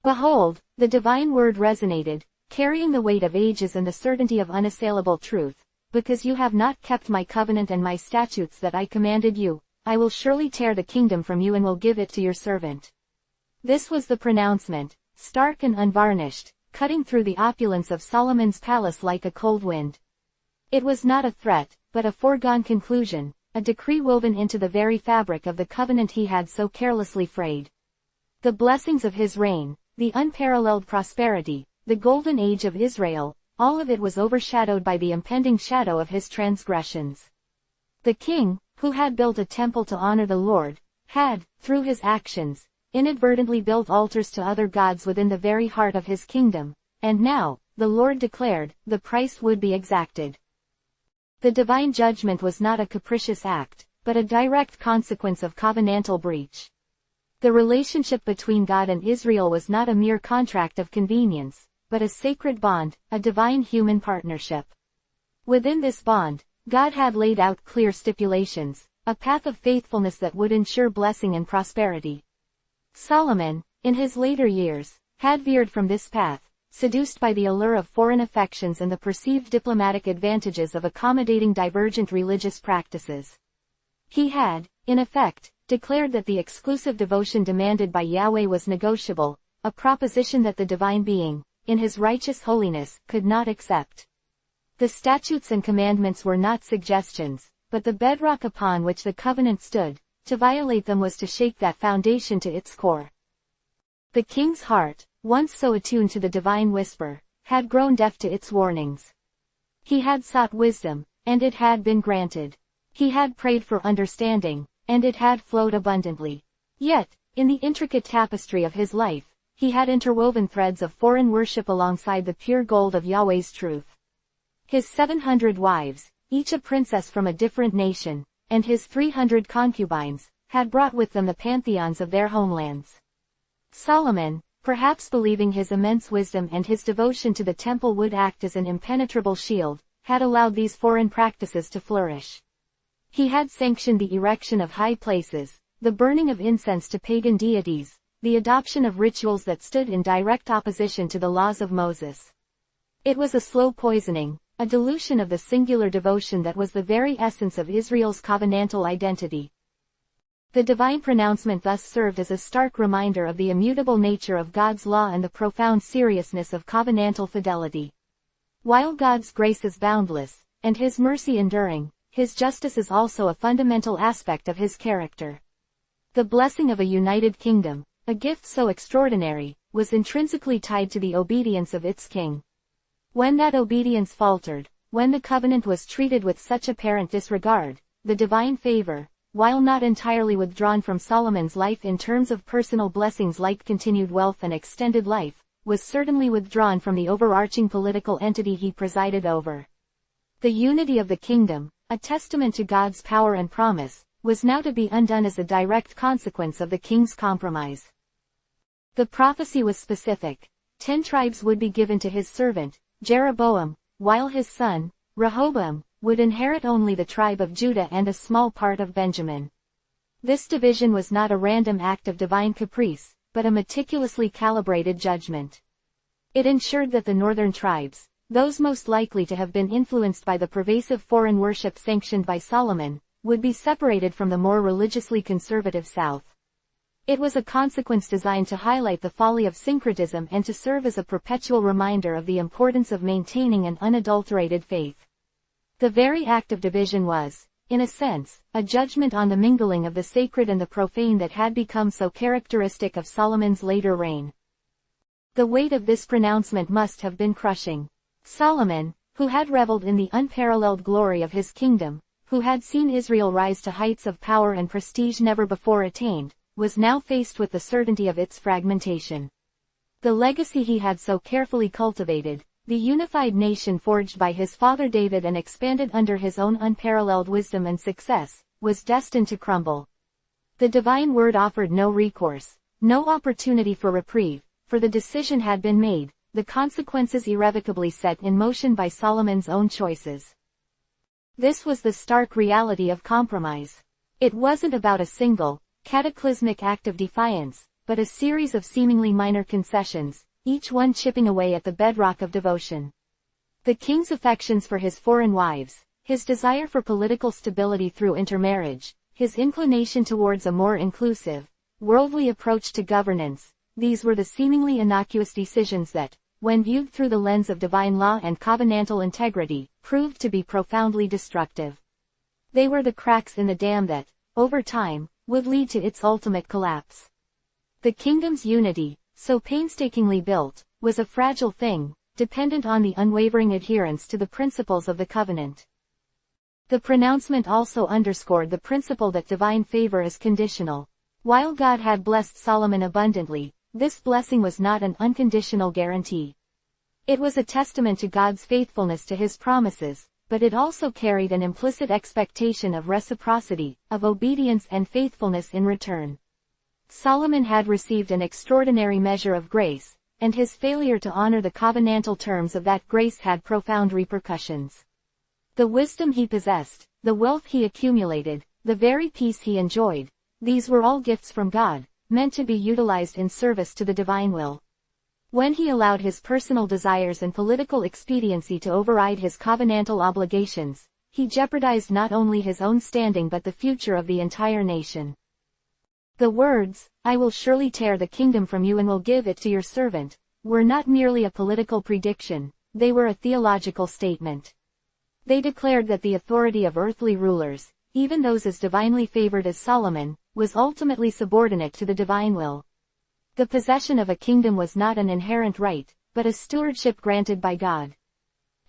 Behold, the divine word resonated, carrying the weight of ages and the certainty of unassailable truth. Because you have not kept my covenant and my statutes that I commanded you, I will surely tear the kingdom from you and will give it to your servant. This was the pronouncement, stark and unvarnished, cutting through the opulence of Solomon's palace like a cold wind. It was not a threat, but a foregone conclusion, a decree woven into the very fabric of the covenant he had so carelessly frayed. The blessings of his reign, the unparalleled prosperity, the golden age of Israel, all of it was overshadowed by the impending shadow of his transgressions. The king, who had built a temple to honor the Lord, had, through his actions, inadvertently built altars to other gods within the very heart of his kingdom, and now, the Lord declared, the price would be exacted. The divine judgment was not a capricious act, but a direct consequence of covenantal breach. The relationship between God and Israel was not a mere contract of convenience, but a sacred bond, a divine human partnership. Within this bond, God had laid out clear stipulations, a path of faithfulness that would ensure blessing and prosperity. Solomon, in his later years, had veered from this path, seduced by the allure of foreign affections and the perceived diplomatic advantages of accommodating divergent religious practices. He had, in effect, declared that the exclusive devotion demanded by Yahweh was negotiable, a proposition that the divine being, in his righteous holiness, could not accept. The statutes and commandments were not suggestions, but the bedrock upon which the covenant stood. To violate them was to shake that foundation to its core. The king's heart, once so attuned to the divine whisper, had grown deaf to its warnings. He had sought wisdom, and it had been granted. He had prayed for understanding, and it had flowed abundantly. Yet, in the intricate tapestry of his life, he had interwoven threads of foreign worship alongside the pure gold of Yahweh's truth. His 700 wives, each a princess from a different nation, and his 300 concubines, had brought with them the pantheons of their homelands. Solomon, perhaps believing his immense wisdom and his devotion to the temple would act as an impenetrable shield, had allowed these foreign practices to flourish. He had sanctioned the erection of high places, the burning of incense to pagan deities, the adoption of rituals that stood in direct opposition to the laws of Moses. It was a slow poisoning, a dilution of the singular devotion that was the very essence of Israel's covenantal identity. The divine pronouncement thus served as a stark reminder of the immutable nature of God's law and the profound seriousness of covenantal fidelity. While God's grace is boundless, and his mercy enduring, his justice is also a fundamental aspect of his character. The blessing of a united kingdom, a gift so extraordinary, was intrinsically tied to the obedience of its king. When that obedience faltered, when the covenant was treated with such apparent disregard, the divine favor, while not entirely withdrawn from Solomon's life in terms of personal blessings like continued wealth and extended life, was certainly withdrawn from the overarching political entity he presided over. The unity of the kingdom, a testament to God's power and promise, was now to be undone as a direct consequence of the king's compromise. The prophecy was specific. 10 tribes would be given to his servant, Jeroboam, while his son, Rehoboam, would inherit only the tribe of Judah and a small part of Benjamin. This division was not a random act of divine caprice, but a meticulously calibrated judgment. It ensured that the northern tribes, those most likely to have been influenced by the pervasive foreign worship sanctioned by Solomon, would be separated from the more religiously conservative south. It was a consequence designed to highlight the folly of syncretism and to serve as a perpetual reminder of the importance of maintaining an unadulterated faith. The very act of division was, in a sense, a judgment on the mingling of the sacred and the profane that had become so characteristic of Solomon's later reign. The weight of this pronouncement must have been crushing. Solomon, who had reveled in the unparalleled glory of his kingdom, who had seen Israel rise to heights of power and prestige never before attained, was now faced with the certainty of its fragmentation. The legacy he had so carefully cultivated, the unified nation forged by his father David and expanded under his own unparalleled wisdom and success, was destined to crumble. The divine word offered no recourse, no opportunity for reprieve, for the decision had been made, the consequences irrevocably set in motion by Solomon's own choices. This was the stark reality of compromise. It wasn't about a single, cataclysmic act of defiance, but a series of seemingly minor concessions, each one chipping away at the bedrock of devotion. The king's affections for his foreign wives, his desire for political stability through intermarriage, his inclination towards a more inclusive, worldly approach to governance, these were the seemingly innocuous decisions that, when viewed through the lens of divine law and covenantal integrity, proved to be profoundly destructive. They were the cracks in the dam that, over time, would lead to its ultimate collapse. The kingdom's unity, so painstakingly built, was a fragile thing, dependent on the unwavering adherence to the principles of the covenant. The pronouncement also underscored the principle that divine favor is conditional. While God had blessed Solomon abundantly, this blessing was not an unconditional guarantee. It was a testament to God's faithfulness to his promises, but it also carried an implicit expectation of reciprocity, of obedience and faithfulness in return. Solomon had received an extraordinary measure of grace, and his failure to honor the covenantal terms of that grace had profound repercussions. The wisdom he possessed, the wealth he accumulated, the very peace he enjoyed, these were all gifts from God, meant to be utilized in service to the divine will. When he allowed his personal desires and political expediency to override his covenantal obligations, he jeopardized not only his own standing but the future of the entire nation. The words, "I will surely tear the kingdom from you and will give it to your servant," were not merely a political prediction, they were a theological statement. They declared that the authority of earthly rulers, even those as divinely favored as Solomon, was ultimately subordinate to the divine will. The possession of a kingdom was not an inherent right, but a stewardship granted by God.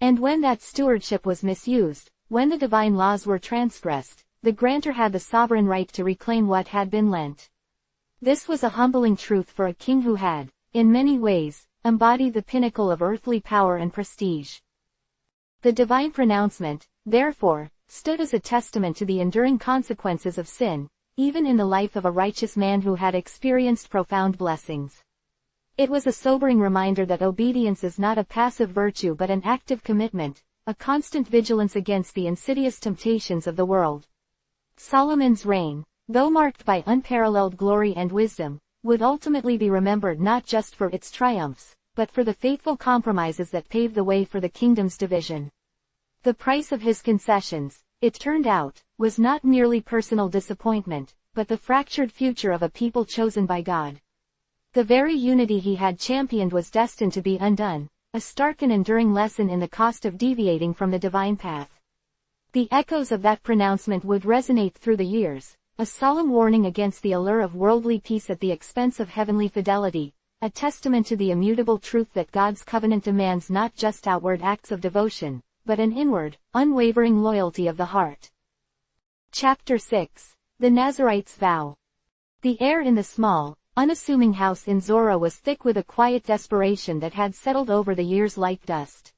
And when that stewardship was misused, when the divine laws were transgressed, the grantor had the sovereign right to reclaim what had been lent. This was a humbling truth for a king who had, in many ways, embodied the pinnacle of earthly power and prestige. The divine pronouncement, therefore, stood as a testament to the enduring consequences of sin, even in the life of a righteous man who had experienced profound blessings. It was a sobering reminder that obedience is not a passive virtue but an active commitment, a constant vigilance against the insidious temptations of the world. Solomon's reign, though marked by unparalleled glory and wisdom, would ultimately be remembered not just for its triumphs, but for the faithful compromises that paved the way for the kingdom's division. The price of his concessions, it turned out, was not merely personal disappointment, but the fractured future of a people chosen by God. The very unity he had championed was destined to be undone, a stark and enduring lesson in the cost of deviating from the divine path. The echoes of that pronouncement would resonate through the years, a solemn warning against the allure of worldly peace at the expense of heavenly fidelity, a testament to the immutable truth that God's covenant demands not just outward acts of devotion, but an inward, unwavering loyalty of the heart. Chapter 6. The Nazarite's Vow. The air in the small, unassuming house in Zorah was thick with a quiet desperation that had settled over the years like dust.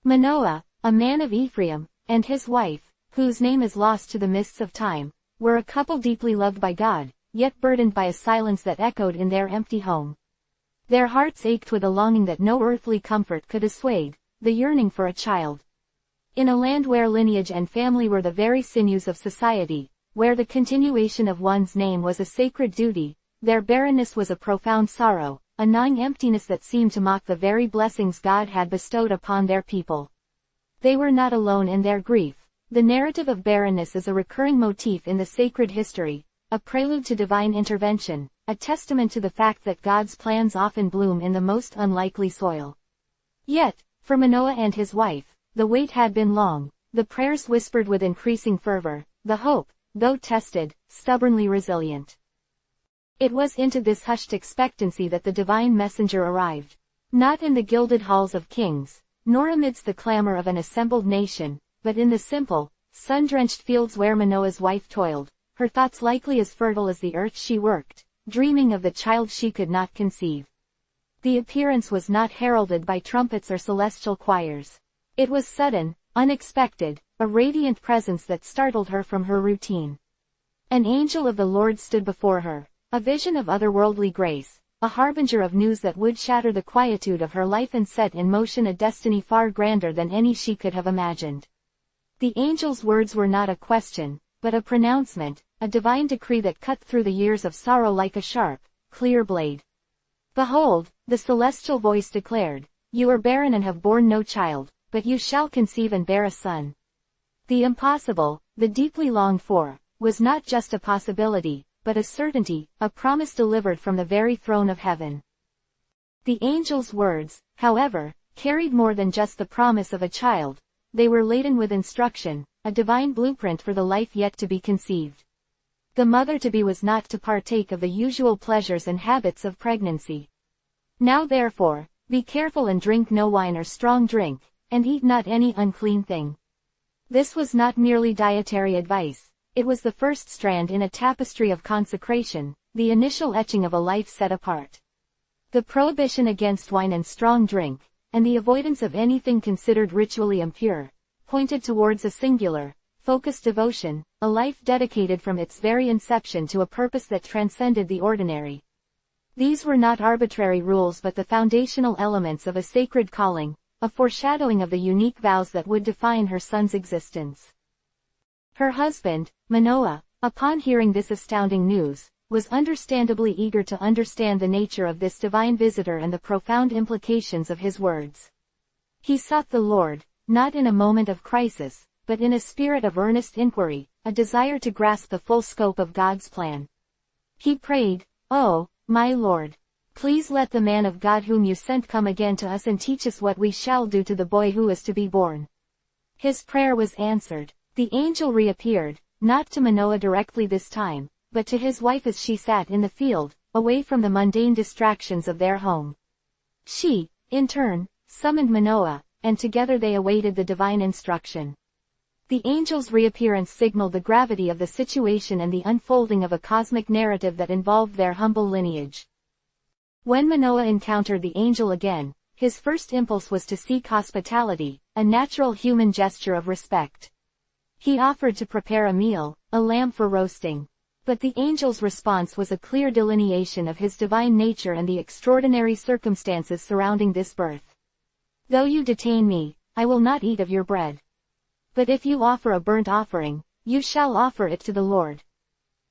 Manoah, a man of Ephraim, and his wife, whose name is lost to the mists of time, were a couple deeply loved by God, yet burdened by a silence that echoed in their empty home. Their hearts ached with a longing that no earthly comfort could assuage, the yearning for a child. In a land where lineage and family were the very sinews of society, where the continuation of one's name was a sacred duty, their barrenness was a profound sorrow, a gnawing emptiness that seemed to mock the very blessings God had bestowed upon their people. They were not alone in their grief. The narrative of barrenness is a recurring motif in the sacred history, a prelude to divine intervention, a testament to the fact that God's plans often bloom in the most unlikely soil. Yet, for Manoah and his wife, the wait had been long, the prayers whispered with increasing fervor, the hope, though tested, stubbornly resilient. It was into this hushed expectancy that the divine messenger arrived. Not in the gilded halls of kings, nor amidst the clamor of an assembled nation, but in the simple, sun-drenched fields where Manoah's wife toiled, her thoughts likely as fertile as the earth she worked, dreaming of the child she could not conceive. The appearance was not heralded by trumpets or celestial choirs. It was sudden, unexpected, a radiant presence that startled her from her routine. An angel of the Lord stood before her, a vision of otherworldly grace, a harbinger of news that would shatter the quietude of her life and set in motion a destiny far grander than any she could have imagined. The angel's words were not a question, but a pronouncement, a divine decree that cut through the years of sorrow like a sharp, clear blade. Behold, the celestial voice declared, "You are barren and have borne no child, but you shall conceive and bear a son." The impossible, the deeply longed for, was not just a possibility, but a certainty, a promise delivered from the very throne of heaven. The angel's words, however, carried more than just the promise of a child. They were laden with instruction, a divine blueprint for the life yet to be conceived. The mother-to-be was not to partake of the usual pleasures and habits of pregnancy. "Now therefore, be careful and drink no wine or strong drink, and eat not any unclean thing." This was not merely dietary advice, it was the first strand in a tapestry of consecration, the initial etching of a life set apart. The prohibition against wine and strong drink, and the avoidance of anything considered ritually impure, pointed towards a singular, focused devotion, a life dedicated from its very inception to a purpose that transcended the ordinary. These were not arbitrary rules but the foundational elements of a sacred calling, a foreshadowing of the unique vows that would define her son's existence. Her husband, Manoah, upon hearing this astounding news, was understandably eager to understand the nature of this divine visitor and the profound implications of his words. He sought the Lord, not in a moment of crisis, but in a spirit of earnest inquiry, a desire to grasp the full scope of God's plan. He prayed, "Oh, my Lord, please let the man of God whom you sent come again to us and teach us what we shall do to the boy who is to be born." His prayer was answered. The angel reappeared, not to Manoah directly this time, but to his wife as she sat in the field, away from the mundane distractions of their home. She, in turn, summoned Manoah, and together they awaited the divine instruction. The angel's reappearance signaled the gravity of the situation and the unfolding of a cosmic narrative that involved their humble lineage. When Manoah encountered the angel again, his first impulse was to seek hospitality, a natural human gesture of respect. He offered to prepare a meal, a lamb for roasting. But the angel's response was a clear delineation of his divine nature and the extraordinary circumstances surrounding this birth. "Though you detain me, I will not eat of your bread. But if you offer a burnt offering, you shall offer it to the Lord."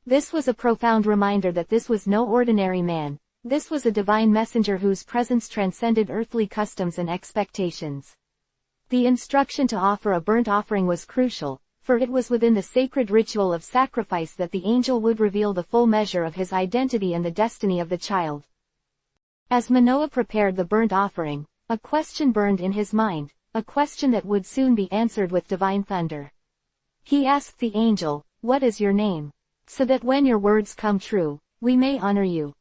This was a profound reminder that this was no ordinary man, this was a divine messenger whose presence transcended earthly customs and expectations. The instruction to offer a burnt offering was crucial, for it was within the sacred ritual of sacrifice that the angel would reveal the full measure of his identity and the destiny of the child. As Manoah prepared the burnt offering, a question burned in his mind, a question that would soon be answered with divine thunder. He asked the angel, "What is your name? So that when your words come true, we may honor you."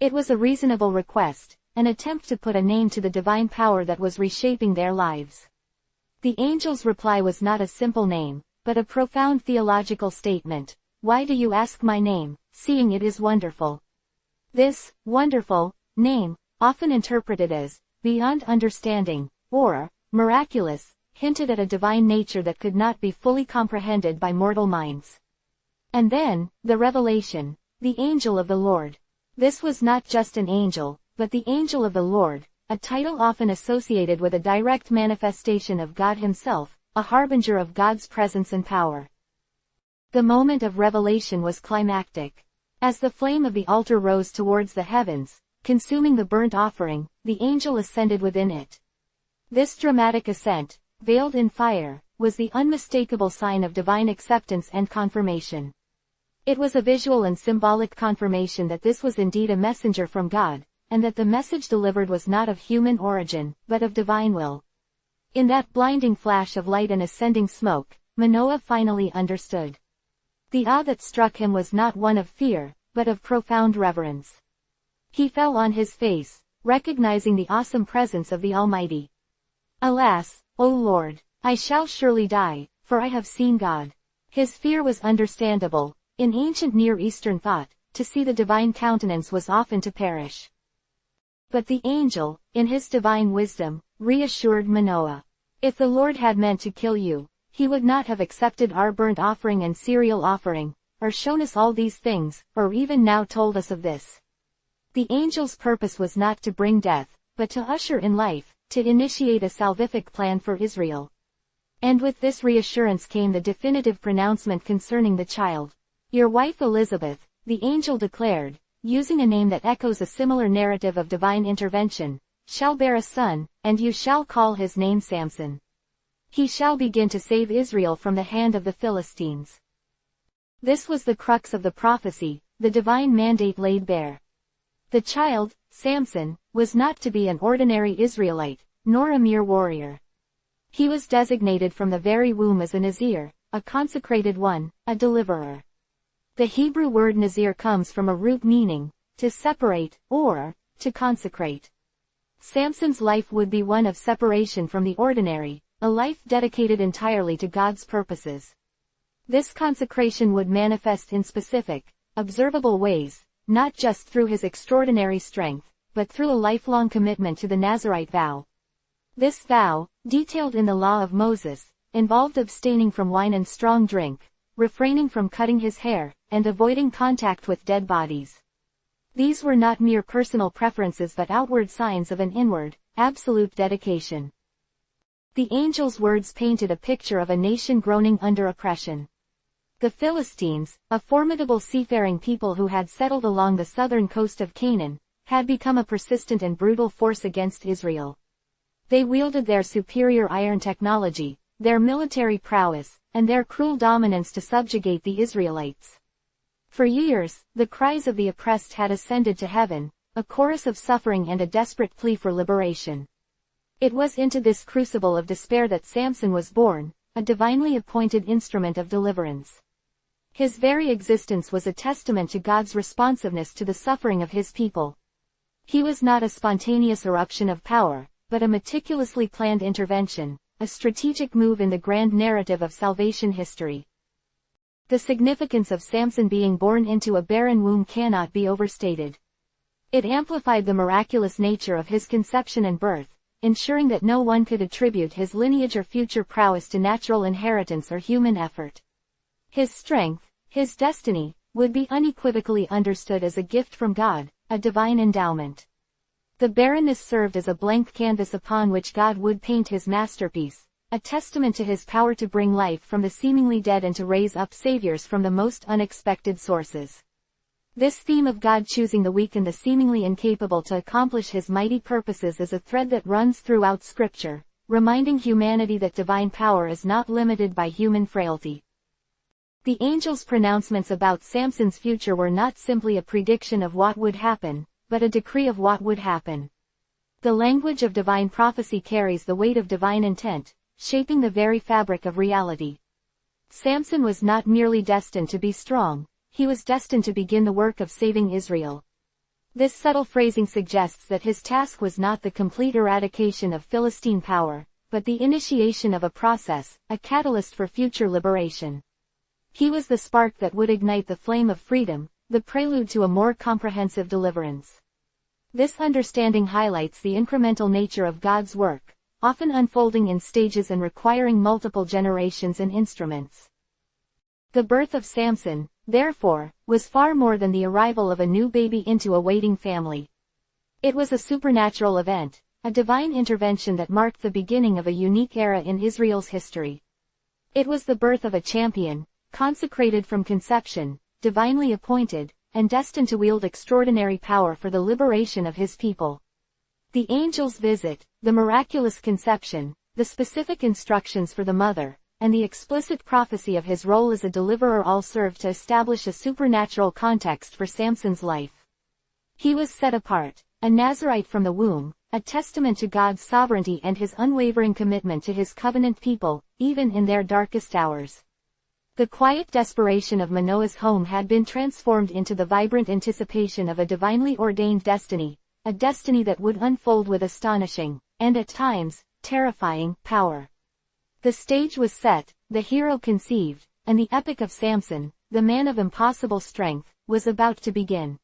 It was a reasonable request, an attempt to put a name to the divine power that was reshaping their lives. The angel's reply was not a simple name, but a profound theological statement. "Why do you ask my name, seeing it is wonderful?" This, wonderful, name, often interpreted as, beyond understanding, or, miraculous, hinted at a divine nature that could not be fully comprehended by mortal minds. And then, the revelation, the angel of the Lord. This was not just an angel, but the angel of the Lord, a title often associated with a direct manifestation of God himself, a harbinger of God's presence and power. The moment of revelation was climactic. As the flame of the altar rose towards the heavens, consuming the burnt offering, the angel ascended within it. This dramatic ascent, veiled in fire, was the unmistakable sign of divine acceptance and confirmation. It was a visual and symbolic confirmation that this was indeed a messenger from God, and that the message delivered was not of human origin, but of divine will. In that blinding flash of light and ascending smoke, Manoah finally understood. The awe that struck him was not one of fear, but of profound reverence. He fell on his face, recognizing the awesome presence of the Almighty. "Alas, O Lord, I shall surely die, for I have seen God." His fear was understandable. In ancient Near Eastern thought, to see the divine countenance was often to perish. But the angel, in his divine wisdom, reassured Manoah. "If the Lord had meant to kill you, he would not have accepted our burnt offering and cereal offering, or shown us all these things, or even now told us of this." The angel's purpose was not to bring death, but to usher in life, to initiate a salvific plan for Israel. And with this reassurance came the definitive pronouncement concerning the child. "Your wife Elizabeth," the angel declared, using a name that echoes a similar narrative of divine intervention, shall bear a son, and you shall call his name Samson. He shall begin to save Israel from the hand of the Philistines. This was the crux of the prophecy, the divine mandate laid bare. The child, Samson, was not to be an ordinary Israelite, nor a mere warrior. He was designated from the very womb as a Nazir, a consecrated one, a deliverer. The Hebrew word Nazir comes from a root meaning, to separate, or, to consecrate. Samson's life would be one of separation from the ordinary, a life dedicated entirely to God's purposes. This consecration would manifest in specific, observable ways, not just through his extraordinary strength, but through a lifelong commitment to the Nazirite vow. This vow, detailed in the law of Moses, involved abstaining from wine and strong drink, refraining from cutting his hair, and avoiding contact with dead bodies. These were not mere personal preferences but outward signs of an inward, absolute dedication. The angel's words painted a picture of a nation groaning under oppression. The Philistines, a formidable seafaring people who had settled along the southern coast of Canaan, had become a persistent and brutal force against Israel. They wielded their superior iron technology, their military prowess, and their cruel dominance to subjugate the Israelites. For years, the cries of the oppressed had ascended to heaven, a chorus of suffering and a desperate plea for liberation. It was into this crucible of despair that Samson was born, a divinely appointed instrument of deliverance. His very existence was a testament to God's responsiveness to the suffering of his people. He was not a spontaneous eruption of power, but a meticulously planned intervention, a strategic move in the grand narrative of salvation history. The significance of Samson being born into a barren womb cannot be overstated. It amplified the miraculous nature of his conception and birth, ensuring that no one could attribute his lineage or future prowess to natural inheritance or human effort. His strength, his destiny, would be unequivocally understood as a gift from God, a divine endowment. The barrenness served as a blank canvas upon which God would paint his masterpiece, a testament to his power to bring life from the seemingly dead and to raise up saviors from the most unexpected sources. This theme of God choosing the weak and the seemingly incapable to accomplish his mighty purposes is a thread that runs throughout Scripture, reminding humanity that divine power is not limited by human frailty. The angel's pronouncements about Samson's future were not simply a prediction of what would happen, but a decree of what would happen. The language of divine prophecy carries the weight of divine intent, shaping the very fabric of reality. Samson was not merely destined to be strong, he was destined to begin the work of saving Israel. This subtle phrasing suggests that his task was not the complete eradication of Philistine power, but the initiation of a process, a catalyst for future liberation. He was the spark that would ignite the flame of freedom, the prelude to a more comprehensive deliverance. This understanding highlights the incremental nature of God's work, often unfolding in stages and requiring multiple generations and instruments. The birth of Samson, therefore, was far more than the arrival of a new baby into a waiting family. It was a supernatural event, a divine intervention that marked the beginning of a unique era in Israel's history. It was the birth of a champion, consecrated from conception, divinely appointed, and destined to wield extraordinary power for the liberation of his people. The angel's visit, the miraculous conception, the specific instructions for the mother, and the explicit prophecy of his role as a deliverer all served to establish a supernatural context for Samson's life. He was set apart, a Nazirite from the womb, a testament to God's sovereignty and his unwavering commitment to his covenant people, even in their darkest hours. The quiet desperation of Manoah's home had been transformed into the vibrant anticipation of a divinely ordained destiny, a destiny that would unfold with astonishing, and at times, terrifying, power. The stage was set, the hero conceived, and the epic of Samson, the man of impossible strength, was about to begin.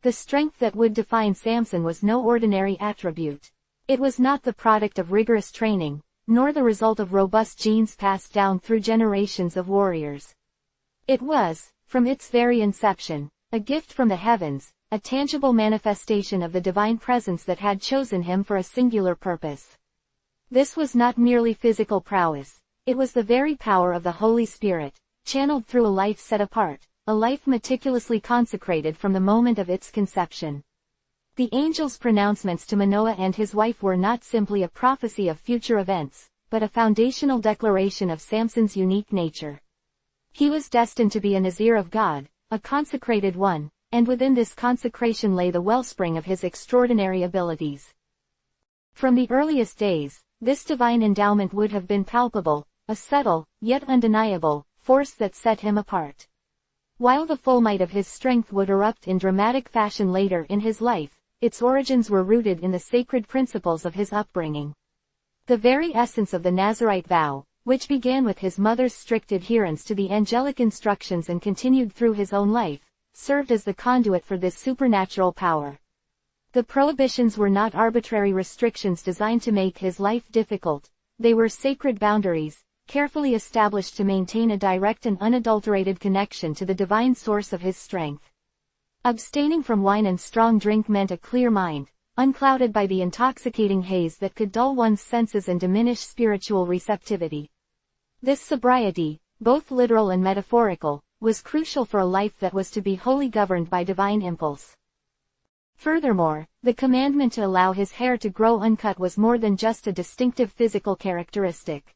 The strength that would define Samson was no ordinary attribute. It was not the product of rigorous training, nor the result of robust genes passed down through generations of warriors. It was, from its very inception, a gift from the heavens, a tangible manifestation of the divine presence that had chosen him for a singular purpose. This was not merely physical prowess, it was the very power of the Holy Spirit, channeled through a life set apart, a life meticulously consecrated from the moment of its conception. The angel's pronouncements to Manoah and his wife were not simply a prophecy of future events, but a foundational declaration of Samson's unique nature. He was destined to be a Nazir of God, a consecrated one, and within this consecration lay the wellspring of his extraordinary abilities. From the earliest days, this divine endowment would have been palpable, a subtle, yet undeniable, force that set him apart. While the full might of his strength would erupt in dramatic fashion later in his life, its origins were rooted in the sacred principles of his upbringing. The very essence of the Nazirite vow, which began with his mother's strict adherence to the angelic instructions and continued through his own life, served as the conduit for this supernatural power. The prohibitions were not arbitrary restrictions designed to make his life difficult, they were sacred boundaries, carefully established to maintain a direct and unadulterated connection to the divine source of his strength. Abstaining from wine and strong drink meant a clear mind, unclouded by the intoxicating haze that could dull one's senses and diminish spiritual receptivity. This sobriety, both literal and metaphorical, was crucial for a life that was to be wholly governed by divine impulse. Furthermore, the commandment to allow his hair to grow uncut was more than just a distinctive physical characteristic.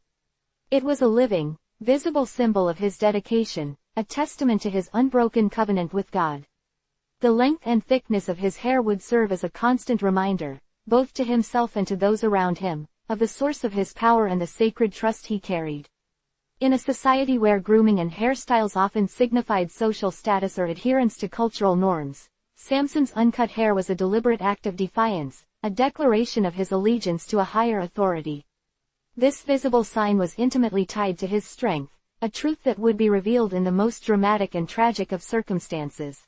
It was a living, visible symbol of his dedication, a testament to his unbroken covenant with God. The length and thickness of his hair would serve as a constant reminder, both to himself and to those around him, of the source of his power and the sacred trust he carried. In a society where grooming and hairstyles often signified social status or adherence to cultural norms, Samson's uncut hair was a deliberate act of defiance, a declaration of his allegiance to a higher authority. This visible sign was intimately tied to his strength, a truth that would be revealed in the most dramatic and tragic of circumstances.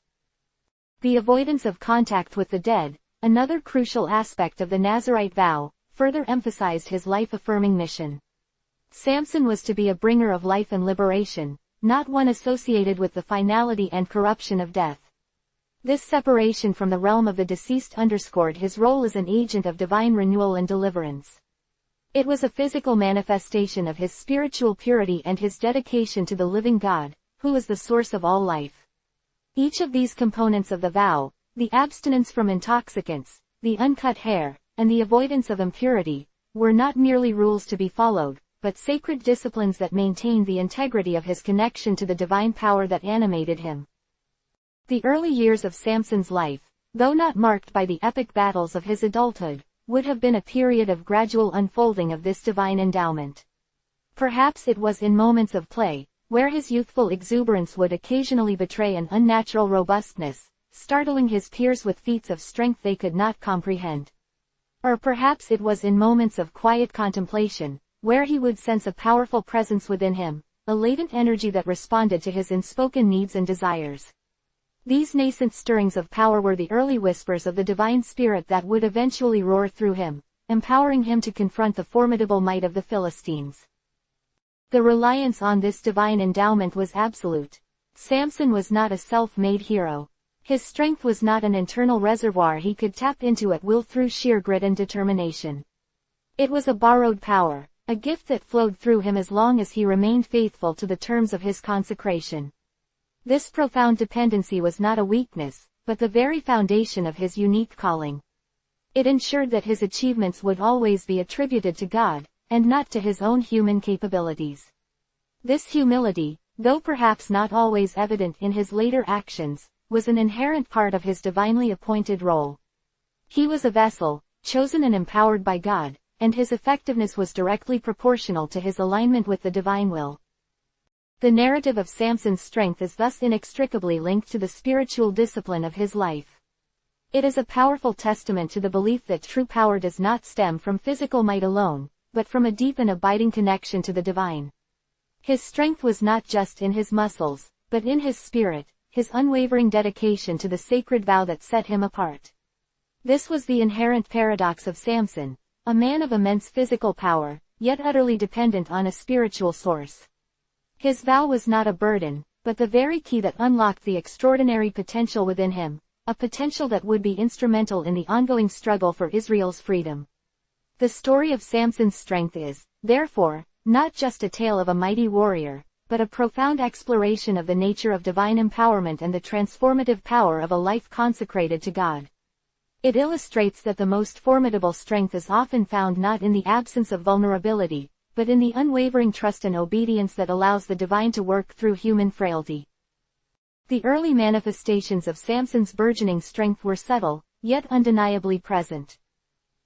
The avoidance of contact with the dead, another crucial aspect of the Nazirite vow, further emphasized his life-affirming mission. Samson was to be a bringer of life and liberation, not one associated with the finality and corruption of death. This separation from the realm of the deceased underscored his role as an agent of divine renewal and deliverance. It was a physical manifestation of his spiritual purity and his dedication to the living God, who is the source of all life. Each of these components of the vow, the abstinence from intoxicants, the uncut hair, and the avoidance of impurity, were not merely rules to be followed, but sacred disciplines that maintained the integrity of his connection to the divine power that animated him. The early years of Samson's life, though not marked by the epic battles of his adulthood, would have been a period of gradual unfolding of this divine endowment. Perhaps it was in moments of play, where his youthful exuberance would occasionally betray an unnatural robustness, startling his peers with feats of strength they could not comprehend. Or perhaps it was in moments of quiet contemplation, where he would sense a powerful presence within him, a latent energy that responded to his unspoken needs and desires. These nascent stirrings of power were the early whispers of the divine spirit that would eventually roar through him, empowering him to confront the formidable might of the Philistines. The reliance on this divine endowment was absolute. Samson was not a self-made hero. His strength was not an internal reservoir he could tap into at will through sheer grit and determination. It was a borrowed power, a gift that flowed through him as long as he remained faithful to the terms of his consecration. This profound dependency was not a weakness, but the very foundation of his unique calling. It ensured that his achievements would always be attributed to God, and not to his own human capabilities. This humility, though perhaps not always evident in his later actions, was an inherent part of his divinely appointed role. He was a vessel, chosen and empowered by God, and his effectiveness was directly proportional to his alignment with the divine will. The narrative of Samson's strength is thus inextricably linked to the spiritual discipline of his life. It is a powerful testament to the belief that true power does not stem from physical might alone, but from a deep and abiding connection to the divine. His strength was not just in his muscles, but in his spirit, his unwavering dedication to the sacred vow that set him apart. This was the inherent paradox of Samson, a man of immense physical power, yet utterly dependent on a spiritual source. His vow was not a burden, but the very key that unlocked the extraordinary potential within him, a potential that would be instrumental in the ongoing struggle for Israel's freedom. The story of Samson's strength is, therefore, not just a tale of a mighty warrior, but a profound exploration of the nature of divine empowerment and the transformative power of a life consecrated to God. It illustrates that the most formidable strength is often found not in the absence of vulnerability, but in the unwavering trust and obedience that allows the divine to work through human frailty. The early manifestations of Samson's burgeoning strength were subtle, yet undeniably present.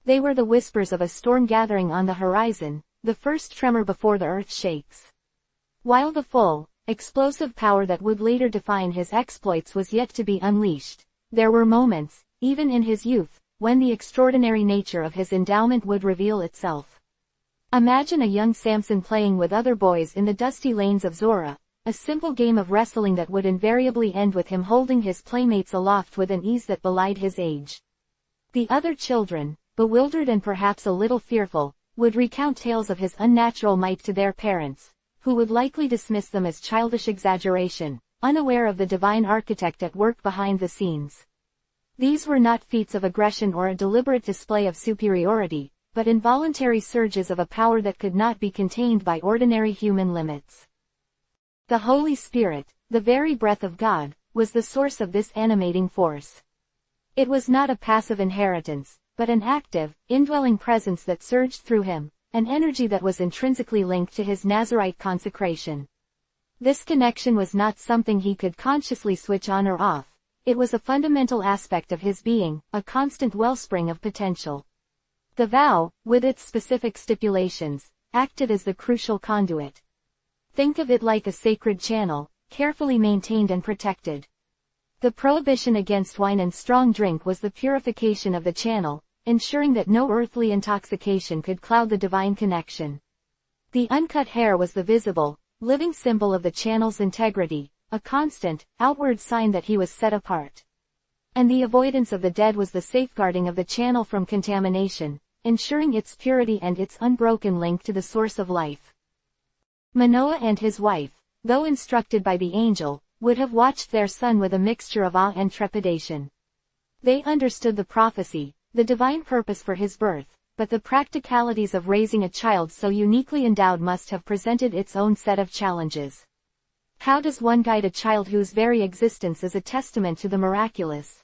They were the whispers of a storm gathering on the horizon, the first tremor before the earth shakes. While the full, explosive power that would later define his exploits was yet to be unleashed, there were moments, even in his youth, when the extraordinary nature of his endowment would reveal itself. Imagine a young Samson playing with other boys in the dusty lanes of Zorah, a simple game of wrestling that would invariably end with him holding his playmates aloft with an ease that belied his age. The other children, bewildered and perhaps a little fearful, would recount tales of his unnatural might to their parents, who would likely dismiss them as childish exaggeration, unaware of the divine architect at work behind the scenes. These were not feats of aggression or a deliberate display of superiority, but involuntary surges of a power that could not be contained by ordinary human limits. The Holy Spirit, the very breath of God, was the source of this animating force. It was not a passive inheritance, but an active, indwelling presence that surged through him, an energy that was intrinsically linked to his Nazirite consecration. This connection was not something he could consciously switch on or off. It was a fundamental aspect of his being, a constant wellspring of potential. The vow, with its specific stipulations, acted as the crucial conduit. Think of it like a sacred channel, carefully maintained and protected. The prohibition against wine and strong drink was the purification of the channel, ensuring that no earthly intoxication could cloud the divine connection. The uncut hair was the visible, living symbol of the channel's integrity, a constant, outward sign that he was set apart. And the avoidance of the dead was the safeguarding of the channel from contamination, ensuring its purity and its unbroken link to the source of life. Manoah and his wife, though instructed by the angel, would have watched their son with a mixture of awe and trepidation. They understood the prophecy, the divine purpose for his birth, but the practicalities of raising a child so uniquely endowed must have presented its own set of challenges. How does one guide a child whose very existence is a testament to the miraculous?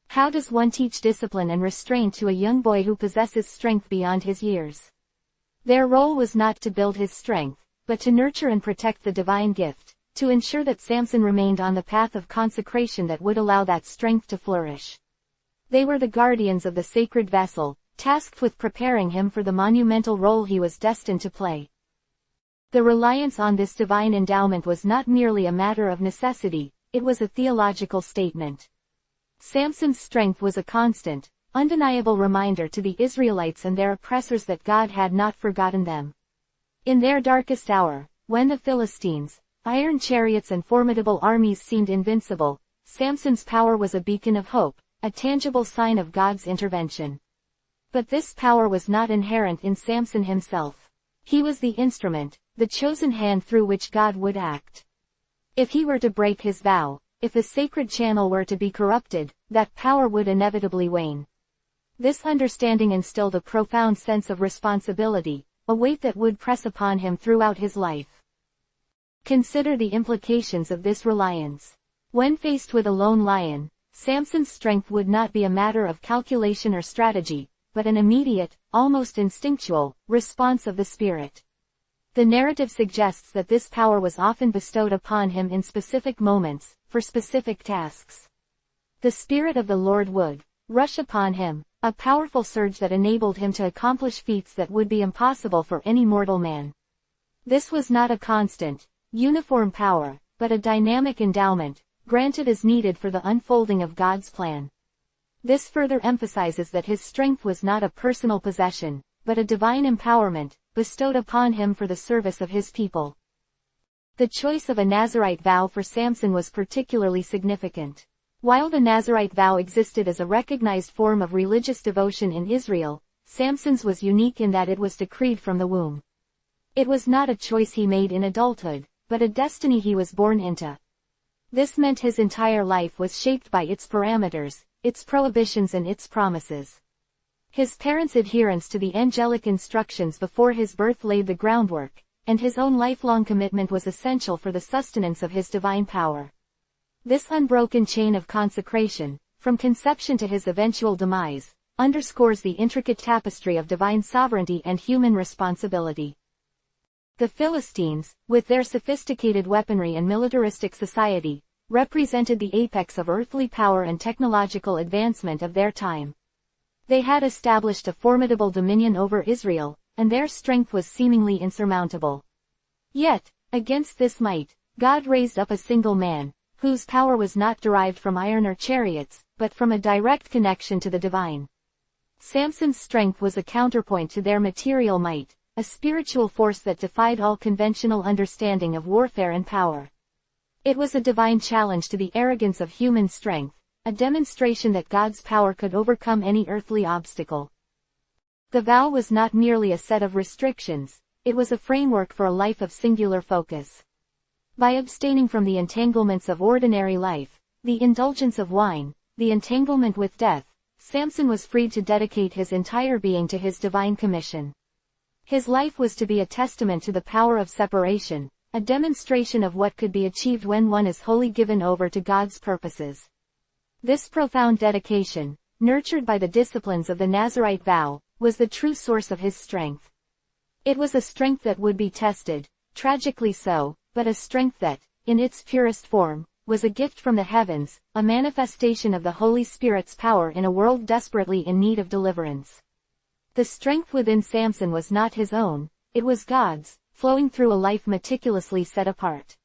How does one teach discipline and restraint to a young boy who possesses strength beyond his years? Their role was not to build his strength, but to nurture and protect the divine gift, to ensure that Samson remained on the path of consecration that would allow that strength to flourish. They were the guardians of the sacred vessel, tasked with preparing him for the monumental role he was destined to play. The reliance on this divine endowment was not merely a matter of necessity, it was a theological statement. Samson's strength was a constant, undeniable reminder to the Israelites and their oppressors that God had not forgotten them. In their darkest hour, when the Philistines, iron chariots and formidable armies seemed invincible, Samson's power was a beacon of hope, a tangible sign of God's intervention. But this power was not inherent in Samson himself. He was the instrument, the chosen hand through which God would act. If he were to break his vow, if the sacred channel were to be corrupted, that power would inevitably wane. This understanding instilled a profound sense of responsibility, a weight that would press upon him throughout his life. Consider the implications of this reliance. When faced with a lone lion, Samson's strength would not be a matter of calculation or strategy, but an immediate, almost instinctual, response of the spirit. The narrative suggests that this power was often bestowed upon him in specific moments, for specific tasks. The Spirit of the Lord would rush upon him, a powerful surge that enabled him to accomplish feats that would be impossible for any mortal man. This was not a constant, uniform power, but a dynamic endowment, granted as needed for the unfolding of God's plan. This further emphasizes that his strength was not a personal possession, but a divine empowerment, bestowed upon him for the service of his people. The choice of a Nazirite vow for Samson was particularly significant. While the Nazirite vow existed as a recognized form of religious devotion in Israel, Samson's was unique in that it was decreed from the womb. It was not a choice he made in adulthood, but a destiny he was born into. This meant his entire life was shaped by its parameters, its prohibitions and its promises. His parents' adherence to the angelic instructions before his birth laid the groundwork, and his own lifelong commitment was essential for the sustenance of his divine power. This unbroken chain of consecration, from conception to his eventual demise, underscores the intricate tapestry of divine sovereignty and human responsibility. The Philistines, with their sophisticated weaponry and militaristic society, represented the apex of earthly power and technological advancement of their time. They had established a formidable dominion over Israel, and their strength was seemingly insurmountable. Yet, against this might, God raised up a single man, whose power was not derived from iron or chariots, but from a direct connection to the divine. Samson's strength was a counterpoint to their material might, a spiritual force that defied all conventional understanding of warfare and power. It was a divine challenge to the arrogance of human strength, a demonstration that God's power could overcome any earthly obstacle. The vow was not merely a set of restrictions, it was a framework for a life of singular focus. By abstaining from the entanglements of ordinary life, the indulgence of wine, the entanglement with death, Samson was freed to dedicate his entire being to his divine commission. His life was to be a testament to the power of separation, a demonstration of what could be achieved when one is wholly given over to God's purposes. This profound dedication, nurtured by the disciplines of the Nazirite vow, was the true source of his strength. It was a strength that would be tested, tragically so, but a strength that, in its purest form, was a gift from the heavens, a manifestation of the Holy Spirit's power in a world desperately in need of deliverance. The strength within Samson was not his own, it was God's, flowing through a life meticulously set apart.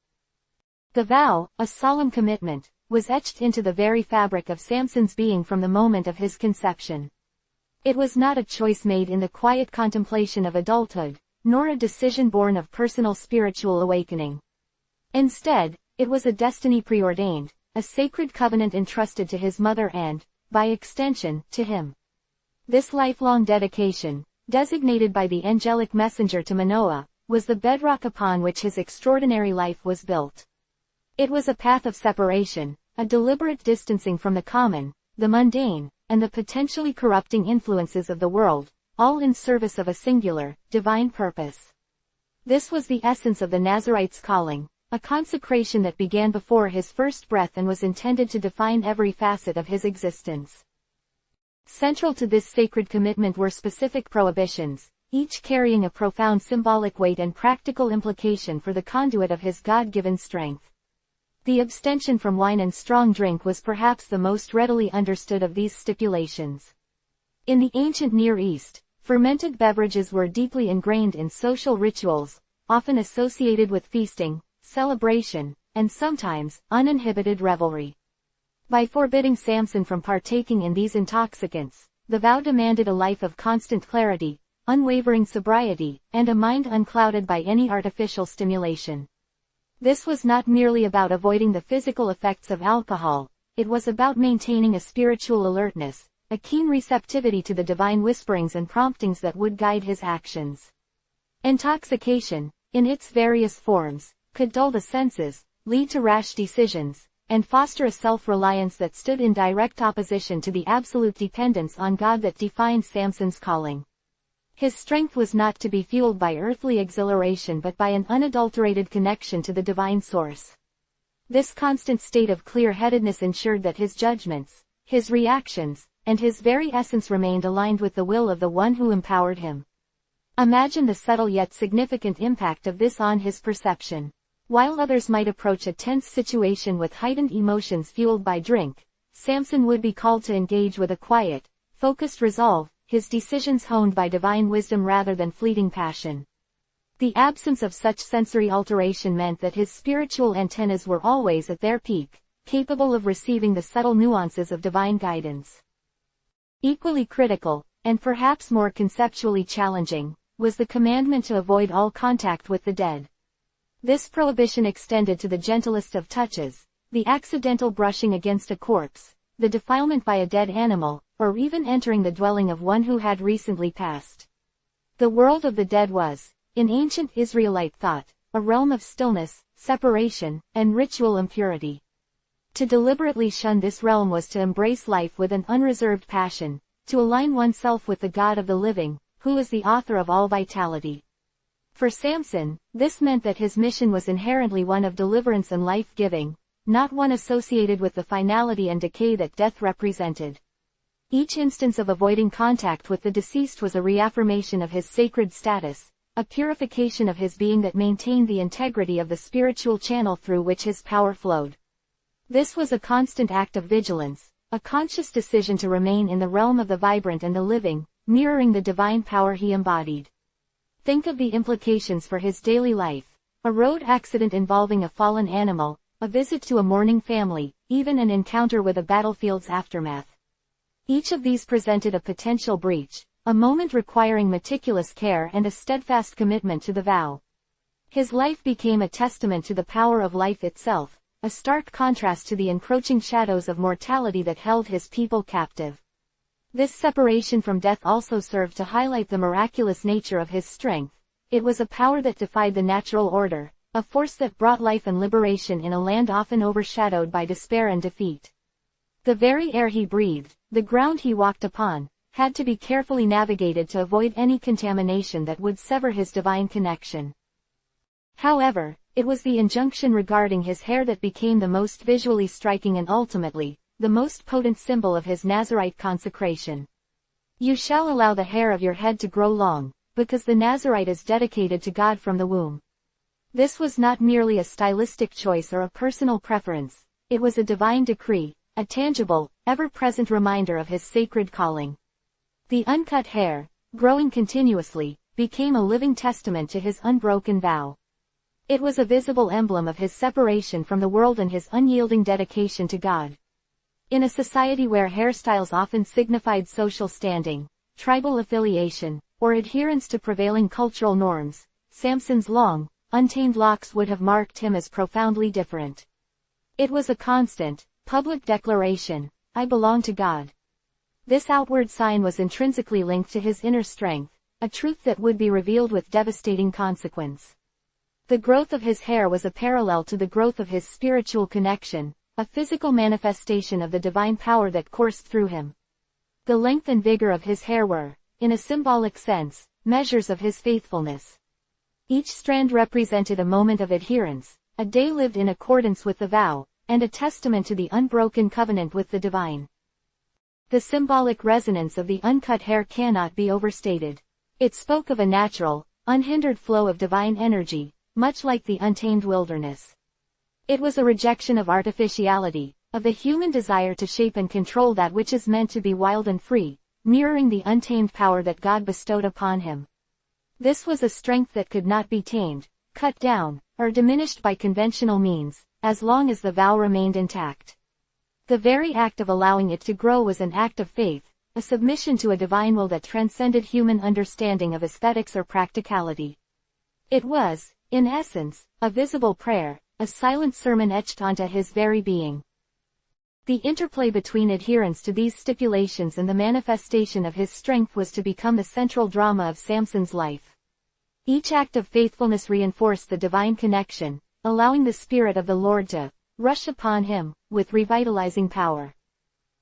The vow, a solemn commitment, was etched into the very fabric of Samson's being from the moment of his conception. It was not a choice made in the quiet contemplation of adulthood, nor a decision born of personal spiritual awakening. Instead, it was a destiny preordained, a sacred covenant entrusted to his mother and, by extension, to him. This lifelong dedication, designated by the angelic messenger to Manoah, was the bedrock upon which his extraordinary life was built. It was a path of separation, a deliberate distancing from the common, the mundane, and the potentially corrupting influences of the world, all in service of a singular, divine purpose. This was the essence of the Nazirite's calling, a consecration that began before his first breath and was intended to define every facet of his existence. Central to this sacred commitment were specific prohibitions, each carrying a profound symbolic weight and practical implication for the conduit of his God-given strength. The abstention from wine and strong drink was perhaps the most readily understood of these stipulations. In the ancient Near East, fermented beverages were deeply ingrained in social rituals, often associated with feasting, celebration, and sometimes, uninhibited revelry. By forbidding Samson from partaking in these intoxicants, the vow demanded a life of constant clarity, unwavering sobriety, and a mind unclouded by any artificial stimulation. This was not merely about avoiding the physical effects of alcohol, it was about maintaining a spiritual alertness, a keen receptivity to the divine whisperings and promptings that would guide his actions. Intoxication, in its various forms, could dull the senses, lead to rash decisions, and foster a self-reliance that stood in direct opposition to the absolute dependence on God that defined Samson's calling. His strength was not to be fueled by earthly exhilaration but by an unadulterated connection to the divine source. This constant state of clear-headedness ensured that his judgments, his reactions, and his very essence remained aligned with the will of the one who empowered him. Imagine the subtle yet significant impact of this on his perception. While others might approach a tense situation with heightened emotions fueled by drink, Samson would be called to engage with a quiet, focused resolve, his decisions honed by divine wisdom rather than fleeting passion. The absence of such sensory alteration meant that his spiritual antennas were always at their peak, capable of receiving the subtle nuances of divine guidance. Equally critical, and perhaps more conceptually challenging, was the commandment to avoid all contact with the dead. This prohibition extended to the gentlest of touches, the accidental brushing against a corpse, the defilement by a dead animal, or even entering the dwelling of one who had recently passed. The world of the dead was, in ancient Israelite thought, a realm of stillness, separation, and ritual impurity. To deliberately shun this realm was to embrace life with an unreserved passion, to align oneself with the God of the living, who is the author of all vitality. For Samson, this meant that his mission was inherently one of deliverance and life-giving, not one associated with the finality and decay that death represented. Each instance of avoiding contact with the deceased was a reaffirmation of his sacred status, a purification of his being that maintained the integrity of the spiritual channel through which his power flowed. This was a constant act of vigilance, a conscious decision to remain in the realm of the vibrant and the living, mirroring the divine power he embodied. Think of the implications for his daily life: a road accident involving a fallen animal, a visit to a mourning family, even an encounter with a battlefield's aftermath. Each of these presented a potential breach, a moment requiring meticulous care and a steadfast commitment to the vow. His life became a testament to the power of life itself, a stark contrast to the encroaching shadows of mortality that held his people captive. This separation from death also served to highlight the miraculous nature of his strength. It was a power that defied the natural order, a force that brought life and liberation in a land often overshadowed by despair and defeat. The very air he breathed, the ground he walked upon, had to be carefully navigated to avoid any contamination that would sever his divine connection. However, it was the injunction regarding his hair that became the most visually striking and ultimately, the most potent symbol of his Nazirite consecration. You shall allow the hair of your head to grow long, because the Nazirite is dedicated to God from the womb. This was not merely a stylistic choice or a personal preference, it was a divine decree, a tangible, ever-present reminder of his sacred calling. The uncut hair, growing continuously, became a living testament to his unbroken vow. It was a visible emblem of his separation from the world and his unyielding dedication to God. In a society where hairstyles often signified social standing, tribal affiliation, or adherence to prevailing cultural norms, Samson's long, untamed locks would have marked him as profoundly different. It was a constant, public declaration: I belong to God. This outward sign was intrinsically linked to his inner strength, a truth that would be revealed with devastating consequence. The growth of his hair was a parallel to the growth of his spiritual connection, a physical manifestation of the divine power that coursed through him. The length and vigor of his hair were, in a symbolic sense, measures of his faithfulness. Each strand represented a moment of adherence, a day lived in accordance with the vow, and a testament to the unbroken covenant with the divine. The symbolic resonance of the uncut hair cannot be overstated. It spoke of a natural, unhindered flow of divine energy, much like the untamed wilderness. It was a rejection of artificiality, of the human desire to shape and control that which is meant to be wild and free, mirroring the untamed power that God bestowed upon him. This was a strength that could not be tamed, cut down, or diminished by conventional means, as long as the vow remained intact. The very act of allowing it to grow was an act of faith, a submission to a divine will that transcended human understanding of aesthetics or practicality. It was, in essence, a visible prayer, a silent sermon etched onto his very being. The interplay between adherence to these stipulations and the manifestation of his strength was to become the central drama of Samson's life. Each act of faithfulness reinforced the divine connection, allowing the Spirit of the Lord to rush upon him with revitalizing power.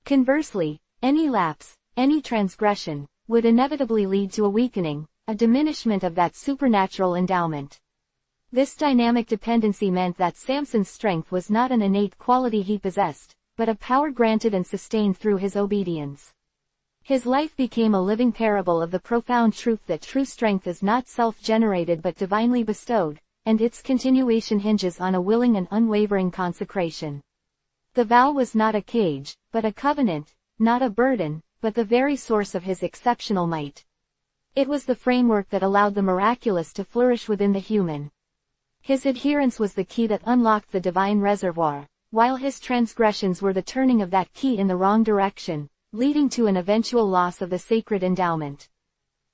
Conversely, any lapse, any transgression, would inevitably lead to a weakening, a diminishment of that supernatural endowment. This dynamic dependency meant that Samson's strength was not an innate quality he possessed, but a power granted and sustained through his obedience. His life became a living parable of the profound truth that true strength is not self-generated but divinely bestowed, and its continuation hinges on a willing and unwavering consecration. The vow was not a cage, but a covenant, not a burden, but the very source of his exceptional might. It was the framework that allowed the miraculous to flourish within the human. His adherence was the key that unlocked the divine reservoir, while his transgressions were the turning of that key in the wrong direction, leading to an eventual loss of the sacred endowment.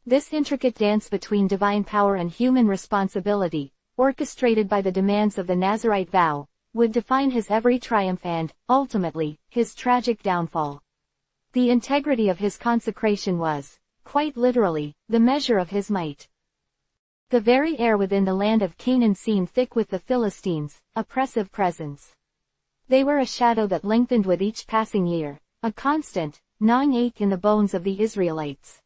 This intricate dance between divine power and human responsibility, orchestrated by the demands of the Nazirite vow, would define his every triumph and, ultimately, his tragic downfall. The integrity of his consecration was, quite literally, the measure of his might. The very air within the land of Canaan seemed thick with the Philistines' oppressive presence. They were a shadow that lengthened with each passing year, a constant, gnawing ache in the bones of the Israelites.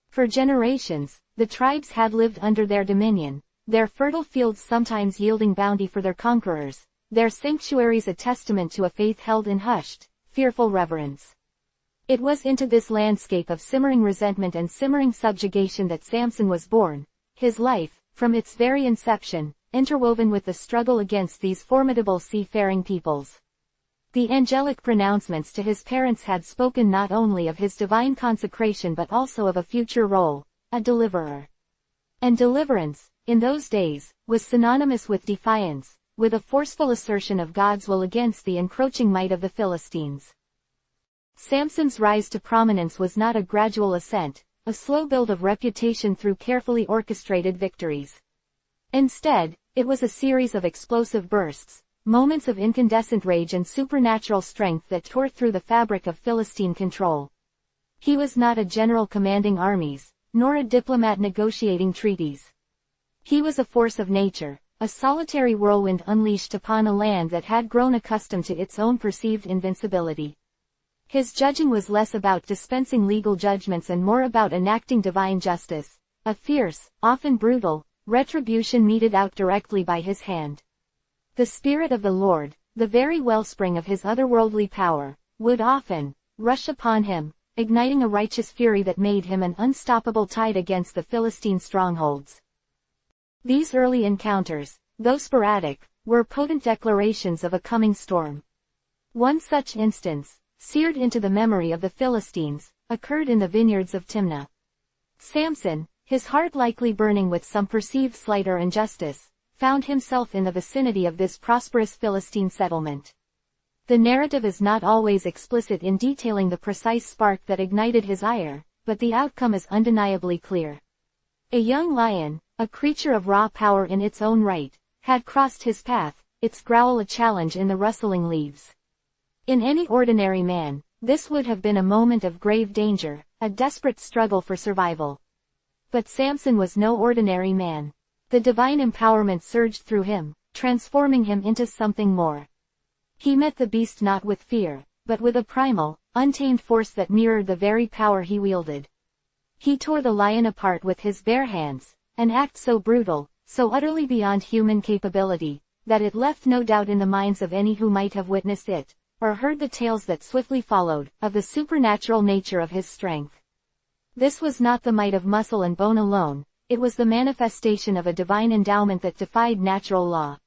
For generations, the tribes had lived under their dominion, their fertile fields sometimes yielding bounty for their conquerors, their sanctuaries a testament to a faith held in hushed, fearful reverence. It was into this landscape of simmering resentment and simmering subjugation that Samson was born, his life, from its very inception, interwoven with the struggle against these formidable seafaring peoples. The angelic pronouncements to his parents had spoken not only of his divine consecration but also of a future role, a deliverer. And deliverance, in those days, was synonymous with defiance, with a forceful assertion of God's will against the encroaching might of the Philistines. Samson's rise to prominence was not a gradual ascent, a slow build of reputation through carefully orchestrated victories. Instead, it was a series of explosive bursts, moments of incandescent rage and supernatural strength that tore through the fabric of Philistine control. He was not a general commanding armies, nor a diplomat negotiating treaties. He was a force of nature, a solitary whirlwind unleashed upon a land that had grown accustomed to its own perceived invincibility. His judging was less about dispensing legal judgments and more about enacting divine justice, a fierce, often brutal, retribution meted out directly by his hand. The Spirit of the Lord, the very wellspring of his otherworldly power, would often rush upon him, igniting a righteous fury that made him an unstoppable tide against the Philistine strongholds. These early encounters, though sporadic, were potent declarations of a coming storm. One such instance, seared into the memory of the Philistines, occurred in the vineyards of Timnah. Samson, his heart likely burning with some perceived slight or injustice, found himself in the vicinity of this prosperous Philistine settlement. The narrative is not always explicit in detailing the precise spark that ignited his ire, but the outcome is undeniably clear. A young lion, a creature of raw power in its own right, had crossed his path, its growl a challenge in the rustling leaves. In any ordinary man, this would have been a moment of grave danger, a desperate struggle for survival. But Samson was no ordinary man. The divine empowerment surged through him, transforming him into something more. He met the beast not with fear, but with a primal, untamed force that mirrored the very power he wielded. He tore the lion apart with his bare hands, an act so brutal, so utterly beyond human capability, that it left no doubt in the minds of any who might have witnessed it, or heard the tales that swiftly followed, of the supernatural nature of his strength. This was not the might of muscle and bone alone, it was the manifestation of a divine endowment that defied natural law.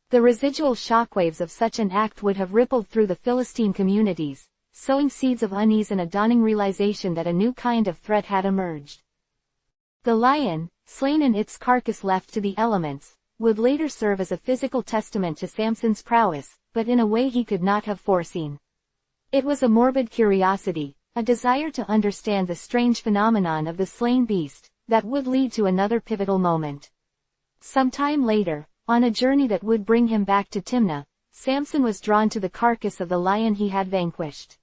The residual shockwaves of such an act would have rippled through the Philistine communities, sowing seeds of unease and a dawning realization that a new kind of threat had emerged. The lion, slain and its carcass left to the elements, would later serve as a physical testament to Samson's prowess, but in a way he could not have foreseen. It was a morbid curiosity, a desire to understand the strange phenomenon of the slain beast, that would lead to another pivotal moment. Some time later, on a journey that would bring him back to Timnah, Samson was drawn to the carcass of the lion he had vanquished.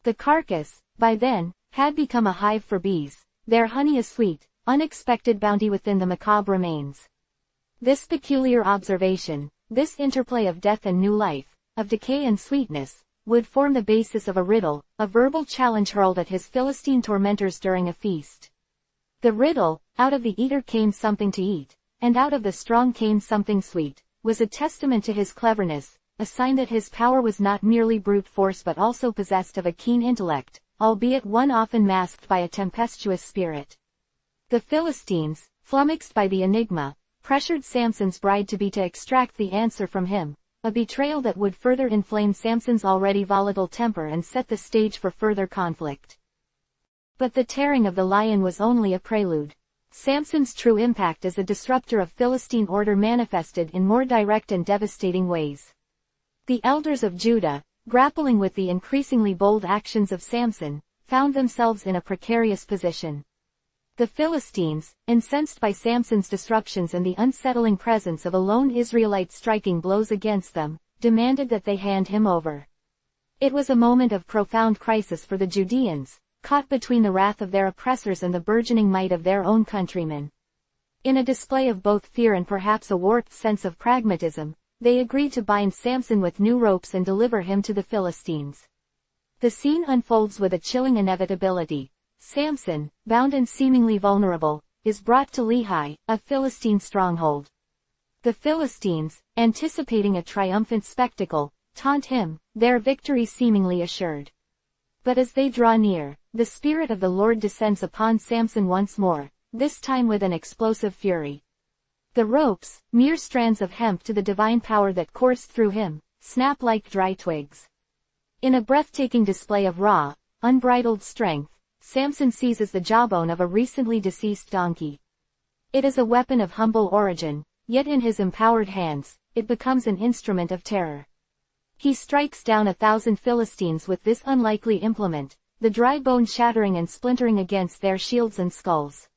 The carcass, by then, had become a hive for bees, their honey a sweet, unexpected bounty within the macabre remains. This peculiar observation, this interplay of death and new life, of decay and sweetness, would form the basis of a riddle, a verbal challenge hurled at his Philistine tormentors during a feast. The riddle, out of the eater came something to eat, and out of the strong came something sweet, was a testament to his cleverness, a sign that his power was not merely brute force but also possessed of a keen intellect, albeit one often masked by a tempestuous spirit. The Philistines, flummoxed by the enigma, pressured Samson's bride-to-be to extract the answer from him, a betrayal that would further inflame Samson's already volatile temper and set the stage for further conflict. But the tearing of the lion was only a prelude. Samson's true impact as a disruptor of Philistine order manifested in more direct and devastating ways. The elders of Judah, grappling with the increasingly bold actions of Samson, found themselves in a precarious position. The Philistines, incensed by Samson's disruptions and the unsettling presence of a lone Israelite striking blows against them, demanded that they hand him over. It was a moment of profound crisis for the Judeans, caught between the wrath of their oppressors and the burgeoning might of their own countrymen. In a display of both fear and perhaps a warped sense of pragmatism, they agreed to bind Samson with new ropes and deliver him to the Philistines. The scene unfolds with a chilling inevitability. Samson, bound and seemingly vulnerable, is brought to Lehi, a Philistine stronghold. The Philistines, anticipating a triumphant spectacle, taunt him, their victory seemingly assured. But as they draw near, the Spirit of the Lord descends upon Samson once more, this time with an explosive fury. The ropes, mere strands of hemp to the divine power that coursed through him, snap like dry twigs. In a breathtaking display of raw, unbridled strength, Samson seizes the jawbone of a recently deceased donkey. It is a weapon of humble origin, yet in his empowered hands, it becomes an instrument of terror. He strikes down 1,000 Philistines with this unlikely implement, the dry bone shattering and splintering against their shields and skulls.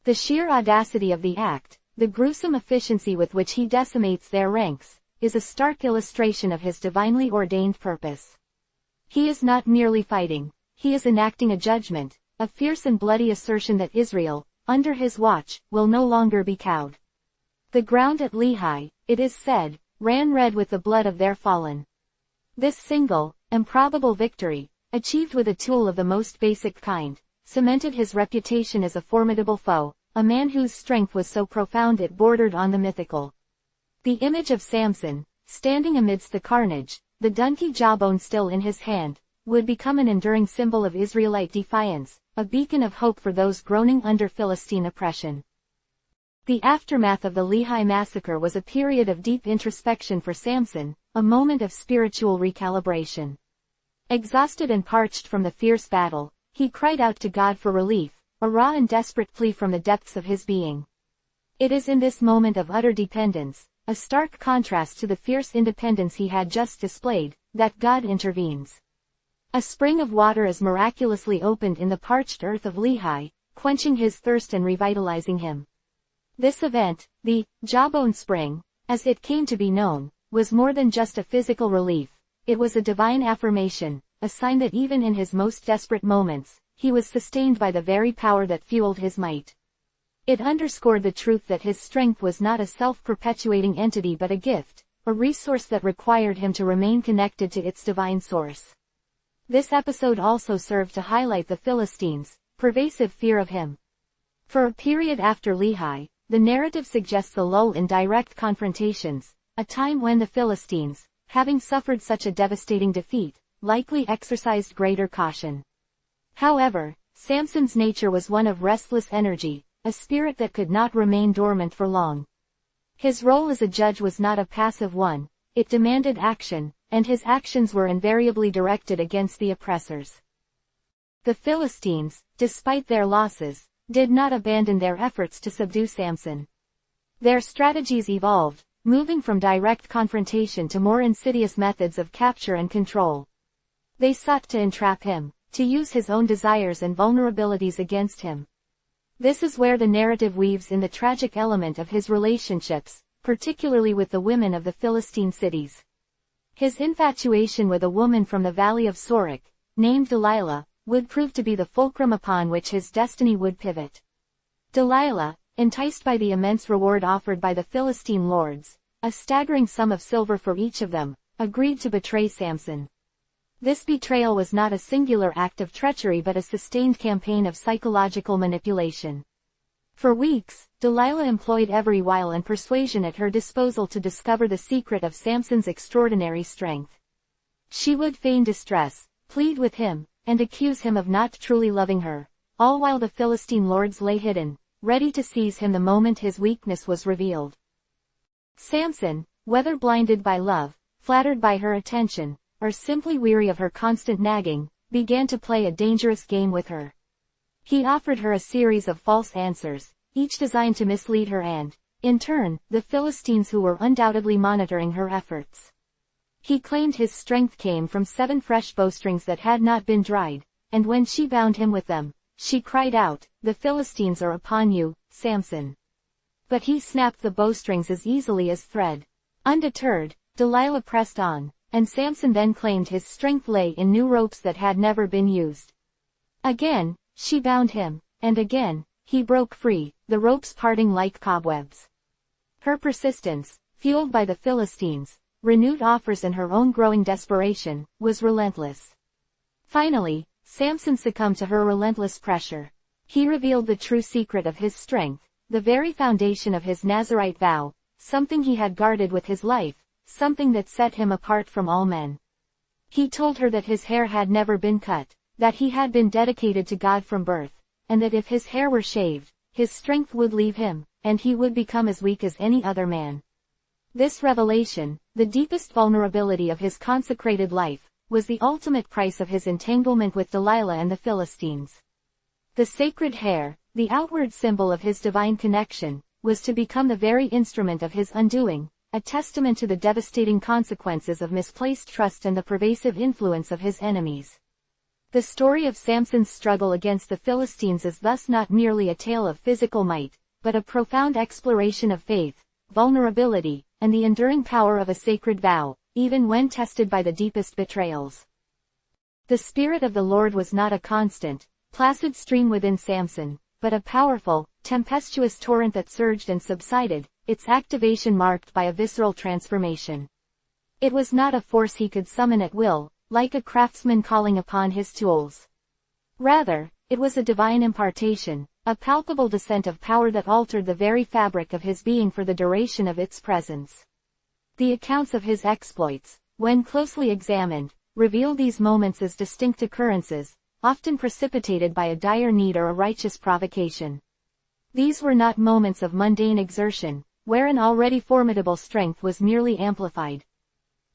The sheer audacity of the act, the gruesome efficiency with which he decimates their ranks, is a stark illustration of his divinely ordained purpose. He is not merely fighting, he is enacting a judgment, a fierce and bloody assertion that Israel, under his watch, will no longer be cowed. The ground at Lehi, it is said, ran red with the blood of their fallen. This single, improbable victory, achieved with a tool of the most basic kind, cemented his reputation as a formidable foe, a man whose strength was so profound it bordered on the mythical. The image of Samson, standing amidst the carnage, the donkey jawbone still in his hand, would become an enduring symbol of Israelite defiance, a beacon of hope for those groaning under Philistine oppression. The aftermath of the Lehi massacre was a period of deep introspection for Samson, a moment of spiritual recalibration. Exhausted and parched from the fierce battle, he cried out to God for relief, a raw and desperate plea from the depths of his being. It is in this moment of utter dependence, a stark contrast to the fierce independence he had just displayed, that God intervenes. A spring of water is miraculously opened in the parched earth of Lehi, quenching his thirst and revitalizing him. This event, the Jawbone Spring, as it came to be known, was more than just a physical relief, it was a divine affirmation, a sign that even in his most desperate moments, he was sustained by the very power that fueled his might. It underscored the truth that his strength was not a self-perpetuating entity but a gift, a resource that required him to remain connected to its divine source. This episode also served to highlight the Philistines' pervasive fear of him. For a period after Lehi, the narrative suggests a lull in direct confrontations, a time when the Philistines, having suffered such a devastating defeat, likely exercised greater caution. However, Samson's nature was one of restless energy, a spirit that could not remain dormant for long. His role as a judge was not a passive one, it demanded action, and his actions were invariably directed against the oppressors. The Philistines, despite their losses, did not abandon their efforts to subdue Samson. Their strategies evolved, moving from direct confrontation to more insidious methods of capture and control. They sought to entrap him, to use his own desires and vulnerabilities against him. This is where the narrative weaves in the tragic element of his relationships, particularly with the women of the Philistine cities. His infatuation with a woman from the valley of Sorek, named Delilah, would prove to be the fulcrum upon which his destiny would pivot. Delilah, enticed by the immense reward offered by the Philistine lords, a staggering sum of silver for each of them, agreed to betray Samson. This betrayal was not a singular act of treachery but a sustained campaign of psychological manipulation. For weeks, Delilah employed every wile and persuasion at her disposal to discover the secret of Samson's extraordinary strength. She would feign distress, plead with him, and accuse him of not truly loving her, all while the Philistine lords lay hidden, ready to seize him the moment his weakness was revealed. Samson, whether blinded by love, flattered by her attention, or simply weary of her constant nagging, began to play a dangerous game with her. He offered her a series of false answers, each designed to mislead her and, in turn, the Philistines who were undoubtedly monitoring her efforts. He claimed his strength came from 7 fresh bowstrings that had not been dried, and when she bound him with them, she cried out, "The Philistines are upon you, Samson." But he snapped the bowstrings as easily as thread. Undeterred, Delilah pressed on, and Samson then claimed his strength lay in new ropes that had never been used. Again, she bound him, and again, he broke free, the ropes parting like cobwebs. Her persistence, fueled by the Philistines' renewed offers and her own growing desperation, was relentless. Finally, Samson succumbed to her relentless pressure. He revealed the true secret of his strength, the very foundation of his Nazirite vow, something he had guarded with his life, something that set him apart from all men. He told her that his hair had never been cut, that he had been dedicated to God from birth, and that if his hair were shaved, his strength would leave him, and he would become as weak as any other man. This revelation, the deepest vulnerability of his consecrated life, was the ultimate price of his entanglement with Delilah and the Philistines. The sacred hair, the outward symbol of his divine connection, was to become the very instrument of his undoing, a testament to the devastating consequences of misplaced trust and the pervasive influence of his enemies. The story of Samson's struggle against the Philistines is thus not merely a tale of physical might, but a profound exploration of faith, vulnerability, and the enduring power of a sacred vow, even when tested by the deepest betrayals. The Spirit of the Lord was not a constant, placid stream within Samson, but a powerful, tempestuous torrent that surged and subsided, its activation marked by a visceral transformation. It was not a force he could summon at will, like a craftsman calling upon his tools. Rather, it was a divine impartation, a palpable descent of power that altered the very fabric of his being for the duration of its presence. The accounts of his exploits, when closely examined, reveal these moments as distinct occurrences, often precipitated by a dire need or a righteous provocation. These were not moments of mundane exertion, where an already formidable strength was merely amplified.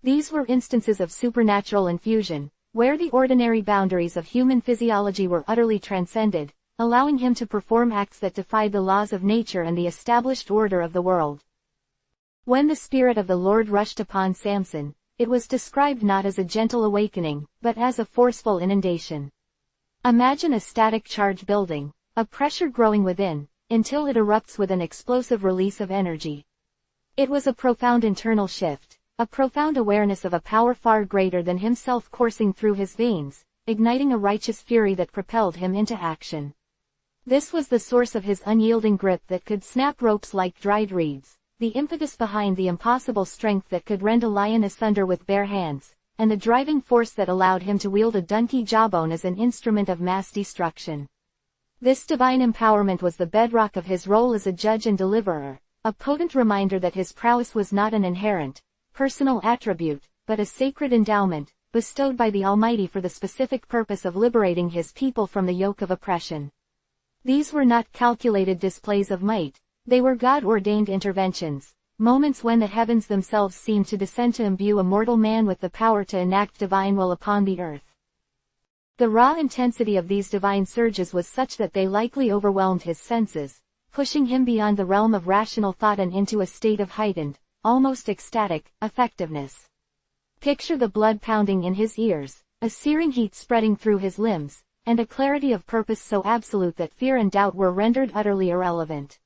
These were instances of supernatural infusion, where the ordinary boundaries of human physiology were utterly transcended, allowing him to perform acts that defied the laws of nature and the established order of the world. When the Spirit of the Lord rushed upon Samson, it was described not as a gentle awakening, but as a forceful inundation. Imagine a static charge building, a pressure growing within, until it erupts with an explosive release of energy. It was a profound internal shift, a profound awareness of a power far greater than himself coursing through his veins, igniting a righteous fury that propelled him into action. This was the source of his unyielding grip that could snap ropes like dried reeds, the impetus behind the impossible strength that could rend a lion asunder with bare hands, and the driving force that allowed him to wield a donkey jawbone as an instrument of mass destruction. This divine empowerment was the bedrock of his role as a judge and deliverer, a potent reminder that his prowess was not an inherent, personal attribute, but a sacred endowment, bestowed by the Almighty for the specific purpose of liberating his people from the yoke of oppression. These were not calculated displays of might, they were God-ordained interventions, moments when the heavens themselves seemed to descend to imbue a mortal man with the power to enact divine will upon the earth. The raw intensity of these divine surges was such that they likely overwhelmed his senses, pushing him beyond the realm of rational thought and into a state of heightened, almost ecstatic, effectiveness. Picture the blood pounding in his ears, a searing heat spreading through his limbs, and a clarity of purpose so absolute that fear and doubt were rendered utterly irrelevant.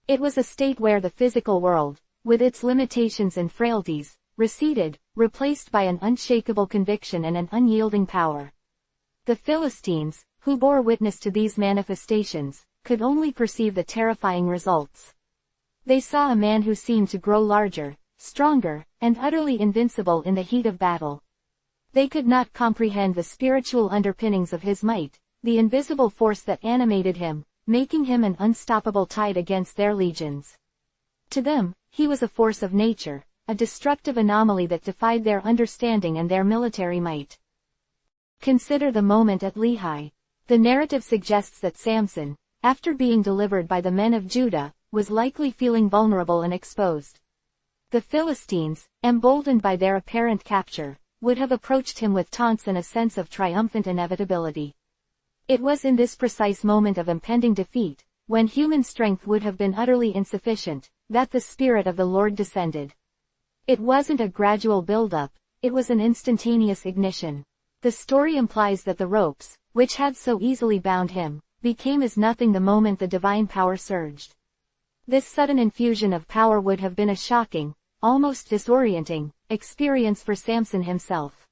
It was a state where the physical world, with its limitations and frailties, receded, replaced by an unshakable conviction and an unyielding power. The Philistines, who bore witness to these manifestations, could only perceive the terrifying results. They saw a man who seemed to grow larger, stronger, and utterly invincible in the heat of battle. They could not comprehend the spiritual underpinnings of his might, the invisible force that animated him, making him an unstoppable tide against their legions. To them, he was a force of nature, a destructive anomaly that defied their understanding and their military might. Consider the moment at Lehi. The narrative suggests that Samson, after being delivered by the men of Judah, was likely feeling vulnerable and exposed. The Philistines, emboldened by their apparent capture, would have approached him with taunts and a sense of triumphant inevitability. It was in this precise moment of impending defeat, when human strength would have been utterly insufficient, that the Spirit of the Lord descended. It wasn't a gradual build-up, it was an instantaneous ignition. The story implies that the ropes, which had so easily bound him, became as nothing the moment the divine power surged. This sudden infusion of power would have been a shocking, almost disorienting, experience for Samson himself.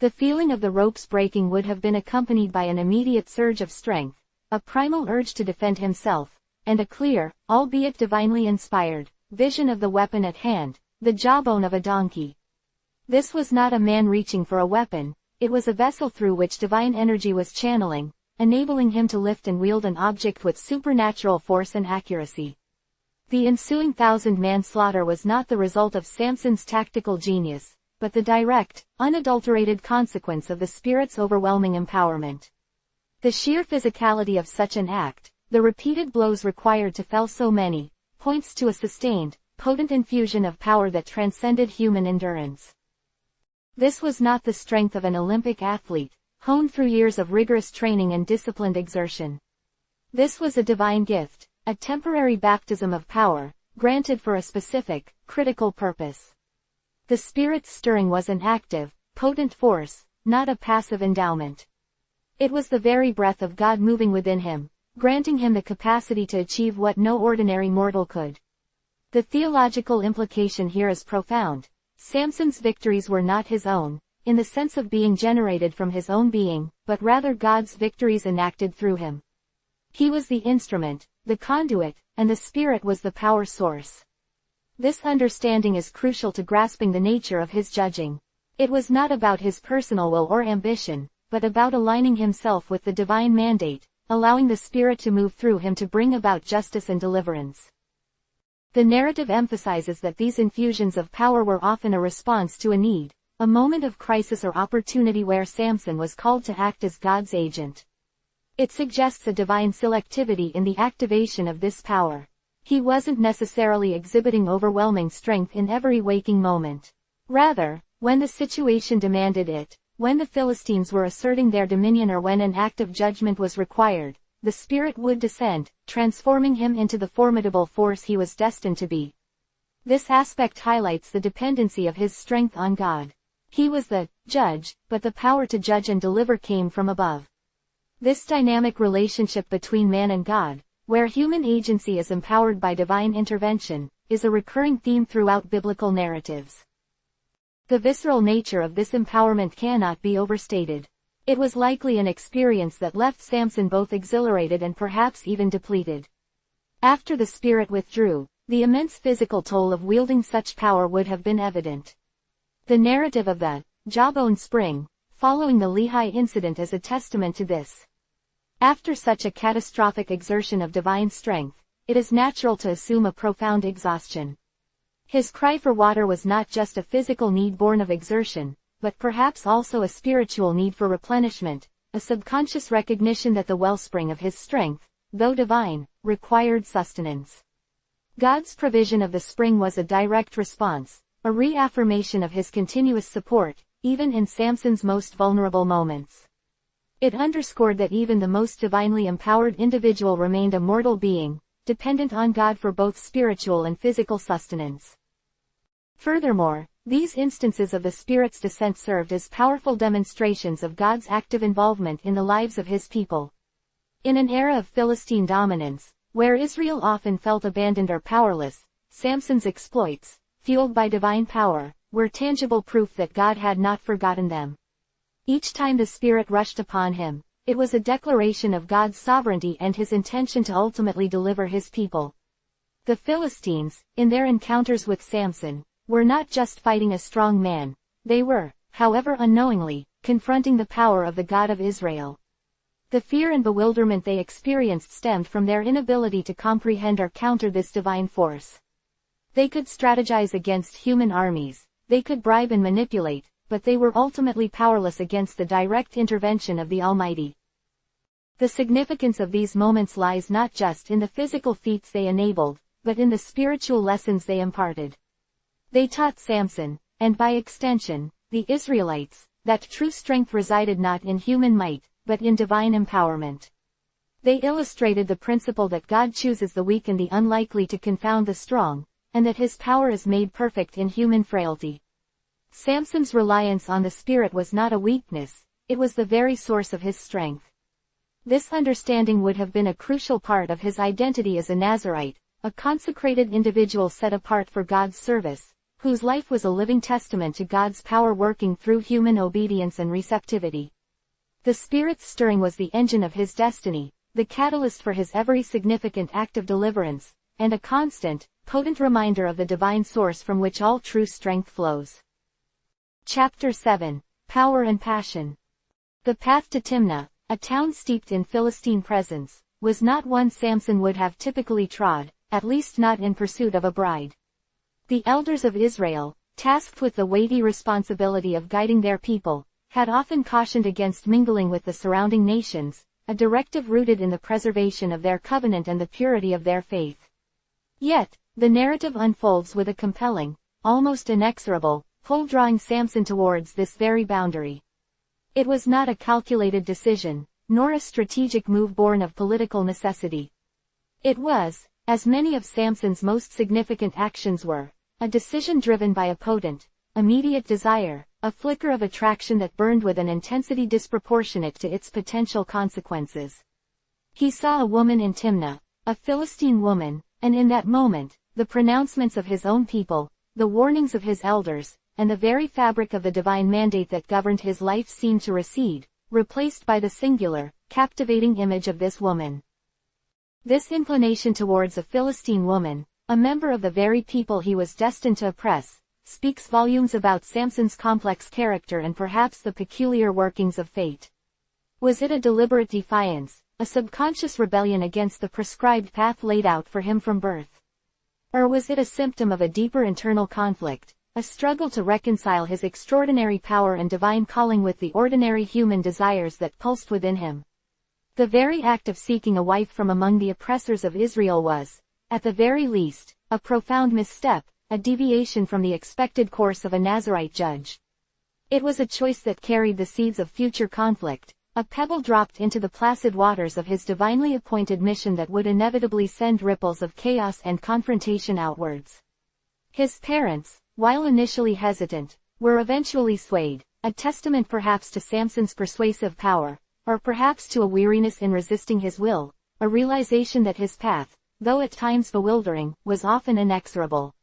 The feeling of the ropes breaking would have been accompanied by an immediate surge of strength, a primal urge to defend himself, and a clear, albeit divinely inspired, vision of the weapon at hand, the jawbone of a donkey. This was not a man reaching for a weapon, it was a vessel through which divine energy was channeling, enabling him to lift and wield an object with supernatural force and accuracy. The ensuing 1,000-man slaughter was not the result of Samson's tactical genius, but the direct, unadulterated consequence of the Spirit's overwhelming empowerment. The sheer physicality of such an act, the repeated blows required to fell so many, points to a sustained, potent infusion of power that transcended human endurance. This was not the strength of an Olympic athlete, honed through years of rigorous training and disciplined exertion. This was a divine gift, a temporary baptism of power, granted for a specific, critical purpose. The Spirit's stirring was an active, potent force, not a passive endowment. It was the very breath of God moving within him, granting him the capacity to achieve what no ordinary mortal could. The theological implication here is profound. Samson's victories were not his own, in the sense of being generated from his own being, but rather God's victories enacted through him. He was the instrument, the conduit, and the Spirit was the power source. This understanding is crucial to grasping the nature of his judging. It was not about his personal will or ambition, but about aligning himself with the divine mandate, allowing the Spirit to move through him to bring about justice and deliverance. The narrative emphasizes that these infusions of power were often a response to a need, a moment of crisis or opportunity where Samson was called to act as God's agent. It suggests a divine selectivity in the activation of this power. He wasn't necessarily exhibiting overwhelming strength in every waking moment. Rather, when the situation demanded it, when the Philistines were asserting their dominion or when an act of judgment was required, the Spirit would descend, transforming him into the formidable force he was destined to be. This aspect highlights the dependency of his strength on God. He was the judge, but the power to judge and deliver came from above. This dynamic relationship between man and God, where human agency is empowered by divine intervention, is a recurring theme throughout biblical narratives. The visceral nature of this empowerment cannot be overstated. It was likely an experience that left Samson both exhilarated and perhaps even depleted. After the Spirit withdrew, the immense physical toll of wielding such power would have been evident. The narrative of the Jawbone Spring, following the Lehi incident, is a testament to this. After such a catastrophic exertion of divine strength, it is natural to assume a profound exhaustion. His cry for water was not just a physical need born of exertion, but perhaps also a spiritual need for replenishment, a subconscious recognition that the wellspring of his strength, though divine, required sustenance. God's provision of the spring was a direct response, a reaffirmation of his continuous support, even in Samson's most vulnerable moments. It underscored that even the most divinely empowered individual remained a mortal being, dependent on God for both spiritual and physical sustenance. Furthermore, these instances of the Spirit's descent served as powerful demonstrations of God's active involvement in the lives of his people. In an era of Philistine dominance, where Israel often felt abandoned or powerless, Samson's exploits, fueled by divine power, were tangible proof that God had not forgotten them. Each time the Spirit rushed upon him, it was a declaration of God's sovereignty and his intention to ultimately deliver his people. The Philistines, in their encounters with Samson, were not just fighting a strong man, they were, however unknowingly, confronting the power of the God of Israel. The fear and bewilderment they experienced stemmed from their inability to comprehend or counter this divine force. They could strategize against human armies, they could bribe and manipulate, but they were ultimately powerless against the direct intervention of the Almighty. The significance of these moments lies not just in the physical feats they enabled, but in the spiritual lessons they imparted. They taught Samson, and by extension, the Israelites, that true strength resided not in human might, but in divine empowerment. They illustrated the principle that God chooses the weak and the unlikely to confound the strong, and that his power is made perfect in human frailty. Samson's reliance on the Spirit was not a weakness, it was the very source of his strength. This understanding would have been a crucial part of his identity as a Nazirite, a consecrated individual set apart for God's service, whose life was a living testament to God's power working through human obedience and receptivity. The Spirit's stirring was the engine of his destiny, the catalyst for his every significant act of deliverance, and a constant, potent reminder of the divine source from which all true strength flows. Chapter 7. Power and Passion. The path to Timnah, a town steeped in Philistine presence, was not one Samson would have typically trod, at least not in pursuit of a bride. The elders of Israel, tasked with the weighty responsibility of guiding their people, had often cautioned against mingling with the surrounding nations, a directive rooted in the preservation of their covenant and the purity of their faith. Yet, the narrative unfolds with a compelling, almost inexorable, pull drawing Samson towards this very boundary. It was not a calculated decision, nor a strategic move born of political necessity. It was, as many of Samson's most significant actions were, a decision driven by a potent, immediate desire, a flicker of attraction that burned with an intensity disproportionate to its potential consequences. He saw a woman in Timnah, a Philistine woman, and in that moment, the pronouncements of his own people, the warnings of his elders, and the very fabric of the divine mandate that governed his life seemed to recede, replaced by the singular, captivating image of this woman. This inclination towards a Philistine woman, a member of the very people he was destined to oppress, speaks volumes about Samson's complex character and perhaps the peculiar workings of fate. Was it a deliberate defiance, a subconscious rebellion against the prescribed path laid out for him from birth? Or was it a symptom of a deeper internal conflict, a struggle to reconcile his extraordinary power and divine calling with the ordinary human desires that pulsed within him? The very act of seeking a wife from among the oppressors of Israel was, at the very least, a profound misstep, a deviation from the expected course of a Nazirite judge. It was a choice that carried the seeds of future conflict, a pebble dropped into the placid waters of his divinely appointed mission that would inevitably send ripples of chaos and confrontation outwards. His parents, while initially hesitant, were eventually swayed, a testament perhaps to Samson's persuasive power, or perhaps to a weariness in resisting his will, a realization that his path, though at times bewildering, was often inexorable.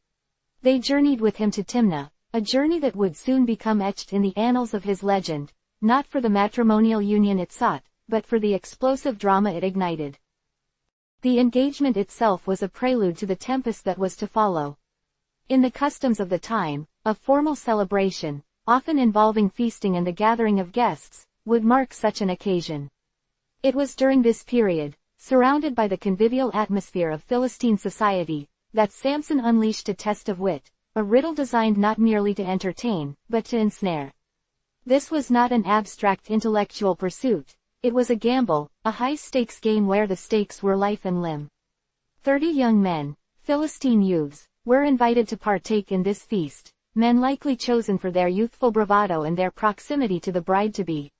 They journeyed with him to Timnah, a journey that would soon become etched in the annals of his legend, not for the matrimonial union it sought, but for the explosive drama it ignited. The engagement itself was a prelude to the tempest that was to follow. In the customs of the time, a formal celebration, often involving feasting and the gathering of guests, would mark such an occasion. It was during this period, surrounded by the convivial atmosphere of Philistine society, that Samson unleashed a test of wit, a riddle designed not merely to entertain, but to ensnare. This was not an abstract intellectual pursuit, it was a gamble, a high-stakes game where the stakes were life and limb. 30 young men, Philistine youths, were invited to partake in this feast, men likely chosen for their youthful bravado and their proximity to the bride-to-be.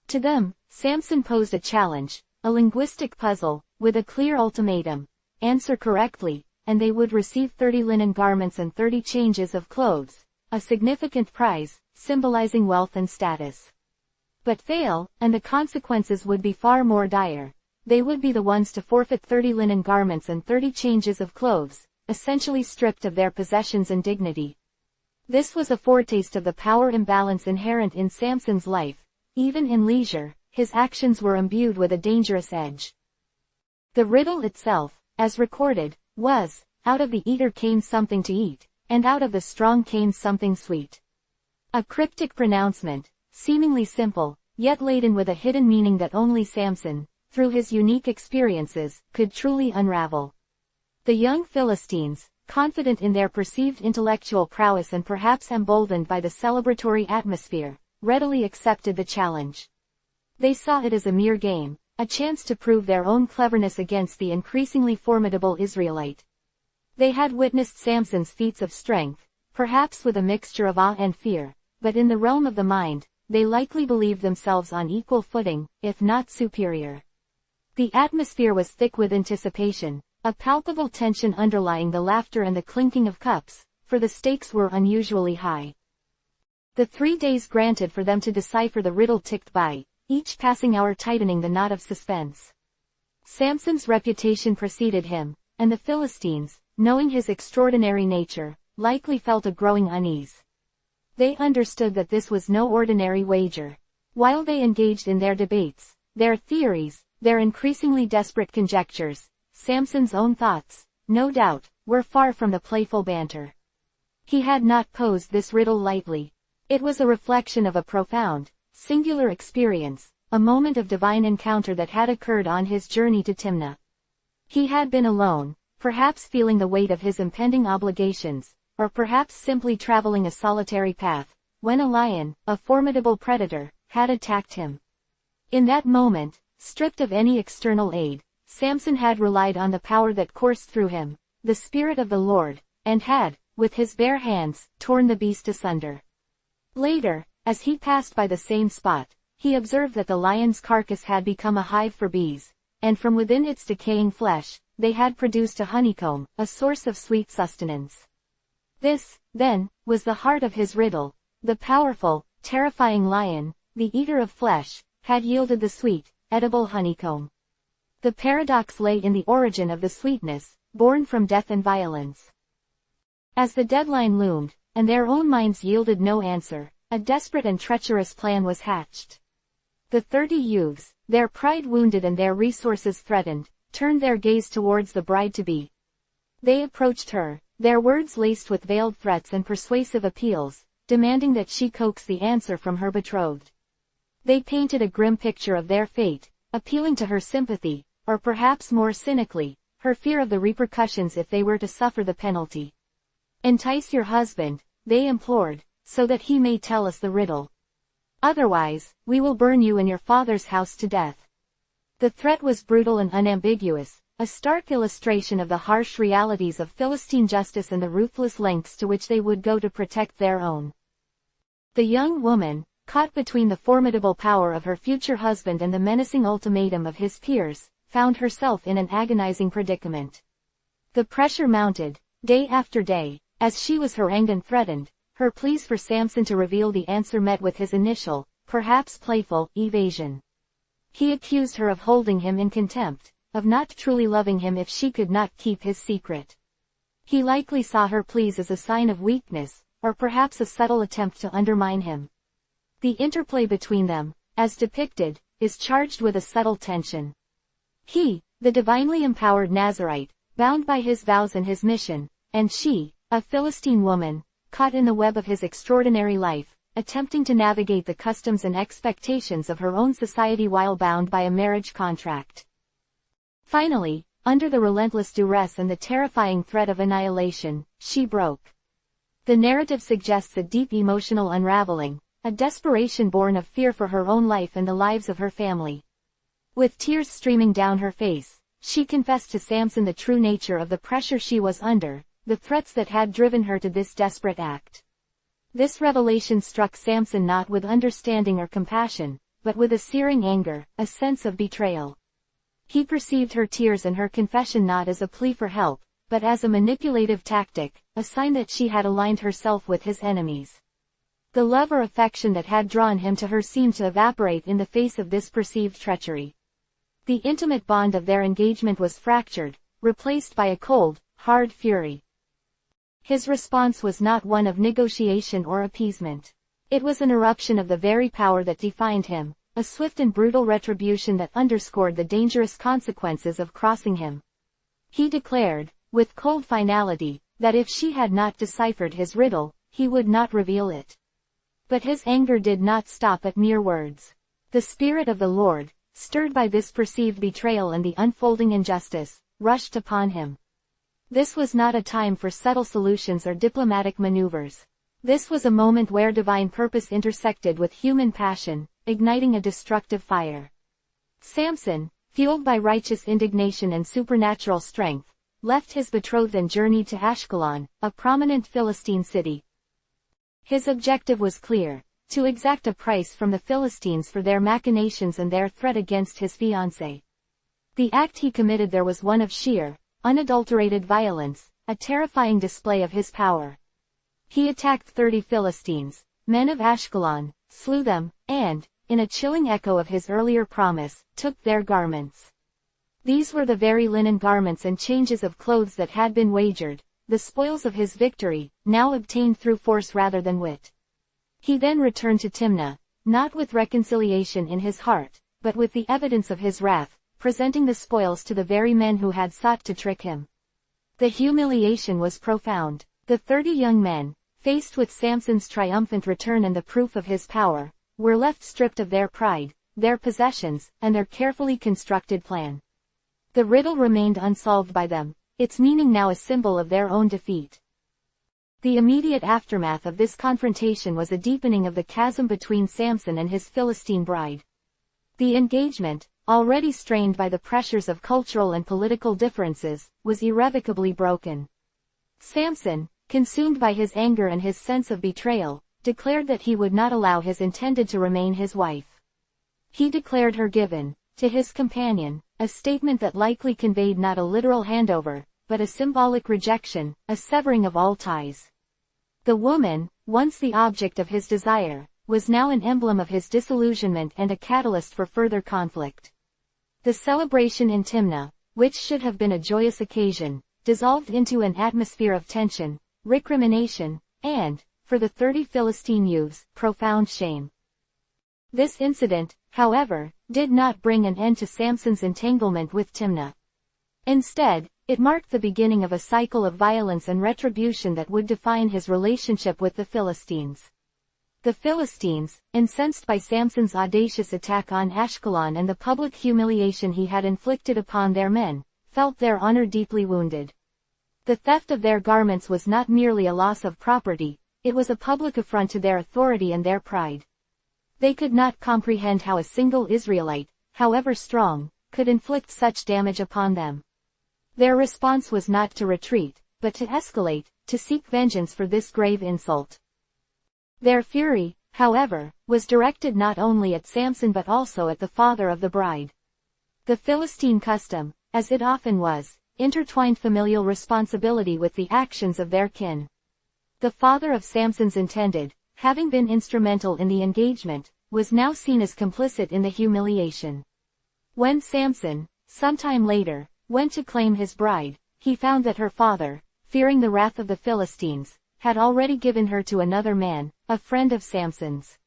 To them, Samson posed a challenge, a linguistic puzzle, with a clear ultimatum: answer correctly, and they would receive 30 linen garments and 30 changes of clothes, a significant prize, symbolizing wealth and status. But fail, and the consequences would be far more dire. They would be the ones to forfeit 30 linen garments and 30 changes of clothes, essentially stripped of their possessions and dignity. This was a foretaste of the power imbalance inherent in Samson's life. Even in leisure, his actions were imbued with a dangerous edge. The riddle itself, as recorded, was, out of the eater came something to eat, and out of the strong came something sweet. A cryptic pronouncement, seemingly simple, yet laden with a hidden meaning that only Samson, through his unique experiences, could truly unravel. The young Philistines, confident in their perceived intellectual prowess and perhaps emboldened by the celebratory atmosphere, readily accepted the challenge. They saw it as a mere game, a chance to prove their own cleverness against the increasingly formidable Israelite. They had witnessed Samson's feats of strength, perhaps with a mixture of awe and fear, but in the realm of the mind, they likely believed themselves on equal footing, if not superior. The atmosphere was thick with anticipation, a palpable tension underlying the laughter and the clinking of cups, for the stakes were unusually high. The 3 days granted for them to decipher the riddle ticked by, each passing hour tightening the knot of suspense. Samson's reputation preceded him, and the Philistines, knowing his extraordinary nature, likely felt a growing unease. They understood that this was no ordinary wager. While they engaged in their debates, their theories, their increasingly desperate conjectures, Samson's own thoughts, no doubt, were far from the playful banter. He had not posed this riddle lightly. It was a reflection of a profound, singular experience, a moment of divine encounter that had occurred on his journey to Timnah. He had been alone, perhaps feeling the weight of his impending obligations, or perhaps simply traveling a solitary path, when a lion, a formidable predator, had attacked him. In that moment, stripped of any external aid, Samson had relied on the power that coursed through him, the Spirit of the Lord, and had, with his bare hands, torn the beast asunder. Later, as he passed by the same spot, he observed that the lion's carcass had become a hive for bees, and from within its decaying flesh, they had produced a honeycomb, a source of sweet sustenance. This, then, was the heart of his riddle. The powerful, terrifying lion, the eater of flesh, had yielded the sweet, edible honeycomb. The paradox lay in the origin of the sweetness, born from death and violence. As the deadline loomed, and their own minds yielded no answer, a desperate and treacherous plan was hatched. The 30 youths, their pride wounded and their resources threatened, turned their gaze towards the bride-to-be. They approached her, their words laced with veiled threats and persuasive appeals, demanding that she coax the answer from her betrothed. They painted a grim picture of their fate, appealing to her sympathy, or perhaps more cynically, her fear of the repercussions if they were to suffer the penalty. "Entice your husband," they implored, "so that he may tell us the riddle. Otherwise, we will burn you in your father's house to death." The threat was brutal and unambiguous, a stark illustration of the harsh realities of Philistine justice and the ruthless lengths to which they would go to protect their own. The young woman, caught between the formidable power of her future husband and the menacing ultimatum of his peers, found herself in an agonizing predicament. The pressure mounted, day after day, as she was harangued and threatened. Her pleas for Samson to reveal the answer met with his initial, perhaps playful, evasion. He accused her of holding him in contempt, of not truly loving him if she could not keep his secret. He likely saw her pleas as a sign of weakness, or perhaps a subtle attempt to undermine him. The interplay between them, as depicted, is charged with a subtle tension. He, the divinely empowered Nazarite, bound by his vows and his mission, and she, a Philistine woman, caught in the web of his extraordinary life, attempting to navigate the customs and expectations of her own society while bound by a marriage contract. Finally, under the relentless duress and the terrifying threat of annihilation, she broke. The narrative suggests a deep emotional unraveling, a desperation born of fear for her own life and the lives of her family. With tears streaming down her face, she confessed to Samson the true nature of the pressure she was under, the threats that had driven her to this desperate act. This revelation struck Samson not with understanding or compassion, but with a searing anger, a sense of betrayal. He perceived her tears and her confession not as a plea for help, but as a manipulative tactic, a sign that she had aligned herself with his enemies. The love or affection that had drawn him to her seemed to evaporate in the face of this perceived treachery. The intimate bond of their engagement was fractured, replaced by a cold, hard fury. His response was not one of negotiation or appeasement. It was an eruption of the very power that defined him, a swift and brutal retribution that underscored the dangerous consequences of crossing him. He declared, with cold finality, that if she had not deciphered his riddle, he would not reveal it. But his anger did not stop at mere words. The Spirit of the Lord, stirred by this perceived betrayal and the unfolding injustice, rushed upon him. This was not a time for subtle solutions or diplomatic maneuvers. This was a moment where divine purpose intersected with human passion, igniting a destructive fire. Samson, fueled by righteous indignation and supernatural strength, left his betrothed and journeyed to Ashkelon, a prominent Philistine city. His objective was clear: to exact a price from the Philistines for their machinations and their threat against his fiancée. The act he committed there was one of sheer, unadulterated violence, a terrifying display of his power. He attacked 30 Philistines, men of Ashkelon, slew them, and, in a chilling echo of his earlier promise, took their garments. These were the very linen garments and changes of clothes that had been wagered, the spoils of his victory, now obtained through force rather than wit. He then returned to Timnah, not with reconciliation in his heart, but with the evidence of his wrath, presenting the spoils to the very men who had sought to trick him. The humiliation was profound. The 30 young men, faced with Samson's triumphant return and the proof of his power, were left stripped of their pride, their possessions, and their carefully constructed plan. The riddle remained unsolved by them, its meaning now a symbol of their own defeat. The immediate aftermath of this confrontation was a deepening of the chasm between Samson and his Philistine bride. The engagement, already strained by the pressures of cultural and political differences, was irrevocably broken. Samson, consumed by his anger and his sense of betrayal, declared that he would not allow his intended to remain his wife. He declared her given to his companion, a statement that likely conveyed not a literal handover, but a symbolic rejection, a severing of all ties. The woman, once the object of his desire, was now an emblem of his disillusionment and a catalyst for further conflict. The celebration in Timnah, which should have been a joyous occasion, dissolved into an atmosphere of tension, recrimination, and, for the 30 Philistine youths, profound shame. This incident, however, did not bring an end to Samson's entanglement with Timnah. Instead, it marked the beginning of a cycle of violence and retribution that would define his relationship with the Philistines. The Philistines, incensed by Samson's audacious attack on Ashkelon and the public humiliation he had inflicted upon their men, felt their honor deeply wounded. The theft of their garments was not merely a loss of property, it was a public affront to their authority and their pride. They could not comprehend how a single Israelite, however strong, could inflict such damage upon them. Their response was not to retreat, but to escalate, to seek vengeance for this grave insult. Their fury, however, was directed not only at Samson but also at the father of the bride. The Philistine custom, as it often was, intertwined familial responsibility with the actions of their kin. The father of Samson's intended, having been instrumental in the engagement, was now seen as complicit in the humiliation. When Samson, sometime later, went to claim his bride, he found that her father, fearing the wrath of the Philistines, had already given her to another man, a friend of Samson's.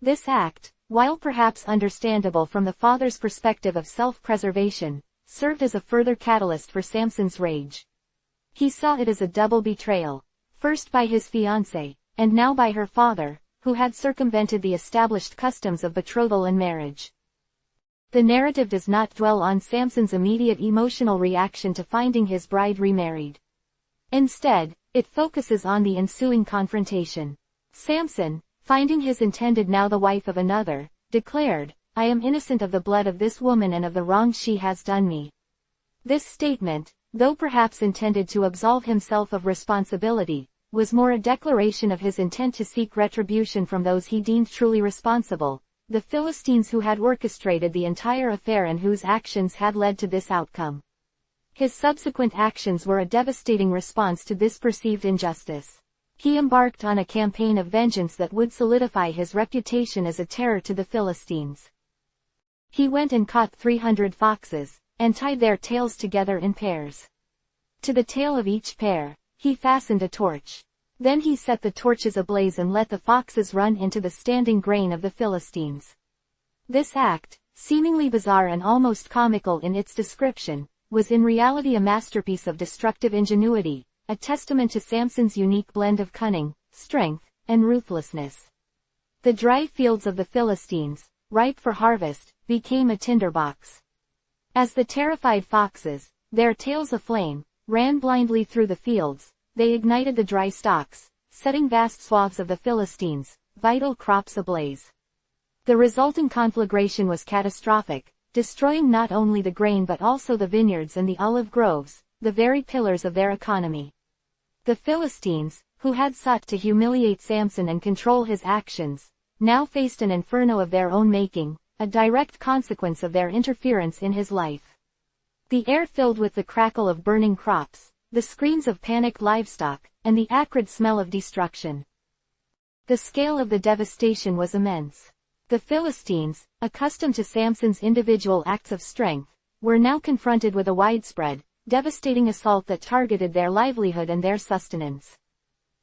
This act, while perhaps understandable from the father's perspective of self-preservation, served as a further catalyst for Samson's rage. He saw it as a double betrayal, first by his fiancée, and now by her father, who had circumvented the established customs of betrothal and marriage. The narrative does not dwell on Samson's immediate emotional reaction to finding his bride remarried. Instead, it focuses on the ensuing confrontation. Samson, finding his intended now the wife of another, declared, "I am innocent of the blood of this woman and of the wrong she has done me." This statement, though perhaps intended to absolve himself of responsibility, was more a declaration of his intent to seek retribution from those he deemed truly responsible, the Philistines who had orchestrated the entire affair and whose actions had led to this outcome. His subsequent actions were a devastating response to this perceived injustice. He embarked on a campaign of vengeance that would solidify his reputation as a terror to the Philistines. He went and caught 300 foxes, and tied their tails together in pairs. To the tail of each pair, he fastened a torch. Then he set the torches ablaze and let the foxes run into the standing grain of the Philistines. This act, seemingly bizarre and almost comical in its description, was in reality a masterpiece of destructive ingenuity, a testament to Samson's unique blend of cunning, strength, and ruthlessness. The dry fields of the Philistines, ripe for harvest, became a tinderbox. As the terrified foxes, their tails aflame, ran blindly through the fields, they ignited the dry stalks, setting vast swaths of the Philistines' vital crops ablaze. The resulting conflagration was catastrophic, destroying not only the grain but also the vineyards and the olive groves, the very pillars of their economy. The Philistines, who had sought to humiliate Samson and control his actions, now faced an inferno of their own making, a direct consequence of their interference in his life. The air filled with the crackle of burning crops, the screams of panicked livestock, and the acrid smell of destruction. The scale of the devastation was immense. The Philistines, accustomed to Samson's individual acts of strength, were now confronted with a widespread, devastating assault that targeted their livelihood and their sustenance.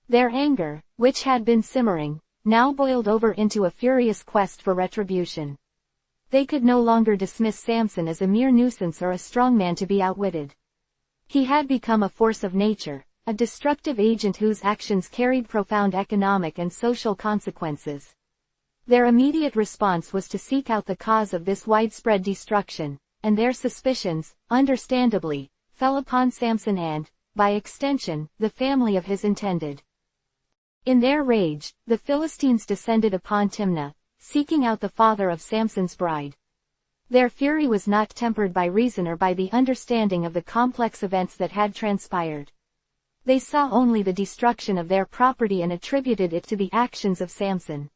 Their anger, which had been simmering, now boiled over into a furious quest for retribution. They could no longer dismiss Samson as a mere nuisance or a strongman to be outwitted. He had become a force of nature, a destructive agent whose actions carried profound economic and social consequences. Their immediate response was to seek out the cause of this widespread destruction, and their suspicions, understandably, fell upon Samson and, by extension, the family of his intended. In their rage, the Philistines descended upon Timnah, seeking out the father of Samson's bride. Their fury was not tempered by reason or by the understanding of the complex events that had transpired. They saw only the destruction of their property and attributed it to the actions of Samson.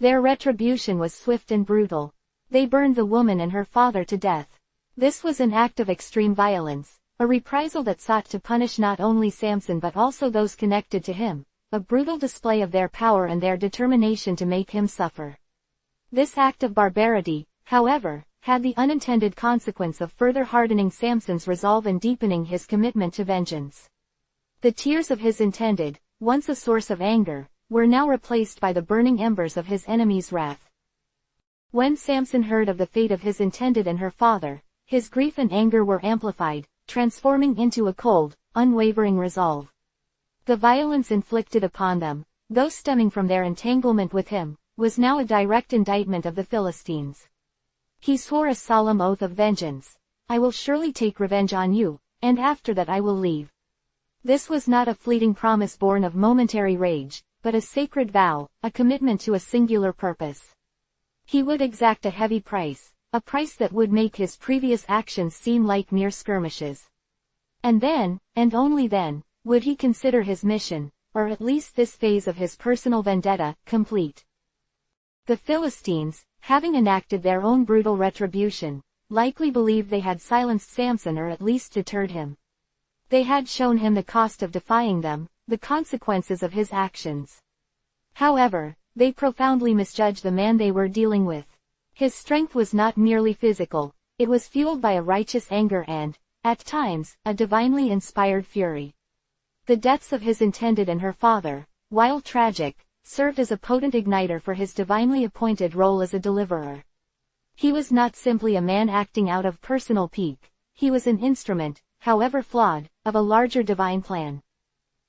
Their retribution was swift and brutal. They burned the woman and her father to death. This was an act of extreme violence, a reprisal that sought to punish not only Samson but also those connected to him, a brutal display of their power and their determination to make him suffer. This act of barbarity, however, had the unintended consequence of further hardening Samson's resolve and deepening his commitment to vengeance. The tears of his intended, once a source of anger, were now replaced by the burning embers of his enemy's wrath. When Samson heard of the fate of his intended and her father, his grief and anger were amplified, transforming into a cold, unwavering resolve. The violence inflicted upon them, though stemming from their entanglement with him, was now a direct indictment of the Philistines. He swore a solemn oath of vengeance. I will surely take revenge on you, and after that I will leave. This was not a fleeting promise born of momentary rage, but a sacred vow, a commitment to a singular purpose. He would exact a heavy price, a price that would make his previous actions seem like mere skirmishes. And then, and only then, would he consider his mission, or at least this phase of his personal vendetta, complete. The Philistines, having enacted their own brutal retribution, likely believed they had silenced Samson or at least deterred him. They had shown him the cost of defying them, the consequences of his actions. However, they profoundly misjudged the man they were dealing with. His strength was not merely physical, it was fueled by a righteous anger and, at times, a divinely inspired fury. The deaths of his intended and her father, while tragic, served as a potent igniter for his divinely appointed role as a deliverer. He was not simply a man acting out of personal pique, he was an instrument, however flawed, of a larger divine plan.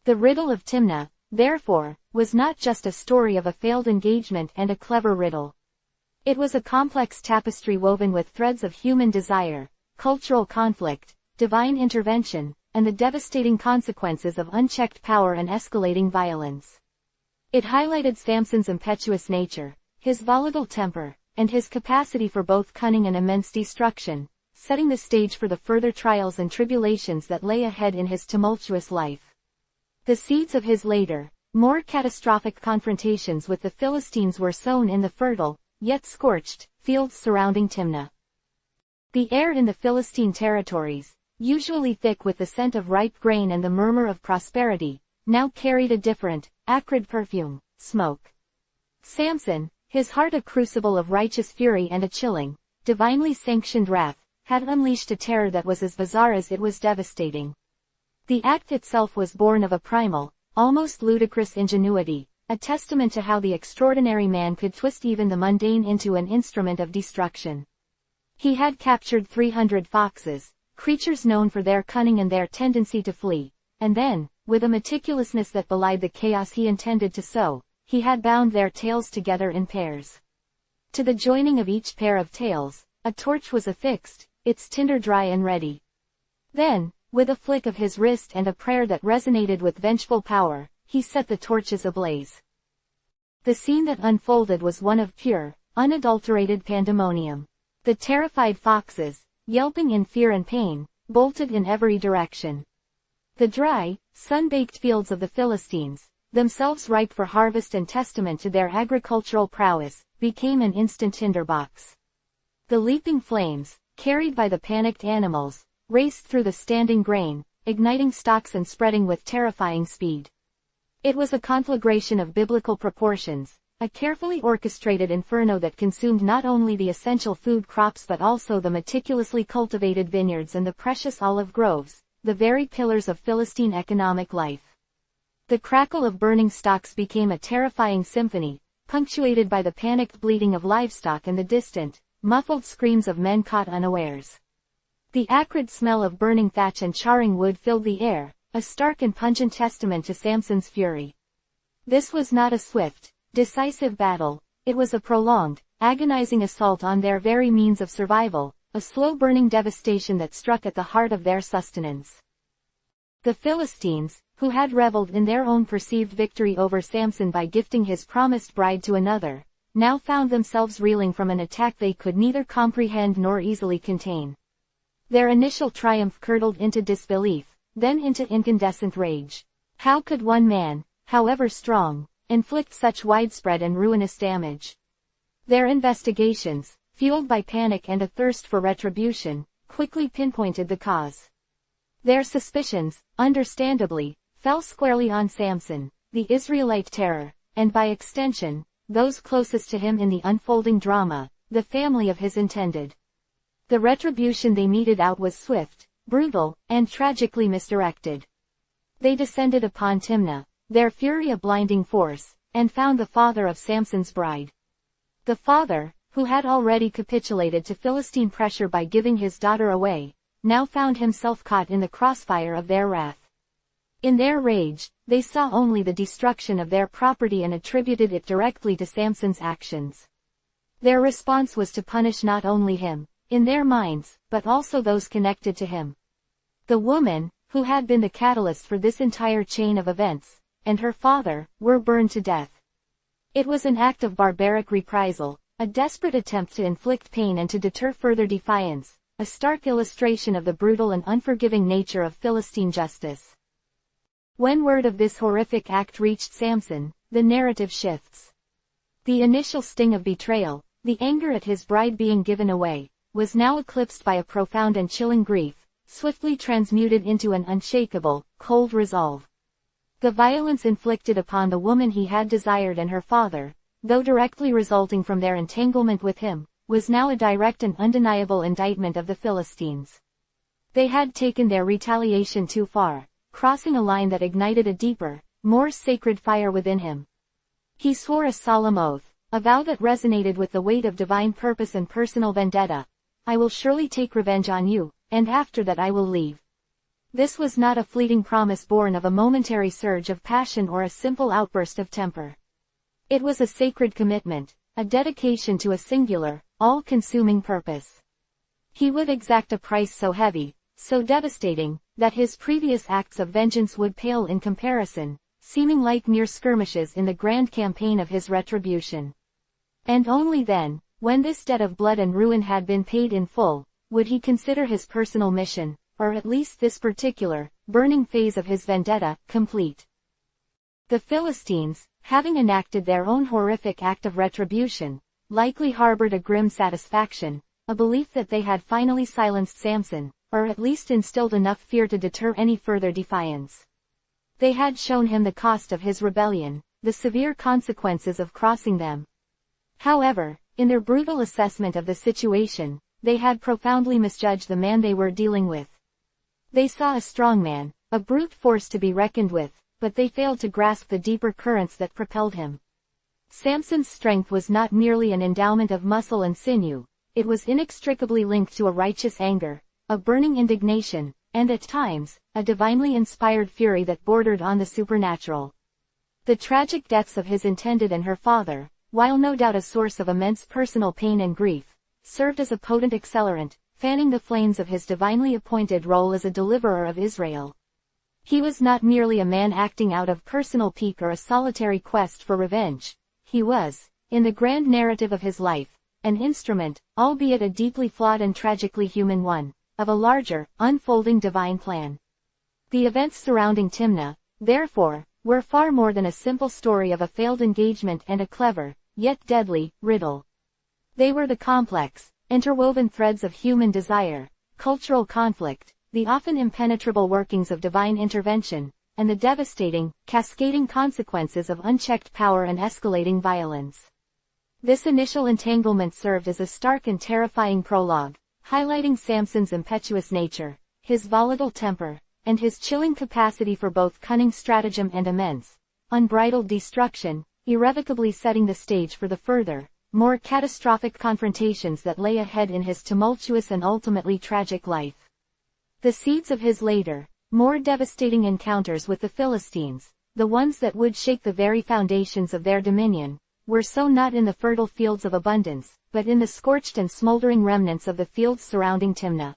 The riddle of Timnah, therefore, was not just a story of a failed engagement and a clever riddle. It was a complex tapestry woven with threads of human desire, cultural conflict, divine intervention, and the devastating consequences of unchecked power and escalating violence. It highlighted Samson's impetuous nature, his volatile temper, and his capacity for both cunning and immense destruction, setting the stage for the further trials and tribulations that lay ahead in his tumultuous life. The seeds of his later, more catastrophic confrontations with the Philistines were sown in the fertile, yet scorched, fields surrounding Timnah. The air in the Philistine territories, usually thick with the scent of ripe grain and the murmur of prosperity, now carried a different, acrid perfume, smoke. Samson, his heart a crucible of righteous fury and a chilling, divinely sanctioned wrath, had unleashed a terror that was as bizarre as it was devastating. The act itself was born of a primal, almost ludicrous ingenuity, a testament to how the extraordinary man could twist even the mundane into an instrument of destruction. He had captured 300 foxes, creatures known for their cunning and their tendency to flee, and then, with a meticulousness that belied the chaos he intended to sow, he had bound their tails together in pairs. To the joining of each pair of tails, a torch was affixed, its tinder dry and ready. Then, with a flick of his wrist and a prayer that resonated with vengeful power, he set the torches ablaze. The scene that unfolded was one of pure, unadulterated pandemonium. The terrified foxes, yelping in fear and pain, bolted in every direction. The dry, sun-baked fields of the Philistines, themselves ripe for harvest and testament to their agricultural prowess, became an instant tinderbox. The leaping flames, carried by the panicked animals, raced through the standing grain, igniting stalks and spreading with terrifying speed. It was a conflagration of biblical proportions, a carefully orchestrated inferno that consumed not only the essential food crops but also the meticulously cultivated vineyards and the precious olive groves, the very pillars of Philistine economic life. The crackle of burning stalks became a terrifying symphony, punctuated by the panicked bleating of livestock and the distant, muffled screams of men caught unawares. The acrid smell of burning thatch and charring wood filled the air, a stark and pungent testament to Samson's fury. This was not a swift, decisive battle, It was a prolonged, agonizing assault on their very means of survival, a slow-burning devastation that struck at the heart of their sustenance. The Philistines, who had reveled in their own perceived victory over Samson by gifting his promised bride to another, now found themselves reeling from an attack they could neither comprehend nor easily contain. Their initial triumph curdled into disbelief, then into incandescent rage. How could one man, however strong, inflict such widespread and ruinous damage? Their investigations, fueled by panic and a thirst for retribution, quickly pinpointed the cause. Their suspicions, understandably, fell squarely on Samson, the Israelite terror, and by extension, those closest to him in the unfolding drama, the family of his intended. The retribution they meted out was swift, brutal, and tragically misdirected. They descended upon Timnah, their fury a blinding force, and found the father of Samson's bride. The father, who had already capitulated to Philistine pressure by giving his daughter away, now found himself caught in the crossfire of their wrath. In their rage, they saw only the destruction of their property and attributed it directly to Samson's actions. Their response was to punish not only him, in their minds, but also those connected to him. The woman, who had been the catalyst for this entire chain of events, and her father, were burned to death. It was an act of barbaric reprisal, a desperate attempt to inflict pain and to deter further defiance, a stark illustration of the brutal and unforgiving nature of Philistine justice. When word of this horrific act reached Samson, the narrative shifts. The initial sting of betrayal, the anger at his bride being given away, was now eclipsed by a profound and chilling grief, swiftly transmuted into an unshakable, cold resolve. The violence inflicted upon the woman he had desired and her father, though directly resulting from their entanglement with him, was now a direct and undeniable indictment of the Philistines. They had taken their retaliation too far, crossing a line that ignited a deeper, more sacred fire within him. He swore a solemn oath, a vow that resonated with the weight of divine purpose and personal vendetta. I will surely take revenge on you, and after that I will leave. This was not a fleeting promise born of a momentary surge of passion or a simple outburst of temper. It was a sacred commitment, a dedication to a singular, all-consuming purpose. He would exact a price so heavy, so devastating, that his previous acts of vengeance would pale in comparison, seeming like mere skirmishes in the grand campaign of his retribution. And only then, when this debt of blood and ruin had been paid in full, would he consider his personal mission, or at least this particular, burning phase of his vendetta, complete. The Philistines, having enacted their own horrific act of retribution, likely harbored a grim satisfaction, a belief that they had finally silenced Samson, or at least instilled enough fear to deter any further defiance. They had shown him the cost of his rebellion, the severe consequences of crossing them. However, in their brutal assessment of the situation, they had profoundly misjudged the man they were dealing with. They saw a strong man, a brute force to be reckoned with, but they failed to grasp the deeper currents that propelled him. Samson's strength was not merely an endowment of muscle and sinew, it was inextricably linked to a righteous anger, a burning indignation, and at times, a divinely inspired fury that bordered on the supernatural. The tragic deaths of his intended and her father, while no doubt a source of immense personal pain and grief, served as a potent accelerant, fanning the flames of his divinely appointed role as a deliverer of Israel. He was not merely a man acting out of personal pique or a solitary quest for revenge. He was, in the grand narrative of his life, an instrument, albeit a deeply flawed and tragically human one, of a larger, unfolding divine plan. The events surrounding Timnah, therefore, were far more than a simple story of a failed engagement and a clever, yet deadly, riddle. They were the complex, interwoven threads of human desire, cultural conflict, the often impenetrable workings of divine intervention, and the devastating, cascading consequences of unchecked power and escalating violence. This initial entanglement served as a stark and terrifying prologue, highlighting Samson's impetuous nature, his volatile temper, and his chilling capacity for both cunning stratagem and immense, unbridled destruction, irrevocably setting the stage for the further, more catastrophic confrontations that lay ahead in his tumultuous and ultimately tragic life. The seeds of his later, more devastating encounters with the Philistines, the ones that would shake the very foundations of their dominion, were sown not in the fertile fields of abundance, but in the scorched and smoldering remnants of the fields surrounding Timnah.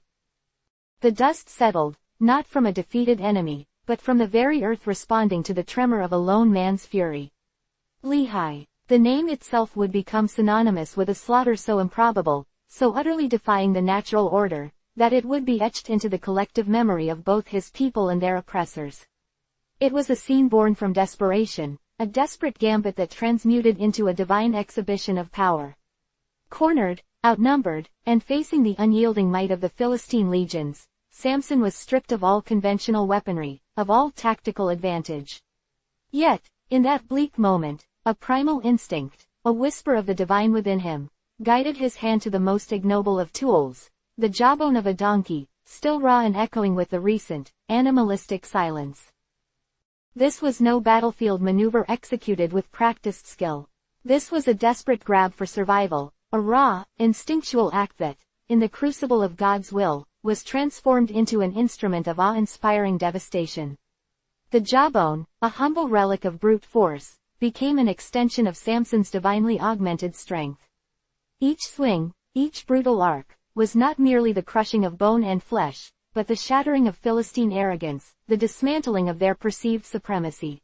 The dust settled, not from a defeated enemy, but from the very earth responding to the tremor of a lone man's fury. Lehi. The name itself would become synonymous with a slaughter so improbable, so utterly defying the natural order, that it would be etched into the collective memory of both his people and their oppressors. It was a scene born from desperation, a desperate gambit that transmuted into a divine exhibition of power. Cornered, outnumbered, and facing the unyielding might of the Philistine legions, Samson was stripped of all conventional weaponry, of all tactical advantage. Yet, in that bleak moment, a primal instinct, a whisper of the divine within him, guided his hand to the most ignoble of tools, the jawbone of a donkey, still raw and echoing with the recent, animalistic silence. This was no battlefield maneuver executed with practiced skill. This was a desperate grab for survival, a raw, instinctual act that, in the crucible of God's will, was transformed into an instrument of awe-inspiring devastation. The jawbone, a humble relic of brute force, became an extension of Samson's divinely augmented strength. Each swing, each brutal arc, was not merely the crushing of bone and flesh, but the shattering of Philistine arrogance, the dismantling of their perceived supremacy.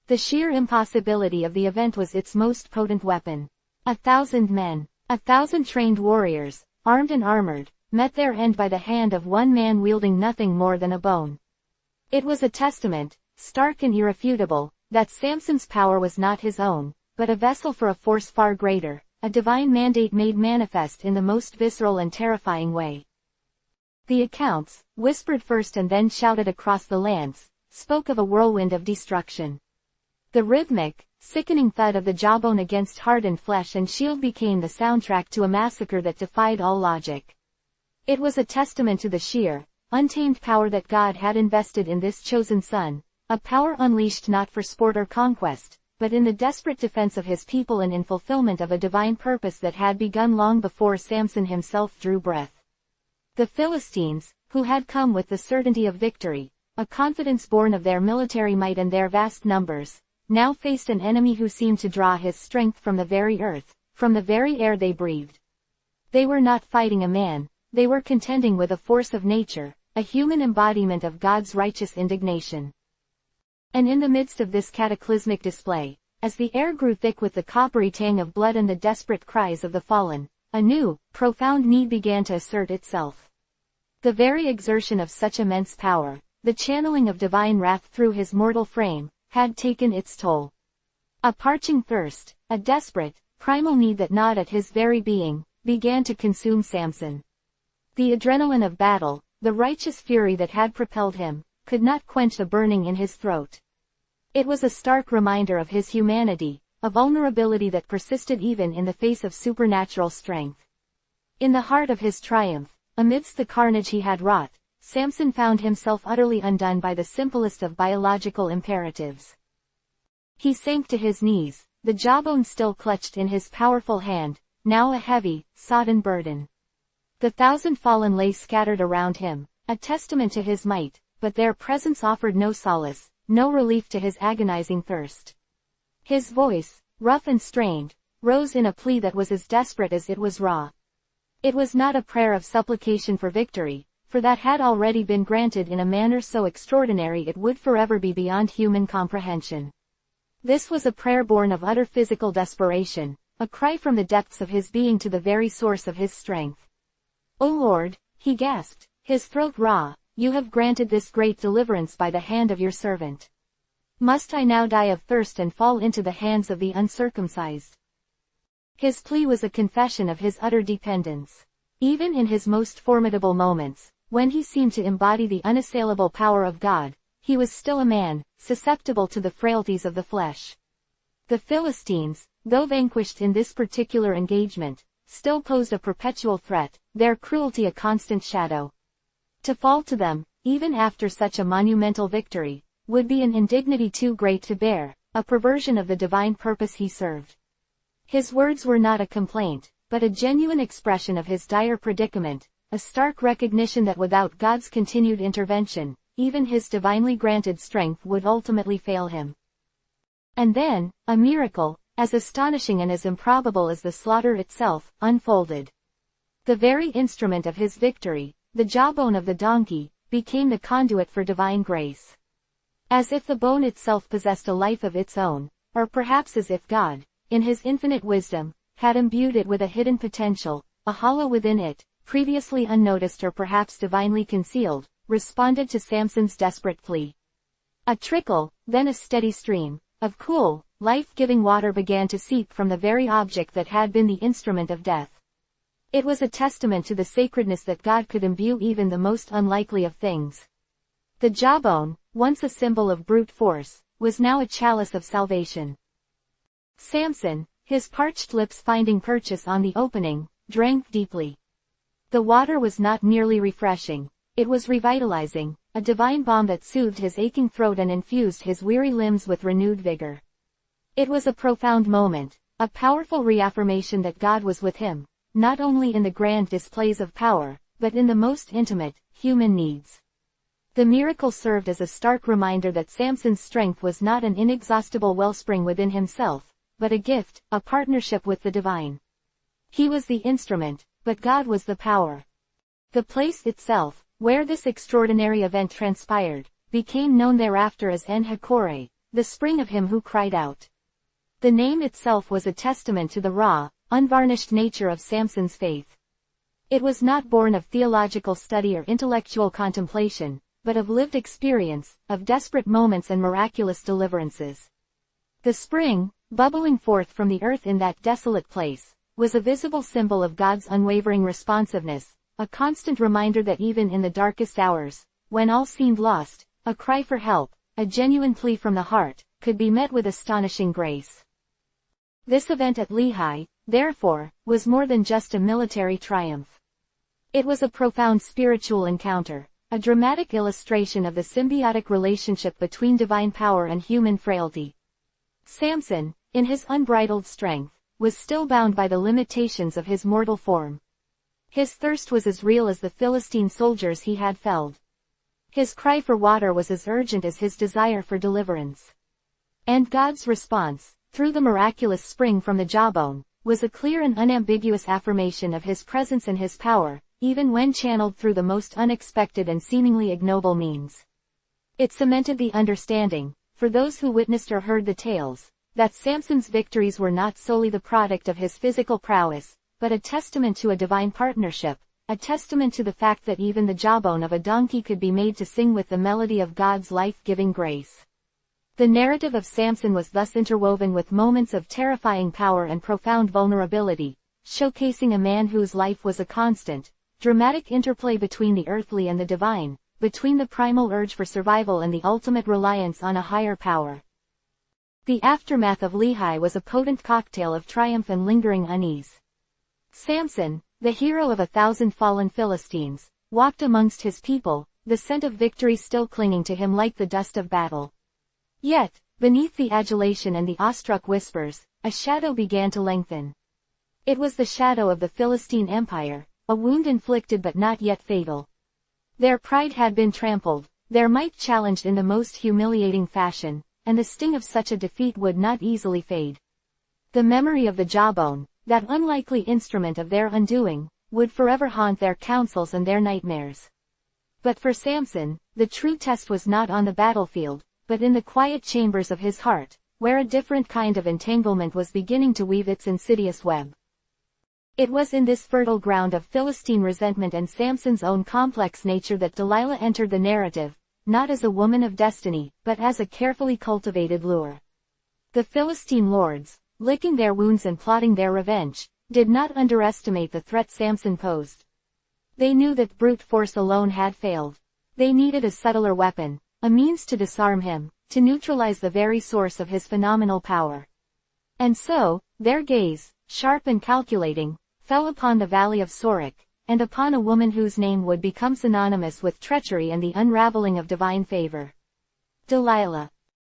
The sheer impossibility of the event was its most potent weapon. 1,000 men, 1,000 trained warriors, armed and armored, met their end by the hand of one man wielding nothing more than a bone. It was a testament, stark and irrefutable, that Samson's power was not his own, but a vessel for a force far greater, a divine mandate made manifest in the most visceral and terrifying way. The accounts, whispered first and then shouted across the lands, spoke of a whirlwind of destruction. The rhythmic, sickening thud of the jawbone against hardened flesh and shield became the soundtrack to a massacre that defied all logic. It was a testament to the sheer, untamed power that God had invested in this chosen son, a power unleashed not for sport or conquest, but in the desperate defense of his people and in fulfillment of a divine purpose that had begun long before Samson himself drew breath. The Philistines, who had come with the certainty of victory, a confidence born of their military might and their vast numbers, now faced an enemy who seemed to draw his strength from the very earth, from the very air they breathed. They were not fighting a man, they were contending with a force of nature, a human embodiment of God's righteous indignation. And in the midst of this cataclysmic display, as the air grew thick with the coppery tang of blood and the desperate cries of the fallen, a new, profound need began to assert itself. The very exertion of such immense power, the channeling of divine wrath through his mortal frame, had taken its toll. A parching thirst, a desperate, primal need that gnawed at his very being, began to consume Samson. The adrenaline of battle, the righteous fury that had propelled him, could not quench the burning in his throat. It was a stark reminder of his humanity, a vulnerability that persisted even in the face of supernatural strength. In the heart of his triumph, amidst the carnage he had wrought, Samson found himself utterly undone by the simplest of biological imperatives. He sank to his knees, the jawbone still clutched in his powerful hand, now a heavy, sodden burden. The 1,000 fallen lay scattered around him, a testament to his might, but their presence offered no solace, no relief to his agonizing thirst. His voice, rough and strained, rose in a plea that was as desperate as it was raw. It was not a prayer of supplication for victory, for that had already been granted in a manner so extraordinary it would forever be beyond human comprehension. This was a prayer born of utter physical desperation, a cry from the depths of his being to the very source of his strength. "O Lord," he gasped, his throat raw, "you have granted this great deliverance by the hand of your servant. Must I now die of thirst and fall into the hands of the uncircumcised?" His plea was a confession of his utter dependence. Even in his most formidable moments, when he seemed to embody the unassailable power of God, he was still a man, susceptible to the frailties of the flesh. The Philistines, though vanquished in this particular engagement, still posed a perpetual threat, their cruelty a constant shadow. To fall to them, even after such a monumental victory, would be an indignity too great to bear, a perversion of the divine purpose he served. His words were not a complaint, but a genuine expression of his dire predicament, a stark recognition that without God's continued intervention, even his divinely granted strength would ultimately fail him. And then, a miracle, as astonishing and as improbable as the slaughter itself, unfolded. The very instrument of his victory, the jawbone of the donkey, became the conduit for divine grace. As if the bone itself possessed a life of its own, or perhaps as if God, in his infinite wisdom, had imbued it with a hidden potential, a hollow within it, previously unnoticed or perhaps divinely concealed, responded to Samson's desperate plea. A trickle, then a steady stream, of cool, life-giving water began to seep from the very object that had been the instrument of death. It was a testament to the sacredness that God could imbue even the most unlikely of things. The jawbone, once a symbol of brute force, was now a chalice of salvation. Samson, his parched lips finding purchase on the opening, drank deeply. The water was not merely refreshing, it was revitalizing, a divine balm that soothed his aching throat and infused his weary limbs with renewed vigor. It was a profound moment, a powerful reaffirmation that God was with him, not only in the grand displays of power, but in the most intimate, human needs. The miracle served as a stark reminder that Samson's strength was not an inexhaustible wellspring within himself, but a gift, a partnership with the divine. He was the instrument, but God was the power. The place itself, where this extraordinary event transpired, became known thereafter as En-Hakkore, the spring of him who cried out. The name itself was a testament to the raw, unvarnished nature of Samson's faith. It was not born of theological study or intellectual contemplation, but of lived experience, of desperate moments and miraculous deliverances. The spring, bubbling forth from the earth in that desolate place, was a visible symbol of God's unwavering responsiveness, a constant reminder that even in the darkest hours, when all seemed lost, a cry for help, a genuine plea from the heart, could be met with astonishing grace. This event at Lehi, therefore, was more than just a military triumph. It was a profound spiritual encounter, a dramatic illustration of the symbiotic relationship between divine power and human frailty. Samson, in his unbridled strength, was still bound by the limitations of his mortal form. His thirst was as real as the Philistine soldiers he had felled. His cry for water was as urgent as his desire for deliverance. And God's response, through the miraculous spring from the jawbone, was a clear and unambiguous affirmation of his presence and his power, even when channeled through the most unexpected and seemingly ignoble means. It cemented the understanding, for those who witnessed or heard the tales, that Samson's victories were not solely the product of his physical prowess, but a testament to a divine partnership, a testament to the fact that even the jawbone of a donkey could be made to sing with the melody of God's life-giving grace. The narrative of Samson was thus interwoven with moments of terrifying power and profound vulnerability, showcasing a man whose life was a constant, dramatic interplay between the earthly and the divine, between the primal urge for survival and the ultimate reliance on a higher power. The aftermath of Lehi was a potent cocktail of triumph and lingering unease. Samson, the hero of 1,000 fallen Philistines, walked amongst his people, the scent of victory still clinging to him like the dust of battle. Yet, beneath the adulation and the awestruck whispers, a shadow began to lengthen. It was the shadow of the Philistine Empire, a wound inflicted but not yet fatal. Their pride had been trampled, their might challenged in the most humiliating fashion, and the sting of such a defeat would not easily fade. The memory of the jawbone, that unlikely instrument of their undoing, would forever haunt their counsels and their nightmares. But for Samson, the true test was not on the battlefield, but in the quiet chambers of his heart, where a different kind of entanglement was beginning to weave its insidious web. It was in this fertile ground of Philistine resentment and Samson's own complex nature that Delilah entered the narrative, not as a woman of destiny, but as a carefully cultivated lure. The Philistine lords, licking their wounds and plotting their revenge, did not underestimate the threat Samson posed. They knew that brute force alone had failed. They needed a subtler weapon, a means to disarm him, to neutralize the very source of his phenomenal power. And so, their gaze, sharp and calculating, fell upon the valley of Sorek, and upon a woman whose name would become synonymous with treachery and the unraveling of divine favor. Delilah.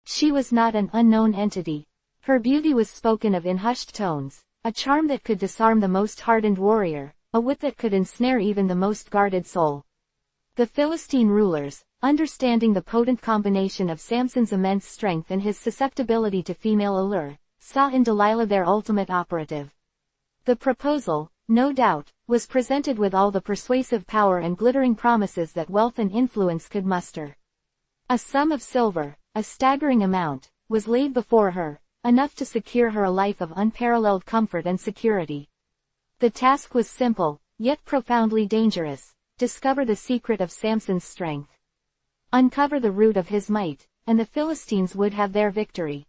She was not an unknown entity. Her beauty was spoken of in hushed tones, a charm that could disarm the most hardened warrior, a wit that could ensnare even the most guarded soul. The Philistine rulers, understanding the potent combination of Samson's immense strength and his susceptibility to female allure, saw in Delilah their ultimate operative. The proposal, no doubt, was presented with all the persuasive power and glittering promises that wealth and influence could muster. A sum of silver, a staggering amount, was laid before her, enough to secure her a life of unparalleled comfort and security. The task was simple, yet profoundly dangerous: discover the secret of Samson's strength. Uncover the root of his might, and the Philistines would have their victory.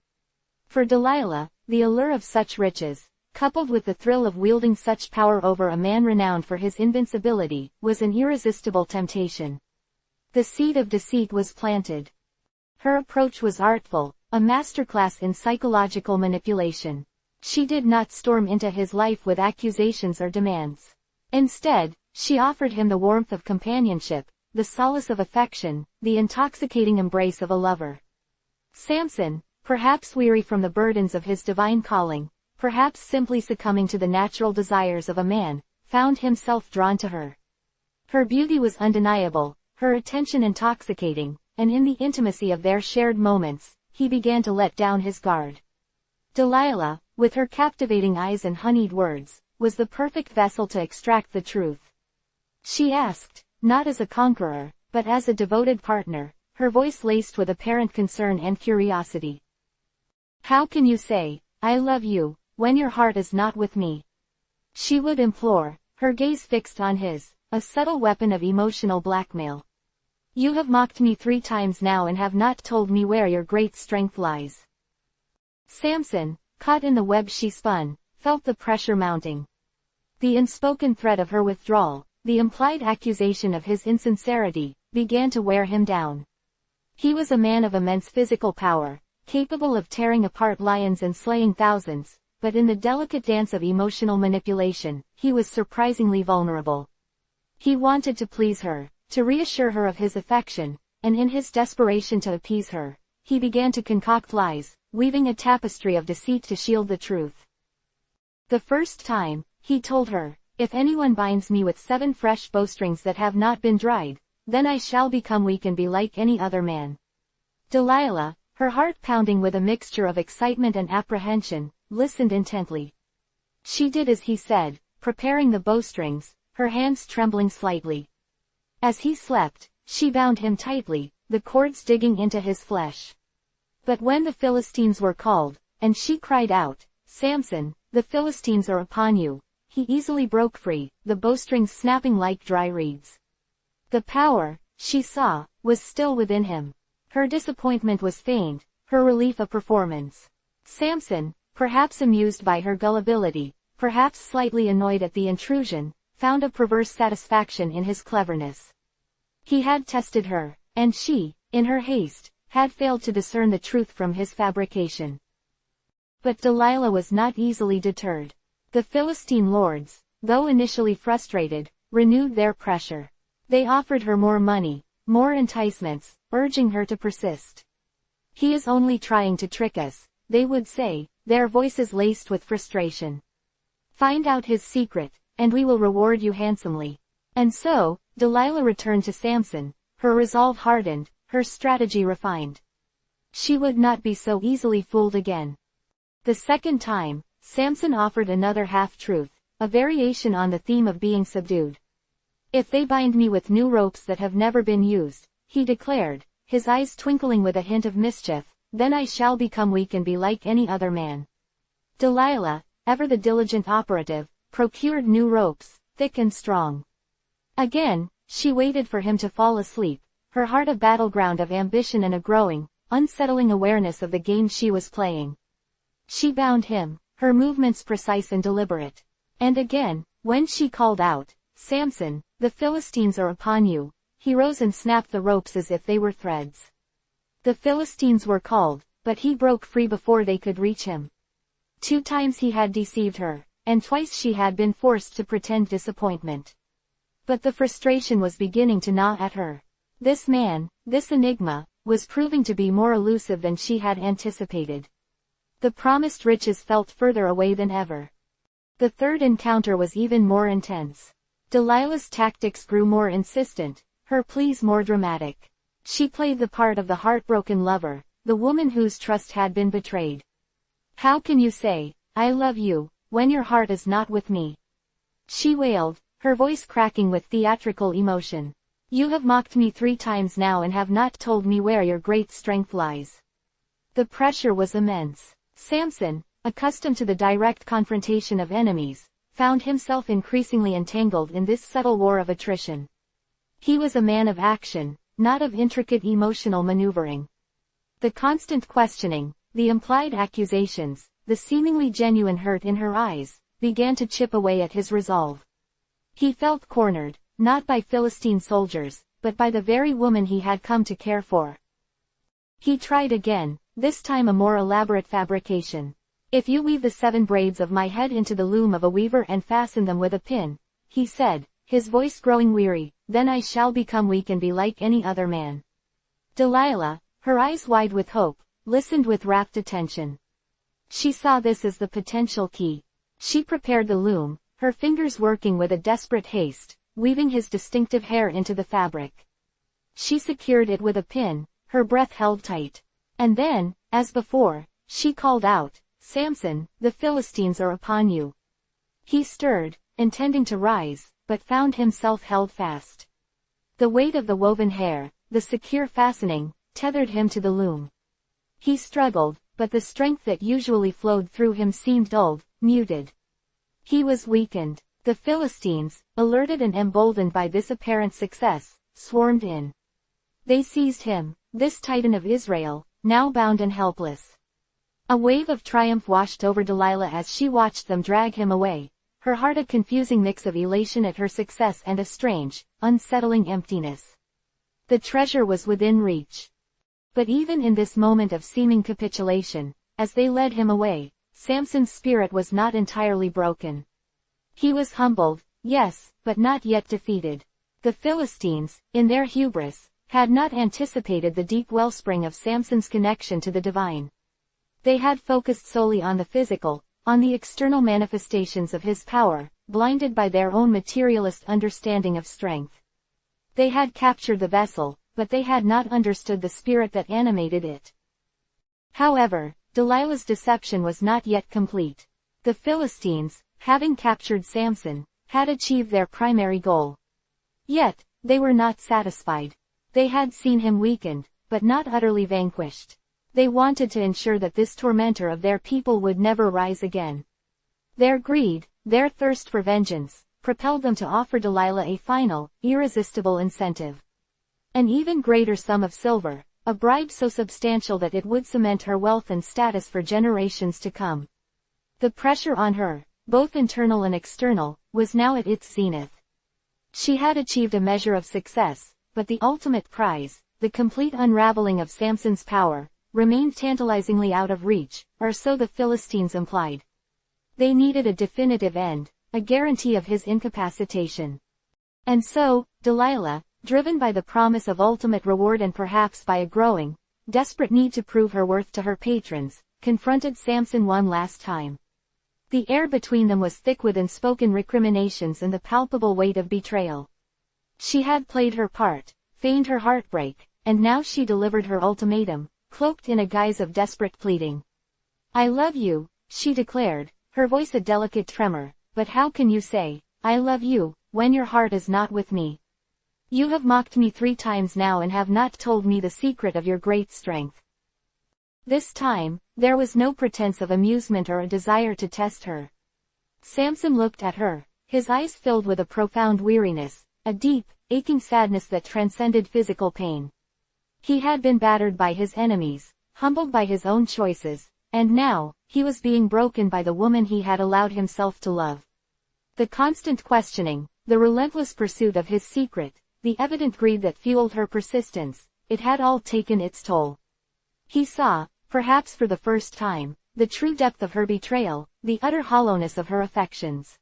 For Delilah, the allure of such riches, coupled with the thrill of wielding such power over a man renowned for his invincibility, was an irresistible temptation. The seed of deceit was planted. Her approach was artful, a masterclass in psychological manipulation. She did not storm into his life with accusations or demands. Instead, she offered him the warmth of companionship, the solace of affection, the intoxicating embrace of a lover. Samson, perhaps weary from the burdens of his divine calling, perhaps simply succumbing to the natural desires of a man, found himself drawn to her. Her beauty was undeniable, her attention intoxicating, and in the intimacy of their shared moments, he began to let down his guard. Delilah, with her captivating eyes and honeyed words, was the perfect vessel to extract the truth. She asked, not as a conqueror, but as a devoted partner, her voice laced with apparent concern and curiosity. "How can you say, 'I love you,' when your heart is not with me?" she would implore, her gaze fixed on his, a subtle weapon of emotional blackmail. "You have mocked me 3 times now and have not told me where your great strength lies." Samson, caught in the web she spun, felt the pressure mounting. The unspoken threat of her withdrawal, the implied accusation of his insincerity, began to wear him down. He was a man of immense physical power, capable of tearing apart lions and slaying thousands, but in the delicate dance of emotional manipulation, he was surprisingly vulnerable. He wanted to please her, to reassure her of his affection, and in his desperation to appease her, he began to concoct lies, weaving a tapestry of deceit to shield the truth. The first time, he told her, "If anyone binds me with 7 fresh bowstrings that have not been dried, then I shall become weak and be like any other man." Delilah, her heart pounding with a mixture of excitement and apprehension, listened intently. She did as he said, preparing the bowstrings, her hands trembling slightly. As he slept, she bound him tightly, the cords digging into his flesh. But when the Philistines were called, and she cried out, "Samson, the Philistines are upon you," he easily broke free, the bowstrings snapping like dry reeds. The power, she saw, was still within him. Her disappointment was feigned, her relief a performance. Samson, perhaps amused by her gullibility, perhaps slightly annoyed at the intrusion, found a perverse satisfaction in his cleverness. He had tested her, and she, in her haste, had failed to discern the truth from his fabrication. But Delilah was not easily deterred. The Philistine lords, though initially frustrated, renewed their pressure. They offered her more money, more enticements, urging her to persist. "He is only trying to trick us," they would say, their voices laced with frustration. "Find out his secret, and we will reward you handsomely." And so, Delilah returned to Samson, her resolve hardened, her strategy refined. She would not be so easily fooled again. The second time, Samson offered another half-truth, a variation on the theme of being subdued. "If they bind me with new ropes that have never been used," he declared, his eyes twinkling with a hint of mischief, "then I shall become weak and be like any other man." Delilah, ever the diligent operative, procured new ropes, thick and strong. Again, she waited for him to fall asleep, her heart a battleground of ambition and a growing, unsettling awareness of the game she was playing. She bound him, her movements precise and deliberate. And again, when she called out, "Samson, the Philistines are upon you," he rose and snapped the ropes as if they were threads. The Philistines were called, but he broke free before they could reach him. 2 times he had deceived her, and twice she had been forced to pretend disappointment. But the frustration was beginning to gnaw at her. This man, this enigma, was proving to be more elusive than she had anticipated. The promised riches felt further away than ever. The third encounter was even more intense. Delilah's tactics grew more insistent, her pleas more dramatic. She played the part of the heartbroken lover, the woman whose trust had been betrayed. How can you say, I love you, when your heart is not with me? She wailed, her voice cracking with theatrical emotion. You have mocked me 3 times now and have not told me where your great strength lies. The pressure was immense. Samson, accustomed to the direct confrontation of enemies, found himself increasingly entangled in this subtle war of attrition. He was a man of action, not of intricate emotional maneuvering. The constant questioning, the implied accusations, the seemingly genuine hurt in her eyes, began to chip away at his resolve. He felt cornered, not by Philistine soldiers, but by the very woman he had come to care for. He tried again, this time a more elaborate fabrication. If you weave the 7 braids of my head into the loom of a weaver and fasten them with a pin, he said, his voice growing weary, then I shall become weak and be like any other man. Delilah, her eyes wide with hope, listened with rapt attention. She saw this as the potential key. She prepared the loom, her fingers working with a desperate haste, weaving his distinctive hair into the fabric. She secured it with a pin, her breath held tight. And then, as before, she called out, Samson, the Philistines are upon you. He stirred, intending to rise, but found himself held fast. The weight of the woven hair, the secure fastening, tethered him to the loom. He struggled, but the strength that usually flowed through him seemed dulled, muted. He was weakened. The Philistines, alerted and emboldened by this apparent success, swarmed in. They seized him, this Titan of Israel, now bound and helpless. A wave of triumph washed over Delilah as she watched them drag him away, her heart a confusing mix of elation at her success and a strange, unsettling emptiness. The treasure was within reach. But even in this moment of seeming capitulation, as they led him away, Samson's spirit was not entirely broken. He was humbled, yes, but not yet defeated. The Philistines, in their hubris, had not anticipated the deep wellspring of Samson's connection to the divine. They had focused solely on the physical, on the external manifestations of his power, blinded by their own materialist understanding of strength. They had captured the vessel, but they had not understood the spirit that animated it. However, Delilah's deception was not yet complete. The Philistines, having captured Samson, had achieved their primary goal. Yet, they were not satisfied. They had seen him weakened, but not utterly vanquished. They wanted to ensure that this tormentor of their people would never rise again. Their greed, their thirst for vengeance, propelled them to offer Delilah a final, irresistible incentive. An even greater sum of silver, a bribe so substantial that it would cement her wealth and status for generations to come. The pressure on her, both internal and external, was now at its zenith. She had achieved a measure of success, but the ultimate prize, the complete unraveling of Samson's power, remained tantalizingly out of reach, or so the Philistines implied. They needed a definitive end, a guarantee of his incapacitation. And so, Delilah, driven by the promise of ultimate reward and perhaps by a growing, desperate need to prove her worth to her patrons, confronted Samson one last time. The air between them was thick with unspoken recriminations and the palpable weight of betrayal. She had played her part, feigned her heartbreak, and now she delivered her ultimatum, cloaked in a guise of desperate pleading. I love you, she declared, her voice a delicate tremor, but how can you say, I love you, when your heart is not with me? You have mocked me 3 times now and have not told me the secret of your great strength. This time, there was no pretense of amusement or a desire to test her. Samson looked at her, his eyes filled with a profound weariness, a deep, aching sadness that transcended physical pain. He had been battered by his enemies, humbled by his own choices, and now, he was being broken by the woman he had allowed himself to love. The constant questioning, the relentless pursuit of his secret, the evident greed that fueled her persistence, it had all taken its toll. He saw, perhaps for the first time, the true depth of her betrayal, the utter hollowness of her affections.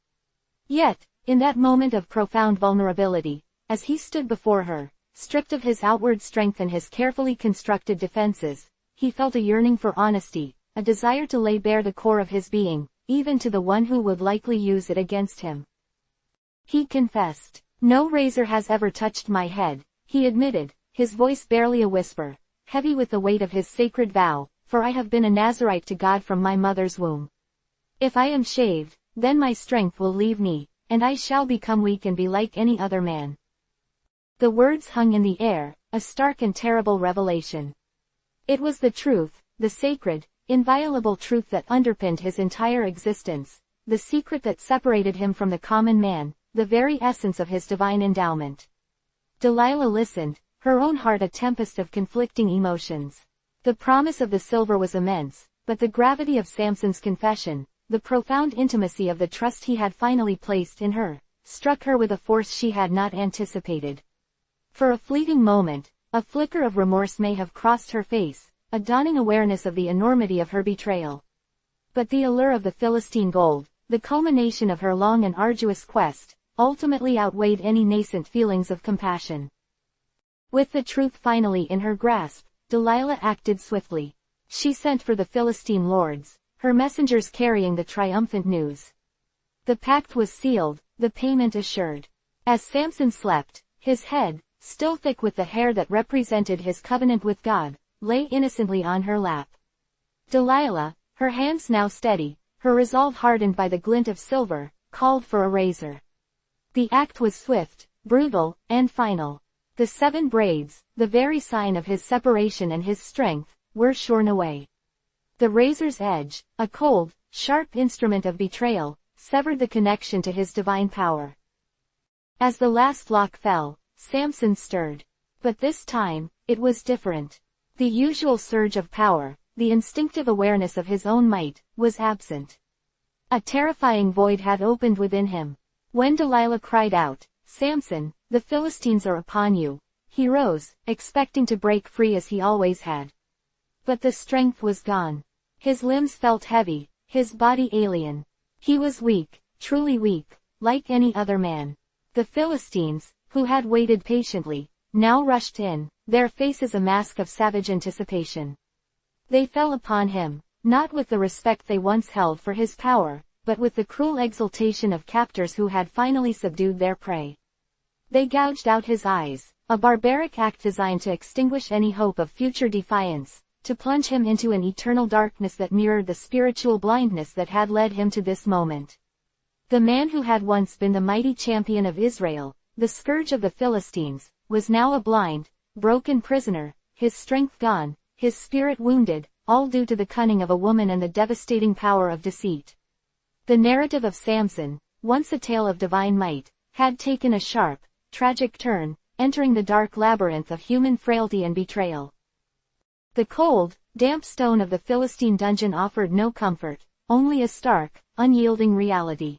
Yet, in that moment of profound vulnerability, as he stood before her, stripped of his outward strength and his carefully constructed defenses, he felt a yearning for honesty, a desire to lay bare the core of his being, even to the one who would likely use it against him. He confessed, no razor has ever touched my head, he admitted, his voice barely a whisper, heavy with the weight of his sacred vow, for I have been a Nazirite to God from my mother's womb. If I am shaved, then my strength will leave me, and I shall become weak and be like any other man." The words hung in the air, a stark and terrible revelation. It was the truth, the sacred, inviolable truth that underpinned his entire existence, the secret that separated him from the common man, the very essence of his divine endowment. Delilah listened, her own heart a tempest of conflicting emotions. The promise of the silver was immense, but the gravity of Samson's confession, the profound intimacy of the trust he had finally placed in her, struck her with a force she had not anticipated. For a fleeting moment, a flicker of remorse may have crossed her face, a dawning awareness of the enormity of her betrayal. But the allure of the Philistine gold, the culmination of her long and arduous quest, ultimately outweighed any nascent feelings of compassion. With the truth finally in her grasp, Delilah acted swiftly. She sent for the Philistine lords, her messengers carrying the triumphant news. The pact was sealed, the payment assured. As Samson slept, his head, still thick with the hair that represented his covenant with God, lay innocently on her lap. Delilah, her hands now steady, her resolve hardened by the glint of silver, called for a razor. The act was swift, brutal, and final. The 7 braids, the very sign of his separation and his strength, were shorn away. The razor's edge, a cold, sharp instrument of betrayal, severed the connection to his divine power. As the last lock fell, Samson stirred. But this time, it was different. The usual surge of power, the instinctive awareness of his own might, was absent. A terrifying void had opened within him. When Delilah cried out, "Samson, the Philistines are upon you," he rose, expecting to break free as he always had. But the strength was gone. His limbs felt heavy, his body alien. He was weak, truly weak, like any other man. The Philistines, who had waited patiently, now rushed in, their faces a mask of savage anticipation. They fell upon him, not with the respect they once held for his power, but with the cruel exultation of captors who had finally subdued their prey. They gouged out his eyes, a barbaric act designed to extinguish any hope of future defiance, to plunge him into an eternal darkness that mirrored the spiritual blindness that had led him to this moment. The man who had once been the mighty champion of Israel, the scourge of the Philistines, was now a blind, broken prisoner, his strength gone, his spirit wounded, all due to the cunning of a woman and the devastating power of deceit. The narrative of Samson, once a tale of divine might, had taken a sharp, tragic turn, entering the dark labyrinth of human frailty and betrayal. The cold, damp stone of the Philistine dungeon offered no comfort, only a stark, unyielding reality.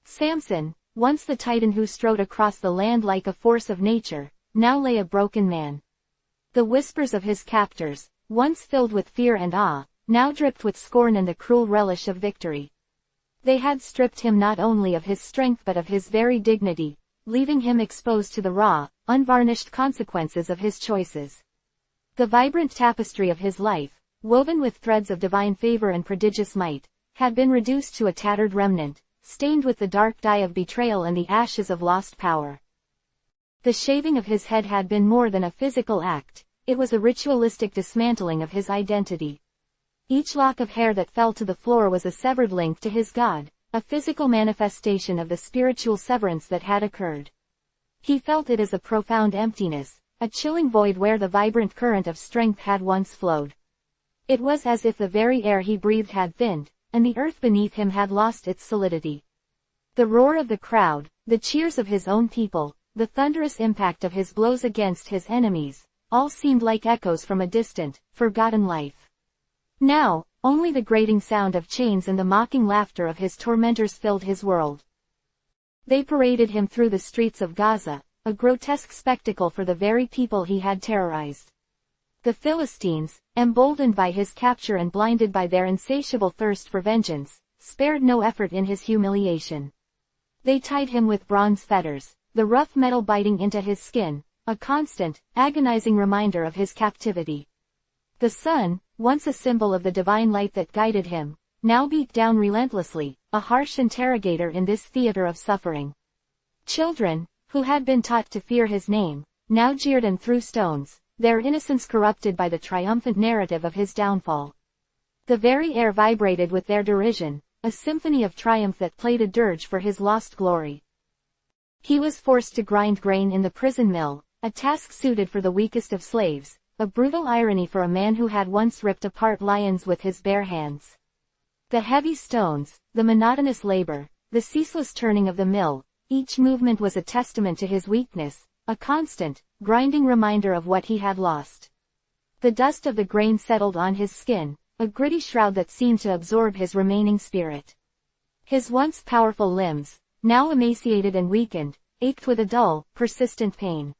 Samson, once the titan who strode across the land like a force of nature, now lay a broken man. The whispers of his captors, once filled with fear and awe, now dripped with scorn and the cruel relish of victory. They had stripped him not only of his strength but of his very dignity, leaving him exposed to the raw, unvarnished consequences of his choices. The vibrant tapestry of his life, woven with threads of divine favor and prodigious might, had been reduced to a tattered remnant, stained with the dark dye of betrayal and the ashes of lost power. The shaving of his head had been more than a physical act, it was a ritualistic dismantling of his identity. Each lock of hair that fell to the floor was a severed link to his God, a physical manifestation of the spiritual severance that had occurred. He felt it as a profound emptiness, a chilling void where the vibrant current of strength had once flowed. It was as if the very air he breathed had thinned, and the earth beneath him had lost its solidity. The roar of the crowd, the cheers of his own people, the thunderous impact of his blows against his enemies, all seemed like echoes from a distant, forgotten life. Now, only the grating sound of chains and the mocking laughter of his tormentors filled his world. They paraded him through the streets of Gaza, a grotesque spectacle for the very people he had terrorized. The Philistines, emboldened by his capture and blinded by their insatiable thirst for vengeance, spared no effort in his humiliation. They tied him with bronze fetters, the rough metal biting into his skin, a constant, agonizing reminder of his captivity. The sun, once a symbol of the divine light that guided him, now beat down relentlessly, a harsh interrogator in this theater of suffering. Children, who had been taught to fear his name, now jeered and threw stones, their innocence corrupted by the triumphant narrative of his downfall. The very air vibrated with their derision, a symphony of triumph that played a dirge for his lost glory. He was forced to grind grain in the prison mill, a task suited for the weakest of slaves, a brutal irony for a man who had once ripped apart lions with his bare hands. The heavy stones, the monotonous labor, the ceaseless turning of the mill, each movement was a testament to his weakness, a constant, grinding reminder of what he had lost. The dust of the grain settled on his skin, a gritty shroud that seemed to absorb his remaining spirit. His once powerful limbs, now emaciated and weakened, ached with a dull, persistent pain.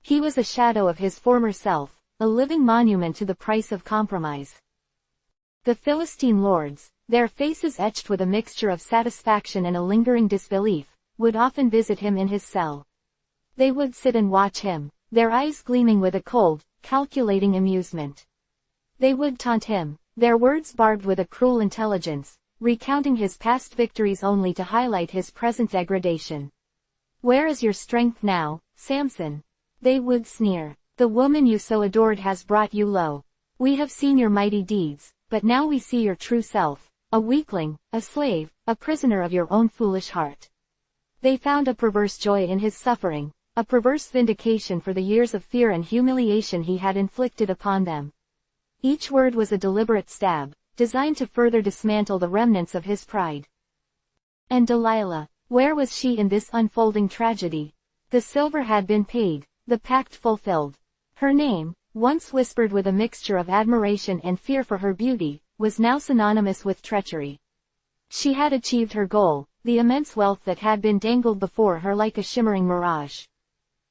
He was a shadow of his former self, a living monument to the price of compromise. The Philistine lords, their faces etched with a mixture of satisfaction and a lingering disbelief, would often visit him in his cell. They would sit and watch him, their eyes gleaming with a cold, calculating amusement. They would taunt him, their words barbed with a cruel intelligence, recounting his past victories only to highlight his present degradation. "Where is your strength now, Samson?" they would sneer. "The woman you so adored has brought you low. We have seen your mighty deeds, but now we see your true self, a weakling, a slave, a prisoner of your own foolish heart." They found a perverse joy in his suffering, a perverse vindication for the years of fear and humiliation he had inflicted upon them. Each word was a deliberate stab, designed to further dismantle the remnants of his pride. And Delilah, where was she in this unfolding tragedy? The silver had been paid, the pact fulfilled. Her name, once whispered with a mixture of admiration and fear for her beauty, was now synonymous with treachery. She had achieved her goal, the immense wealth that had been dangled before her like a shimmering mirage.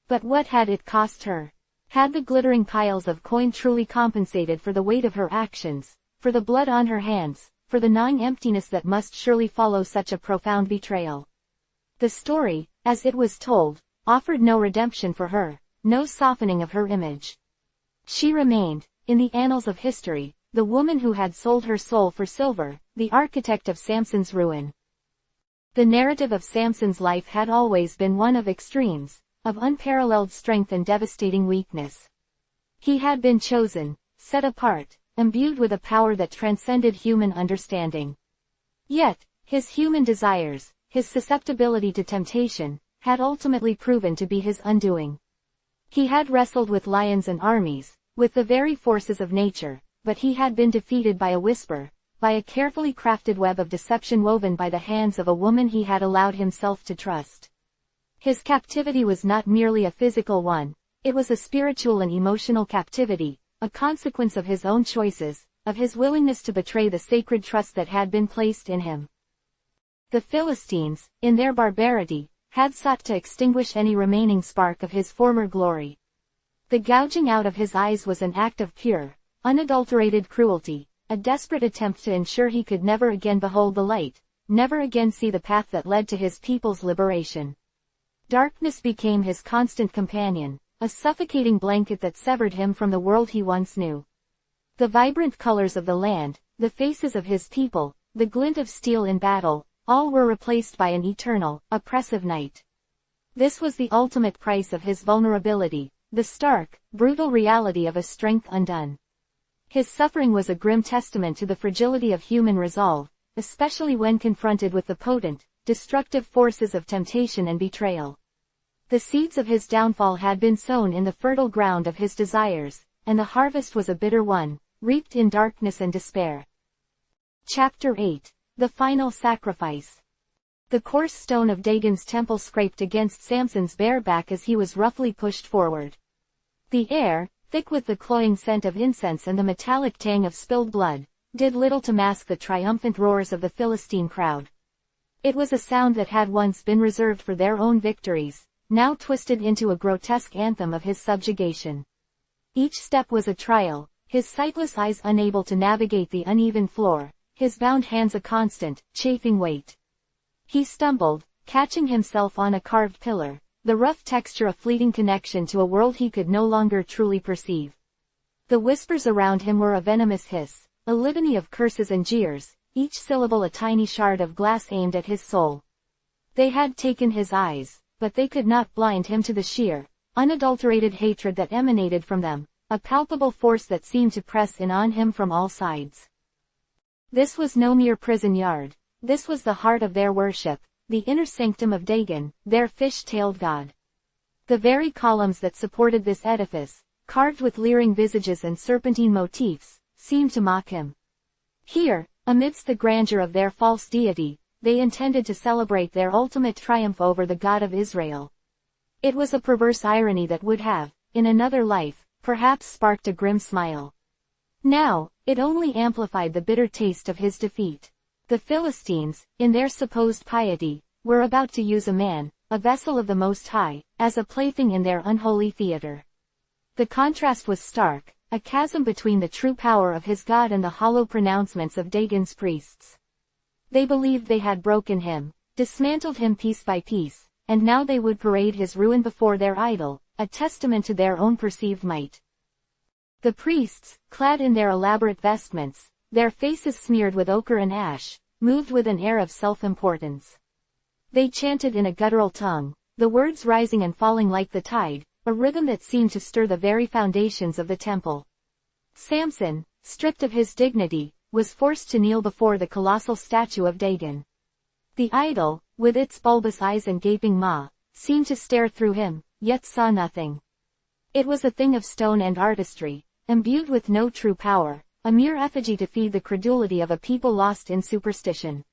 But what had it cost her? Had the glittering piles of coin truly compensated for the weight of her actions, for the blood on her hands, for the gnawing emptiness that must surely follow such a profound betrayal? The story, as it was told, offered no redemption for her, no softening of her image. She remained, in the annals of history, the woman who had sold her soul for silver, the architect of Samson's ruin. The narrative of Samson's life had always been one of extremes, of unparalleled strength and devastating weakness. He had been chosen, set apart, imbued with a power that transcended human understanding. Yet, his human desires, his susceptibility to temptation, had ultimately proven to be his undoing. He had wrestled with lions and armies, with the very forces of nature, but he had been defeated by a whisper, by a carefully crafted web of deception woven by the hands of a woman he had allowed himself to trust. His captivity was not merely a physical one, it was a spiritual and emotional captivity, a consequence of his own choices, of his willingness to betray the sacred trust that had been placed in him. The Philistines, in their barbarity, had sought to extinguish any remaining spark of his former glory. The gouging out of his eyes was an act of pure, unadulterated cruelty, a desperate attempt to ensure he could never again behold the light, never again see the path that led to his people's liberation. Darkness became his constant companion, a suffocating blanket that severed him from the world he once knew. The vibrant colors of the land, the faces of his people, the glint of steel in battle, all were replaced by an eternal, oppressive night. This was the ultimate price of his vulnerability, the stark, brutal reality of a strength undone. His suffering was a grim testament to the fragility of human resolve, especially when confronted with the potent, destructive forces of temptation and betrayal. The seeds of his downfall had been sown in the fertile ground of his desires, and the harvest was a bitter one, reaped in darkness and despair. Chapter 8. The Final Sacrifice. The coarse stone of Dagon's temple scraped against Samson's bare back as he was roughly pushed forward. The air, thick with the cloying scent of incense and the metallic tang of spilled blood, did little to mask the triumphant roars of the Philistine crowd. It was a sound that had once been reserved for their own victories, now twisted into a grotesque anthem of his subjugation. Each step was a trial, his sightless eyes unable to navigate the uneven floor, his bound hands a constant, chafing weight. He stumbled, catching himself on a carved pillar, the rough texture a fleeting connection to a world he could no longer truly perceive. The whispers around him were a venomous hiss, a litany of curses and jeers, each syllable a tiny shard of glass aimed at his soul. They had taken his eyes, but they could not blind him to the sheer, unadulterated hatred that emanated from them, a palpable force that seemed to press in on him from all sides. This was no mere prison yard. This was the heart of their worship, the inner sanctum of Dagon, their fish-tailed god. The very columns that supported this edifice, carved with leering visages and serpentine motifs, seemed to mock him. Here, amidst the grandeur of their false deity, they intended to celebrate their ultimate triumph over the God of Israel. It was a perverse irony that would have, in another life, perhaps sparked a grim smile. Now, it only amplified the bitter taste of his defeat. The Philistines, in their supposed piety, were about to use a man, a vessel of the Most High, as a plaything in their unholy theater. The contrast was stark, a chasm between the true power of his God and the hollow pronouncements of Dagon's priests. They believed they had broken him, dismantled him piece by piece, and now they would parade his ruin before their idol, a testament to their own perceived might. The priests, clad in their elaborate vestments, their faces smeared with ochre and ash, moved with an air of self-importance. They chanted in a guttural tongue, the words rising and falling like the tide, a rhythm that seemed to stir the very foundations of the temple. Samson, stripped of his dignity, was forced to kneel before the colossal statue of Dagon. The idol, with its bulbous eyes and gaping maw, seemed to stare through him, yet saw nothing. It was a thing of stone and artistry, imbued with no true power, a mere effigy to feed the credulity of a people lost in superstition.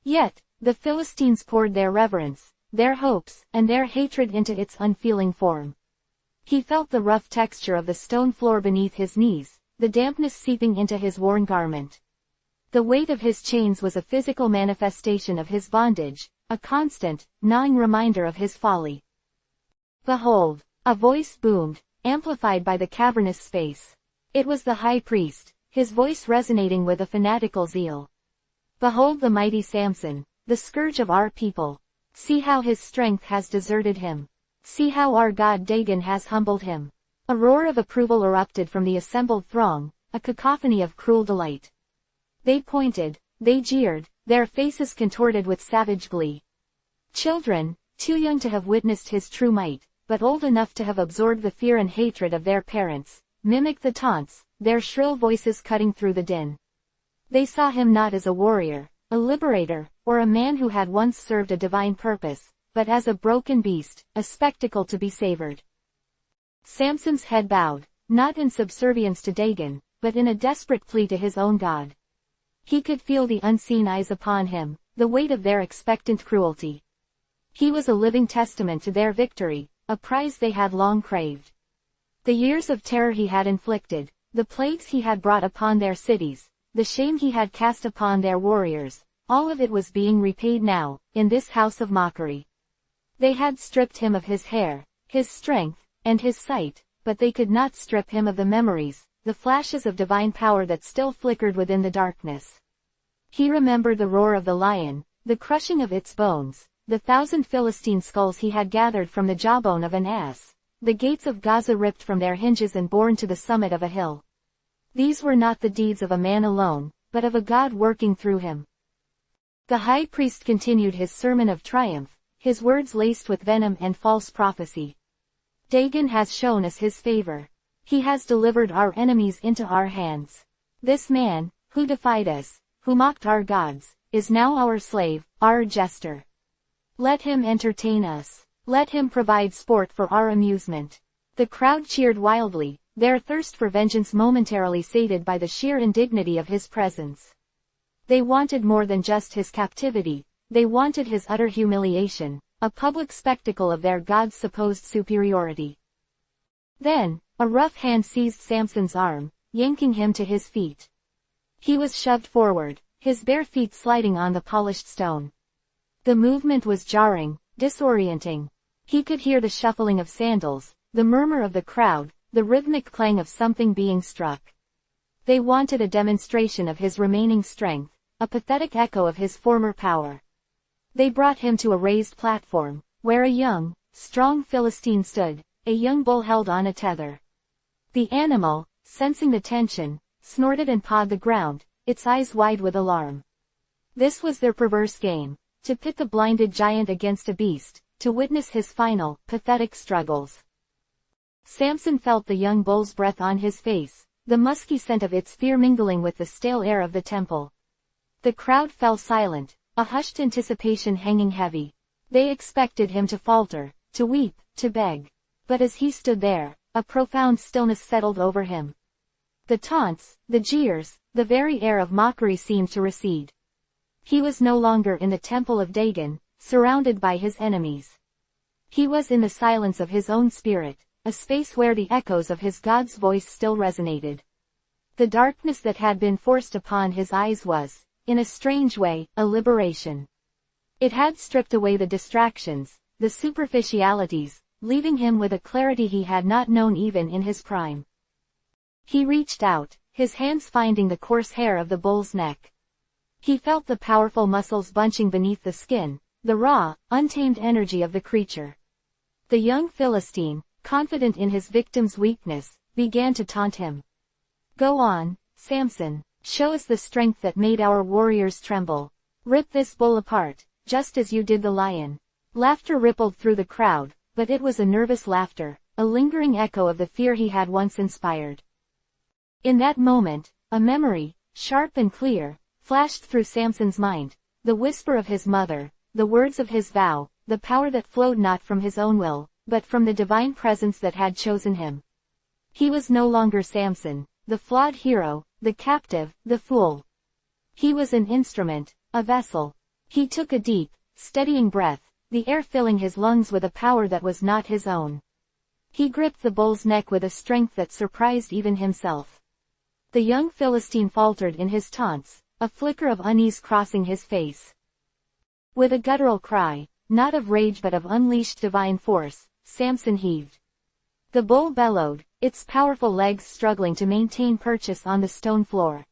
Yet, the Philistines poured their reverence, their hopes, and their hatred into its unfeeling form. He felt the rough texture of the stone floor beneath his knees, the dampness seeping into his worn garment. The weight of his chains was a physical manifestation of his bondage, a constant, gnawing reminder of his folly. Behold! A voice boomed, amplified by the cavernous space. It was the high priest, his voice resonating with a fanatical zeal. Behold the mighty Samson, the scourge of our people. See how his strength has deserted him. See how our god Dagon has humbled him. A roar of approval erupted from the assembled throng, a cacophony of cruel delight. They pointed, they jeered, their faces contorted with savage glee. Children, too young to have witnessed his true might, but old enough to have absorbed the fear and hatred of their parents, mimicked the taunts, their shrill voices cutting through the din. They saw him not as a warrior, a liberator, or a man who had once served a divine purpose, but as a broken beast, a spectacle to be savored. Samson's head bowed, not in subservience to Dagon, but in a desperate plea to his own God. He could feel the unseen eyes upon him, the weight of their expectant cruelty. He was a living testament to their victory, a prize they had long craved. The years of terror he had inflicted, the plagues he had brought upon their cities, the shame he had cast upon their warriors, all of it was being repaid now, in this house of mockery. They had stripped him of his hair, his strength, and his sight, but they could not strip him of the memories, the flashes of divine power that still flickered within the darkness. He remembered the roar of the lion, the crushing of its bones, the 1,000 Philistine skulls he had gathered from the jawbone of an ass, the gates of Gaza ripped from their hinges and borne to the summit of a hill. These were not the deeds of a man alone, but of a God working through him. The high priest continued his sermon of triumph, his words laced with venom and false prophecy. Dagon has shown us his favor. He has delivered our enemies into our hands. This man, who defied us, who mocked our gods, is now our slave, our jester. Let him entertain us. Let him provide sport for our amusement. The crowd cheered wildly, their thirst for vengeance momentarily sated by the sheer indignity of his presence. They wanted more than just his captivity, they wanted his utter humiliation, a public spectacle of their god's supposed superiority. Then, a rough hand seized Samson's arm, yanking him to his feet. He was shoved forward, his bare feet sliding on the polished stone. The movement was jarring, disorienting. He could hear the shuffling of sandals, the murmur of the crowd, the rhythmic clang of something being struck. They wanted a demonstration of his remaining strength, a pathetic echo of his former power. They brought him to a raised platform, where a young, strong Philistine stood, a young bull held on a tether. The animal, sensing the tension, snorted and pawed the ground, its eyes wide with alarm. This was their perverse game, to pit the blinded giant against a beast, to witness his final, pathetic struggles. Samson felt the young bull's breath on his face, the musky scent of its fear mingling with the stale air of the temple. The crowd fell silent, a hushed anticipation hanging heavy. They expected him to falter, to weep, to beg. But as he stood there, a profound stillness settled over him. The taunts, the jeers, the very air of mockery seemed to recede. He was no longer in the temple of Dagon, surrounded by his enemies. He was in the silence of his own spirit, a space where the echoes of his God's voice still resonated. The darkness that had been forced upon his eyes was, in a strange way, a liberation. It had stripped away the distractions, the superficialities, leaving him with a clarity he had not known even in his prime. He reached out, his hands finding the coarse hair of the bull's neck. He felt the powerful muscles bunching beneath the skin, the raw, untamed energy of the creature. The young Philistine, confident in his victim's weakness, began to taunt him. "Go on, Samson, show us the strength that made our warriors tremble. Rip this bull apart, just as you did the lion." Laughter rippled through the crowd, but it was a nervous laughter, a lingering echo of the fear he had once inspired. In that moment, a memory, sharp and clear, flashed through Samson's mind, the whisper of his mother, the words of his vow, the power that flowed not from his own will, but from the divine presence that had chosen him. He was no longer Samson, the flawed hero, the captive, the fool. He was an instrument, a vessel. He took a deep, steadying breath, the air filling his lungs with a power that was not his own. He gripped the bull's neck with a strength that surprised even himself. The young Philistine faltered in his taunts, a flicker of unease crossing his face. With a guttural cry, not of rage but of unleashed divine force, Samson heaved. The bull bellowed, its powerful legs struggling to maintain purchase on the stone floor.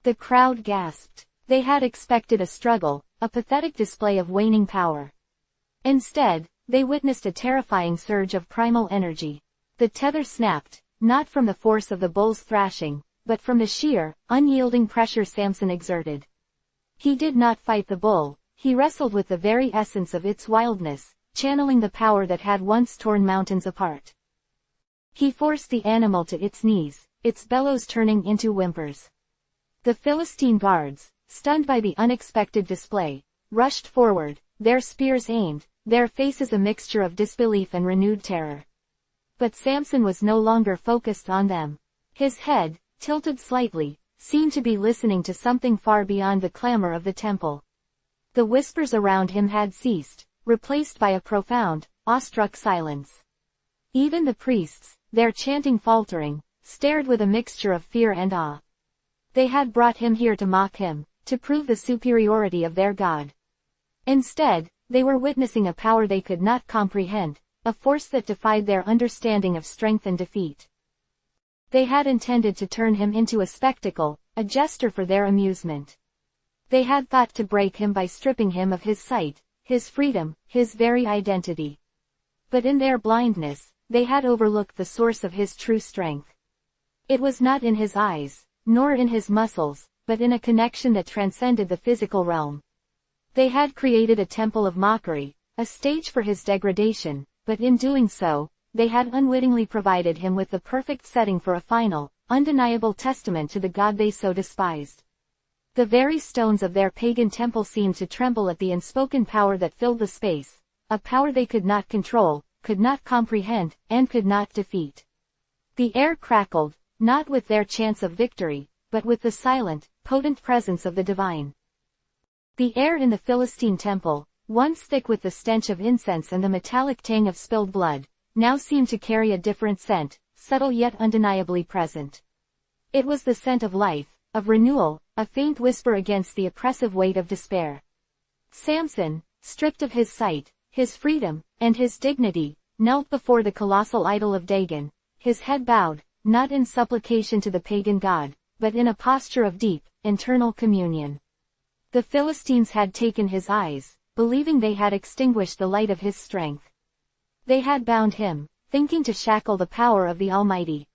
The crowd gasped. They had expected a struggle, a pathetic display of waning power. Instead, they witnessed a terrifying surge of primal energy. The tether snapped, not from the force of the bull's thrashing, but from the sheer, unyielding pressure Samson exerted. He did not fight the bull, he wrestled with the very essence of its wildness, channeling the power that had once torn mountains apart. He forced the animal to its knees, its bellows turning into whimpers. The Philistine guards, stunned by the unexpected display, rushed forward, their spears aimed, their faces a mixture of disbelief and renewed terror. But Samson was no longer focused on them. His head, tilted slightly, seemed to be listening to something far beyond the clamor of the temple. The whispers around him had ceased, replaced by a profound, awestruck silence. Even the priests, their chanting faltering, stared with a mixture of fear and awe. They had brought him here to mock him, to prove the superiority of their God. Instead, they were witnessing a power they could not comprehend, a force that defied their understanding of strength and defeat. They had intended to turn him into a spectacle, a jester for their amusement. They had thought to break him by stripping him of his sight, his freedom, his very identity. But in their blindness, they had overlooked the source of his true strength. It was not in his eyes, nor in his muscles, but in a connection that transcended the physical realm. They had created a temple of mockery, a stage for his degradation, but in doing so, they had unwittingly provided him with the perfect setting for a final, undeniable testament to the God they so despised. The very stones of their pagan temple seemed to tremble at the unspoken power that filled the space, a power they could not control, could not comprehend, and could not defeat. The air crackled, not with their chants of victory, but with the silent, potent presence of the divine. The air in the Philistine temple, once thick with the stench of incense and the metallic tang of spilled blood, now seemed to carry a different scent, subtle yet undeniably present. It was the scent of life, of renewal, a faint whisper against the oppressive weight of despair. Samson, stripped of his sight, his freedom, and his dignity, knelt before the colossal idol of Dagon, his head bowed, not in supplication to the pagan god, but in a posture of deep, internal communion. The Philistines had taken his eyes, believing they had extinguished the light of his strength. They had bound him, thinking to shackle the power of the Almighty.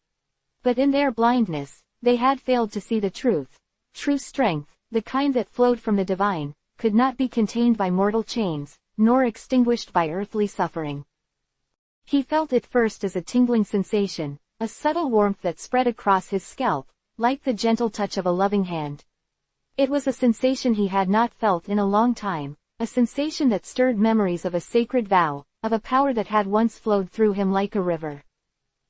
But in their blindness, they had failed to see the truth. True strength, the kind that flowed from the divine, could not be contained by mortal chains, nor extinguished by earthly suffering. He felt it first as a tingling sensation, a subtle warmth that spread across his scalp, like the gentle touch of a loving hand. It was a sensation he had not felt in a long time, a sensation that stirred memories of a sacred vow, of a power that had once flowed through him like a river.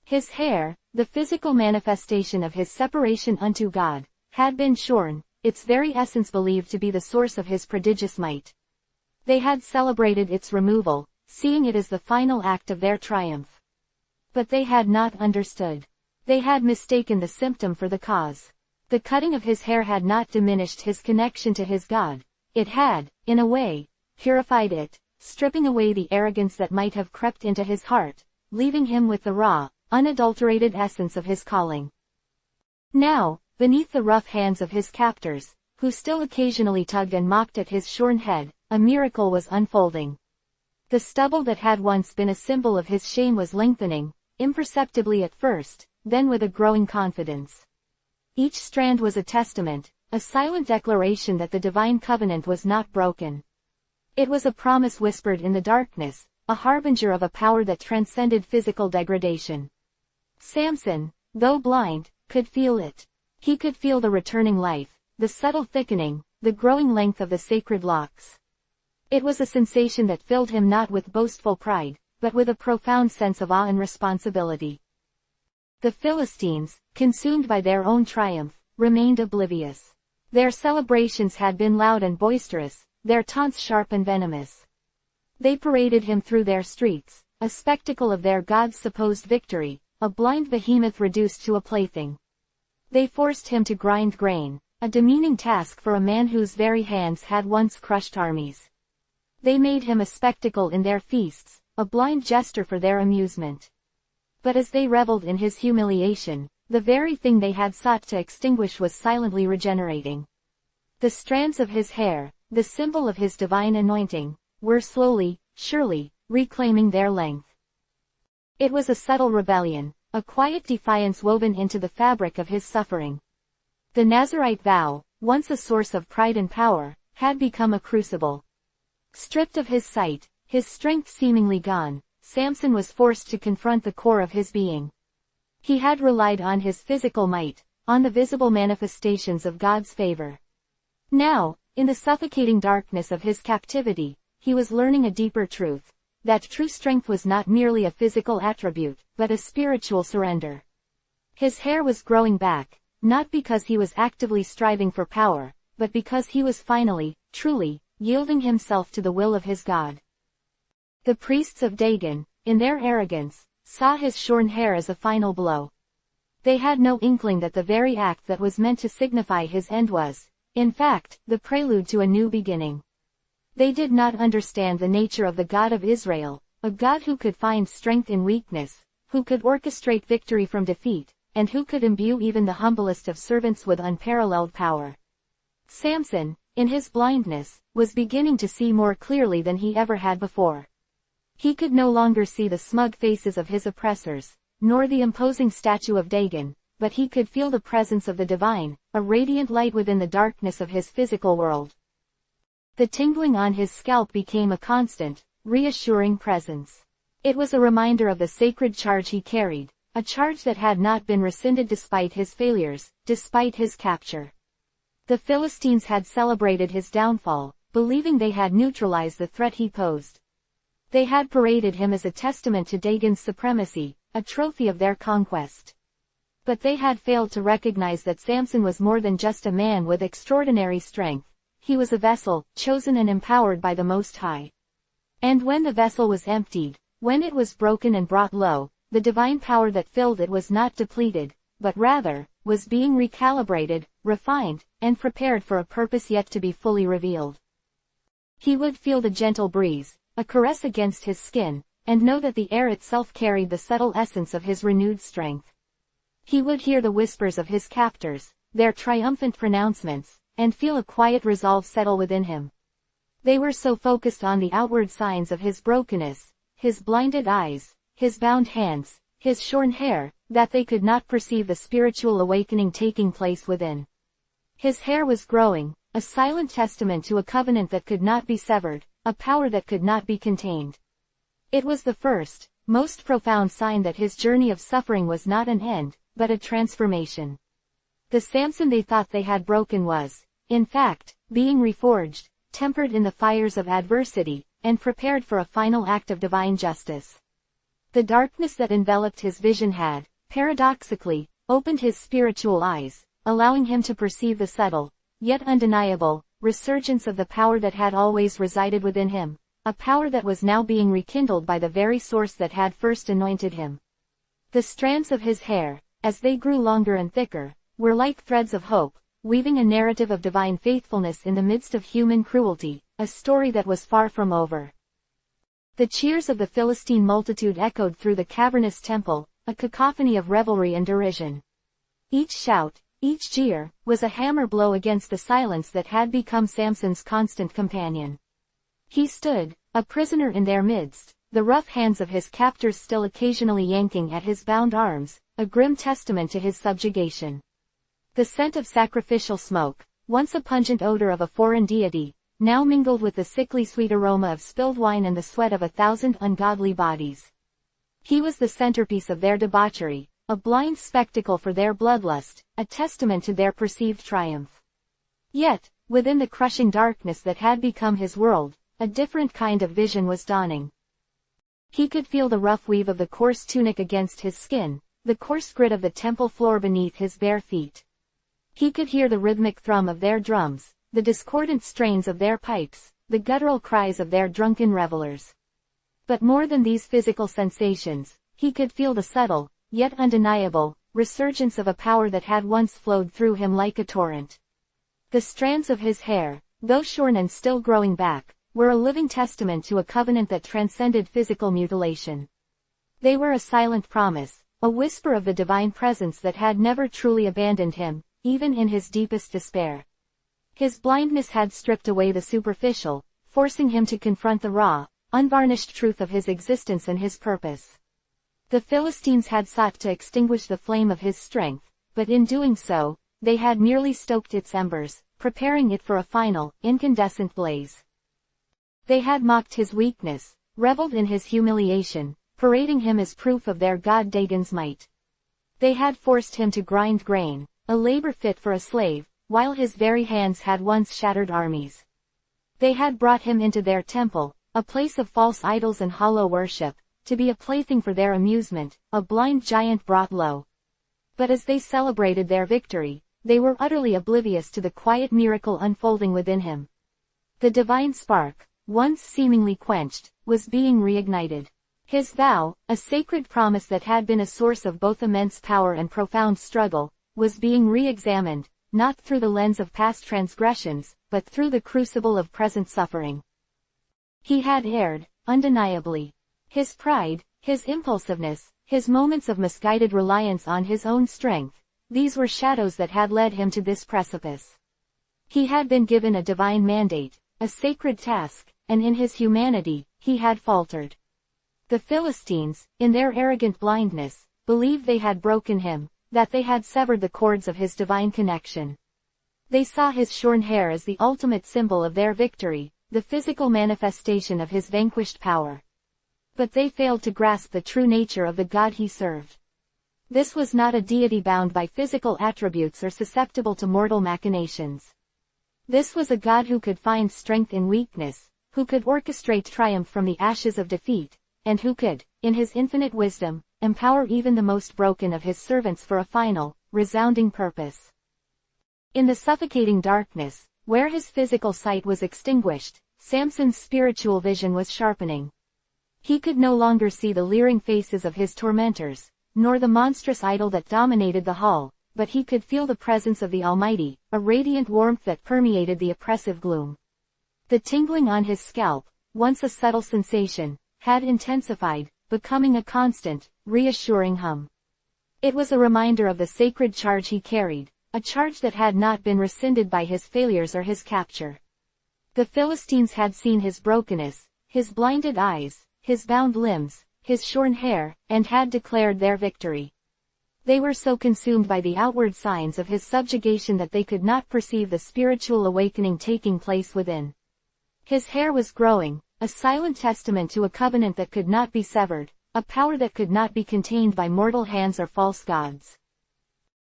His hair, the physical manifestation of his separation unto God, had been shorn, its very essence believed to be the source of his prodigious might. They had celebrated its removal, seeing it as the final act of their triumph. But they had not understood. They had mistaken the symptom for the cause. The cutting of his hair had not diminished his connection to his God. It had, in a way, purified it, stripping away the arrogance that might have crept into his heart, leaving him with the raw, unadulterated essence of his calling. Now, beneath the rough hands of his captors, who still occasionally tugged and mocked at his shorn head, a miracle was unfolding. The stubble that had once been a symbol of his shame was lengthening, imperceptibly at first, then with a growing confidence. Each strand was a testament, a silent declaration that the divine covenant was not broken. It was a promise whispered in the darkness, a harbinger of a power that transcended physical degradation. Samson, though blind, could feel it. He could feel the returning life, the subtle thickening, the growing length of the sacred locks. It was a sensation that filled him not with boastful pride, but with a profound sense of awe and responsibility. The Philistines, consumed by their own triumph, remained oblivious. Their celebrations had been loud and boisterous, their taunts sharp and venomous. They paraded him through their streets, a spectacle of their god's supposed victory, a blind behemoth reduced to a plaything. They forced him to grind grain, a demeaning task for a man whose very hands had once crushed armies. They made him a spectacle in their feasts, a blind jester for their amusement. But as they reveled in his humiliation, the very thing they had sought to extinguish was silently regenerating. The strands of his hair, the symbol of his divine anointing, were slowly, surely, reclaiming their length. It was a subtle rebellion, a quiet defiance woven into the fabric of his suffering. The Nazirite vow, once a source of pride and power, had become a crucible. Stripped of his sight, his strength seemingly gone, Samson was forced to confront the core of his being. He had relied on his physical might, on the visible manifestations of God's favor. Now, in the suffocating darkness of his captivity, he was learning a deeper truth, that true strength was not merely a physical attribute, but a spiritual surrender. His hair was growing back, not because he was actively striving for power, but because he was finally, truly, yielding himself to the will of his God. The priests of Dagon, in their arrogance, saw his shorn hair as a final blow. They had no inkling that the very act that was meant to signify his end was, in fact, the prelude to a new beginning. They did not understand the nature of the God of Israel, a God who could find strength in weakness, who could orchestrate victory from defeat, and who could imbue even the humblest of servants with unparalleled power. Samson, in his blindness, was beginning to see more clearly than he ever had before. He could no longer see the smug faces of his oppressors, nor the imposing statue of Dagon, but he could feel the presence of the divine, a radiant light within the darkness of his physical world. The tingling on his scalp became a constant, reassuring presence. It was a reminder of the sacred charge he carried, a charge that had not been rescinded despite his failures, despite his capture. The Philistines had celebrated his downfall, believing they had neutralized the threat he posed. They had paraded him as a testament to Dagon's supremacy, a trophy of their conquest. But they had failed to recognize that Samson was more than just a man with extraordinary strength. He was a vessel, chosen and empowered by the Most High. And when the vessel was emptied, when it was broken and brought low, the divine power that filled it was not depleted, but rather, was being recalibrated, refined, and prepared for a purpose yet to be fully revealed. He would feel the gentle breeze, a caress against his skin, and know that the air itself carried the subtle essence of his renewed strength. He would hear the whispers of his captors, their triumphant pronouncements, and feel a quiet resolve settle within him. They were so focused on the outward signs of his brokenness, his blinded eyes, his bound hands, his shorn hair, that they could not perceive the spiritual awakening taking place within. His hair was growing, a silent testament to a covenant that could not be severed, a power that could not be contained. It was the first, most profound sign that his journey of suffering was not an end, but a transformation. The Samson they thought they had broken was, in fact, being reforged, tempered in the fires of adversity, and prepared for a final act of divine justice. The darkness that enveloped his vision had, paradoxically, opened his spiritual eyes, allowing him to perceive the subtle, yet undeniable, resurgence of the power that had always resided within him, a power that was now being rekindled by the very source that had first anointed him. The strands of his hair, as they grew longer and thicker, were like threads of hope, weaving a narrative of divine faithfulness in the midst of human cruelty, a story that was far from over. The cheers of the Philistine multitude echoed through the cavernous temple, a cacophony of revelry and derision. Each shout, each jeer, was a hammer blow against the silence that had become Samson's constant companion. He stood, a prisoner in their midst, the rough hands of his captors still occasionally yanking at his bound arms, a grim testament to his subjugation. The scent of sacrificial smoke, once a pungent odor of a foreign deity, now mingled with the sickly sweet aroma of spilled wine and the sweat of 1,000 ungodly bodies. He was the centerpiece of their debauchery, a blind spectacle for their bloodlust, a testament to their perceived triumph. Yet, within the crushing darkness that had become his world, a different kind of vision was dawning. He could feel the rough weave of the coarse tunic against his skin, the coarse grit of the temple floor beneath his bare feet. He could hear the rhythmic thrum of their drums, the discordant strains of their pipes, the guttural cries of their drunken revelers. But more than these physical sensations, he could feel the subtle, yet undeniable, resurgence of a power that had once flowed through him like a torrent. The strands of his hair, though shorn and still growing back, were a living testament to a covenant that transcended physical mutilation. They were a silent promise, a whisper of the divine presence that had never truly abandoned him, even in his deepest despair. His blindness had stripped away the superficial, forcing him to confront the raw, unvarnished truth of his existence and his purpose. The Philistines had sought to extinguish the flame of his strength, but in doing so, they had merely stoked its embers, preparing it for a final, incandescent blaze. They had mocked his weakness, reveled in his humiliation, parading him as proof of their god Dagon's might. They had forced him to grind grain, a labor fit for a slave, while his very hands had once shattered armies. They had brought him into their temple, a place of false idols and hollow worship, to be a plaything for their amusement, a blind giant brought low. But as they celebrated their victory, they were utterly oblivious to the quiet miracle unfolding within him. The divine spark, once seemingly quenched, was being reignited. His vow, a sacred promise that had been a source of both immense power and profound struggle, was being re-examined, not through the lens of past transgressions, but through the crucible of present suffering. He had erred, undeniably. His pride, his impulsiveness, his moments of misguided reliance on his own strength, these were shadows that had led him to this precipice. He had been given a divine mandate, a sacred task, and in his humanity, he had faltered. The Philistines, in their arrogant blindness, believed they had broken him, that they had severed the cords of his divine connection. They saw his shorn hair as the ultimate symbol of their victory, the physical manifestation of his vanquished power. But they failed to grasp the true nature of the God he served. This was not a deity bound by physical attributes or susceptible to mortal machinations. This was a God who could find strength in weakness, who could orchestrate triumph from the ashes of defeat, and who could, in his infinite wisdom, empower even the most broken of his servants for a final, resounding purpose. In the suffocating darkness, where his physical sight was extinguished, Samson's spiritual vision was sharpening. He could no longer see the leering faces of his tormentors, nor the monstrous idol that dominated the hall, but he could feel the presence of the Almighty, a radiant warmth that permeated the oppressive gloom. The tingling on his scalp, once a subtle sensation, had intensified, becoming a constant, reassuring hum. It was a reminder of the sacred charge he carried, a charge that had not been rescinded by his failures or his capture. The Philistines had seen his brokenness, his blinded eyes, his bound limbs, his shorn hair, and had declared their victory. They were so consumed by the outward signs of his subjugation that they could not perceive the spiritual awakening taking place within. His hair was growing, a silent testament to a covenant that could not be severed, a power that could not be contained by mortal hands or false gods.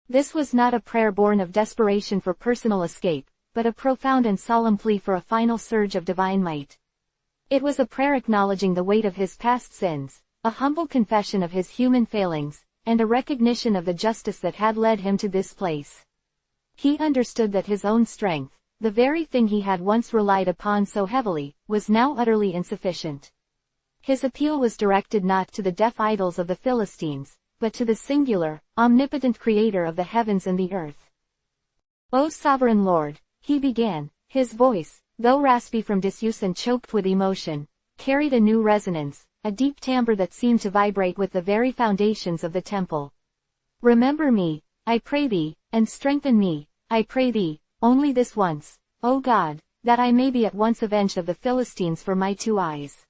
This was not a prayer born of desperation for personal escape, but a profound and solemn plea for a final surge of divine might. It was a prayer acknowledging the weight of his past sins, a humble confession of his human failings, and a recognition of the justice that had led him to this place. He understood that his own strength, the very thing he had once relied upon so heavily, was now utterly insufficient. His appeal was directed not to the deaf idols of the Philistines, but to the singular, omnipotent Creator of the heavens and the earth. "O sovereign Lord," he began, his voice, though raspy from disuse and choked with emotion, carried a new resonance, a deep timbre that seemed to vibrate with the very foundations of the temple. "Remember me, I pray thee, and strengthen me, I pray thee, only this once, O God, that I may be at once avenged of the Philistines for my two eyes."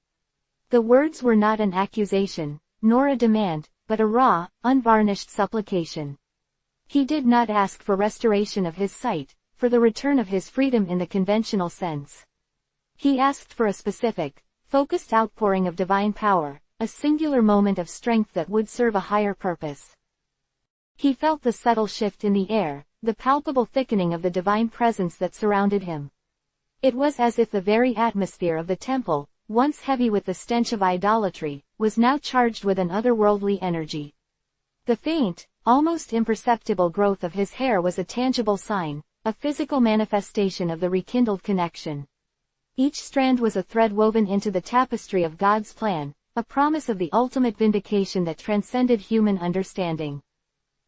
The words were not an accusation, nor a demand, but a raw, unvarnished supplication. He did not ask for restoration of his sight, for the return of his freedom in the conventional sense. He asked for a specific, focused outpouring of divine power, a singular moment of strength that would serve a higher purpose. He felt the subtle shift in the air, the palpable thickening of the divine presence that surrounded him. It was as if the very atmosphere of the temple, once heavy with the stench of idolatry, was now charged with an otherworldly energy. The faint, almost imperceptible growth of his hair was a tangible sign, a physical manifestation of the rekindled connection. Each strand was a thread woven into the tapestry of God's plan, a promise of the ultimate vindication that transcended human understanding.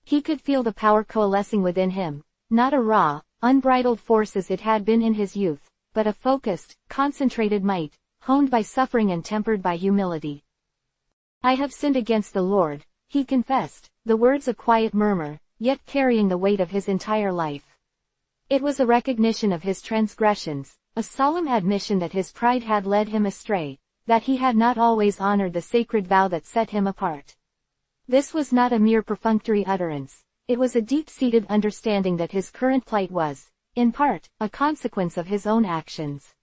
He could feel the power coalescing within him, not a raw, unbridled force as it had been in his youth, but a focused, concentrated might, honed by suffering and tempered by humility. "I have sinned against the Lord," he confessed, the words a quiet murmur, yet carrying the weight of his entire life. It was a recognition of his transgressions, a solemn admission that his pride had led him astray, that he had not always honored the sacred vow that set him apart. This was not a mere perfunctory utterance, it was a deep-seated understanding that his current plight was, in part, a consequence of his own actions.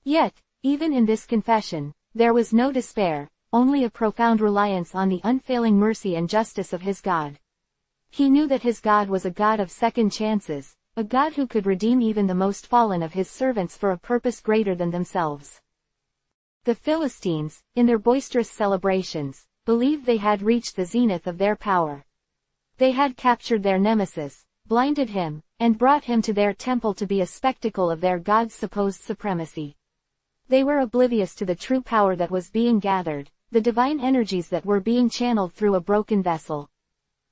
Yet, even in this confession, there was no despair, only a profound reliance on the unfailing mercy and justice of his God. He knew that his God was a God of second chances, a God who could redeem even the most fallen of his servants for a purpose greater than themselves. The Philistines, in their boisterous celebrations, believed they had reached the zenith of their power. They had captured their nemesis, blinded him, and brought him to their temple to be a spectacle of their God's supposed supremacy. They were oblivious to the true power that was being gathered, the divine energies that were being channeled through a broken vessel.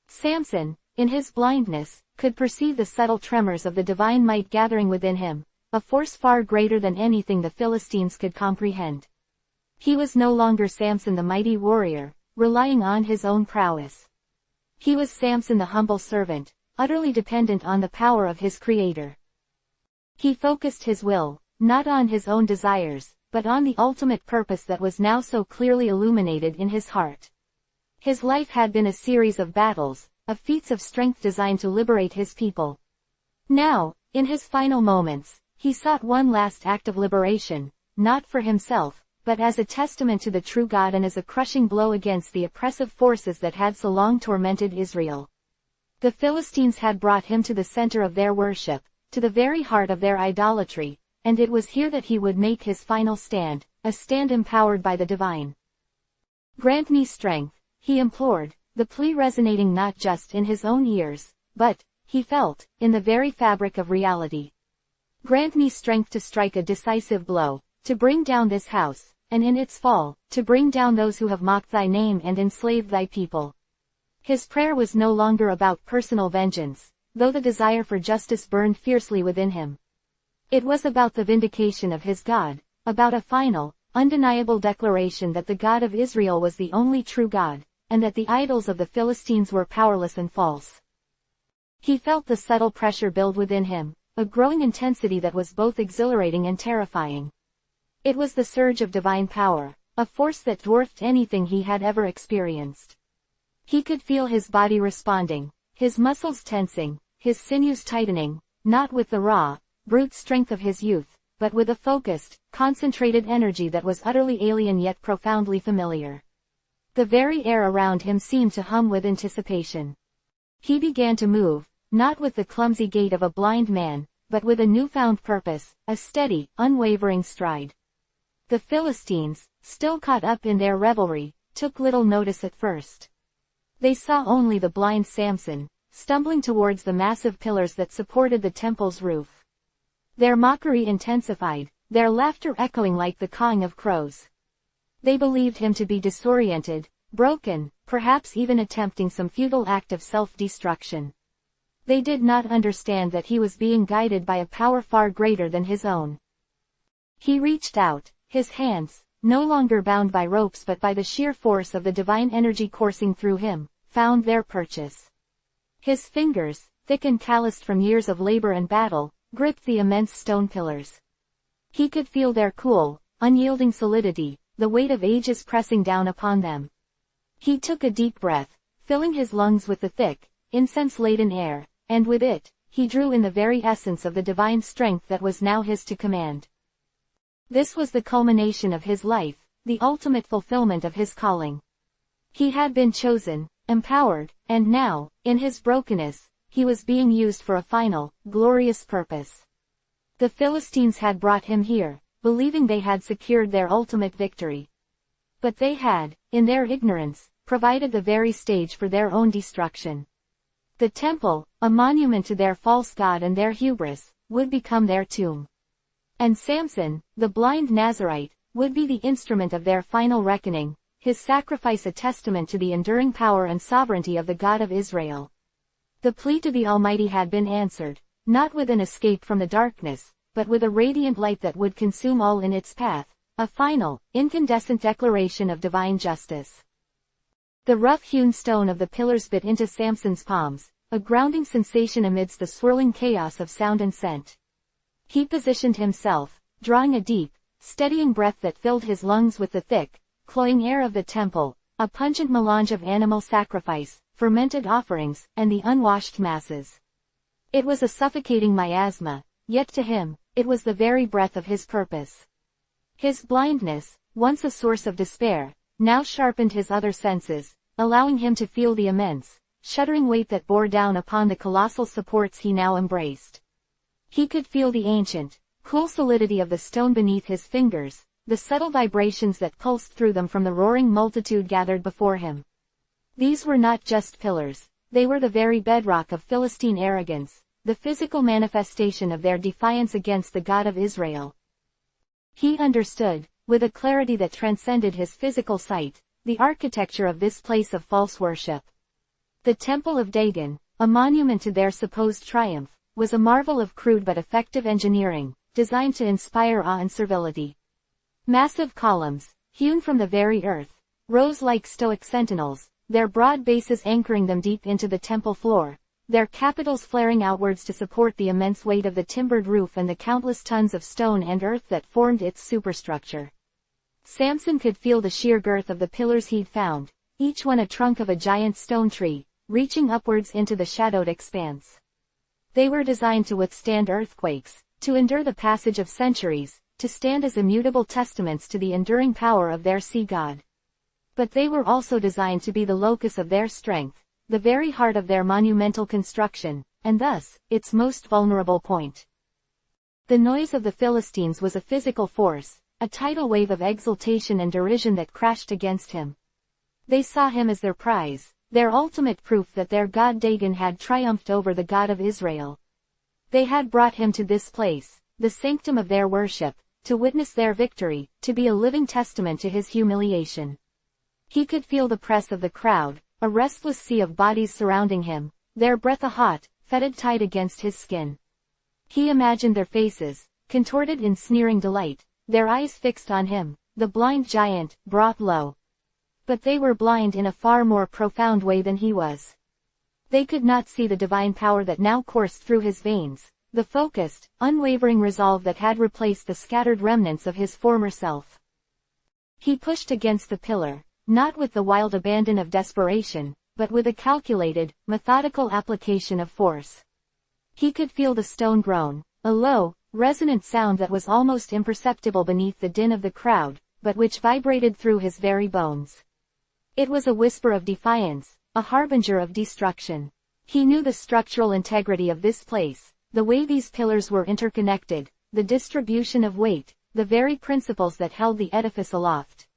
Samson, in his blindness, could perceive the subtle tremors of the divine might gathering within him, a force far greater than anything the Philistines could comprehend. He was no longer Samson the mighty warrior, relying on his own prowess. He was Samson the humble servant, utterly dependent on the power of his Creator. He focused his will, not on his own desires, but on the ultimate purpose that was now so clearly illuminated in his heart. His life had been a series of battles, of feats of strength designed to liberate his people. Now, in his final moments, he sought one last act of liberation, not for himself, but as a testament to the true God and as a crushing blow against the oppressive forces that had so long tormented Israel. The Philistines had brought him to the center of their worship, to the very heart of their idolatry, and it was here that he would make his final stand, a stand empowered by the divine. "Grant me strength," he implored, the plea resonating not just in his own ears, but, he felt, in the very fabric of reality. "Grant me strength to strike a decisive blow, to bring down this house, and in its fall, to bring down those who have mocked thy name and enslaved thy people." His prayer was no longer about personal vengeance, though the desire for justice burned fiercely within him. It was about the vindication of his God, about a final, undeniable declaration that the God of Israel was the only true God, and that the idols of the Philistines were powerless and false. He felt the subtle pressure build within him, a growing intensity that was both exhilarating and terrifying. It was the surge of divine power, a force that dwarfed anything he had ever experienced. He could feel his body responding, his muscles tensing, his sinews tightening, not with the raw, brute strength of his youth, but with a focused, concentrated energy that was utterly alien yet profoundly familiar. The very air around him seemed to hum with anticipation. He began to move, not with the clumsy gait of a blind man, but with a newfound purpose, a steady, unwavering stride. The Philistines, still caught up in their revelry, took little notice at first. They saw only the blind Samson, stumbling towards the massive pillars that supported the temple's roof. Their mockery intensified, their laughter echoing like the cawing of crows. They believed him to be disoriented, broken, perhaps even attempting some futile act of self-destruction. They did not understand that he was being guided by a power far greater than his own. He reached out, his hands, no longer bound by ropes but by the sheer force of the divine energy coursing through him, found their purchase. His fingers, thick and calloused from years of labor and battle, gripped the immense stone pillars. He could feel their cool, unyielding solidity, the weight of ages pressing down upon them. He took a deep breath, filling his lungs with the thick, incense-laden air, and with it, he drew in the very essence of the divine strength that was now his to command. This was the culmination of his life, the ultimate fulfillment of his calling. He had been chosen, empowered, and now, in his brokenness, he was being used for a final, glorious purpose. The Philistines had brought him here, believing they had secured their ultimate victory. But they had, in their ignorance, provided the very stage for their own destruction. The temple, a monument to their false god and their hubris, would become their tomb. And Samson, the blind Nazarite, would be the instrument of their final reckoning, his sacrifice a testament to the enduring power and sovereignty of the God of Israel. The plea to the Almighty had been answered, not with an escape from the darkness, but with a radiant light that would consume all in its path, a final, incandescent declaration of divine justice. The rough-hewn stone of the pillars bit into Samson's palms, a grounding sensation amidst the swirling chaos of sound and scent. He positioned himself, drawing a deep, steadying breath that filled his lungs with the thick, cloying air of the temple, a pungent melange of animal sacrifice, fermented offerings, and the unwashed masses. It was a suffocating miasma, yet to him, it was the very breath of his purpose. His blindness, once a source of despair, now sharpened his other senses, allowing him to feel the immense, shuddering weight that bore down upon the colossal supports he now embraced. He could feel the ancient, cool solidity of the stone beneath his fingers, the subtle vibrations that pulsed through them from the roaring multitude gathered before him. These were not just pillars, they were the very bedrock of Philistine arrogance, the physical manifestation of their defiance against the God of Israel. He understood, with a clarity that transcended his physical sight, the architecture of this place of false worship. The Temple of Dagon, a monument to their supposed triumph, was a marvel of crude but effective engineering, designed to inspire awe and servility. Massive columns, hewn from the very earth, rose like stoic sentinels, their broad bases anchoring them deep into the temple floor, their capitals flaring outwards to support the immense weight of the timbered roof and the countless tons of stone and earth that formed its superstructure. Samson could feel the sheer girth of the pillars he'd found, each one a trunk of a giant stone tree, reaching upwards into the shadowed expanse. They were designed to withstand earthquakes, to endure the passage of centuries, to stand as immutable testaments to the enduring power of their sea god. But they were also designed to be the locus of their strength, the very heart of their monumental construction, and thus, its most vulnerable point. The noise of the Philistines was a physical force, a tidal wave of exultation and derision that crashed against him. They saw him as their prize, their ultimate proof that their god Dagon had triumphed over the God of Israel. They had brought him to this place, the sanctum of their worship, to witness their victory, to be a living testament to his humiliation. He could feel the press of the crowd, a restless sea of bodies surrounding him, their breath a hot, fetid tide against his skin. He imagined their faces, contorted in sneering delight, their eyes fixed on him, the blind giant, brought low. But they were blind in a far more profound way than he was. They could not see the divine power that now coursed through his veins, the focused, unwavering resolve that had replaced the scattered remnants of his former self. He pushed against the pillar, not with the wild abandon of desperation, but with a calculated, methodical application of force. He could feel the stone groan, a low, resonant sound that was almost imperceptible beneath the din of the crowd, but which vibrated through his very bones. It was a whisper of defiance, a harbinger of destruction. He knew the structural integrity of this place, the way these pillars were interconnected, the distribution of weight, the very principles that held the edifice aloft.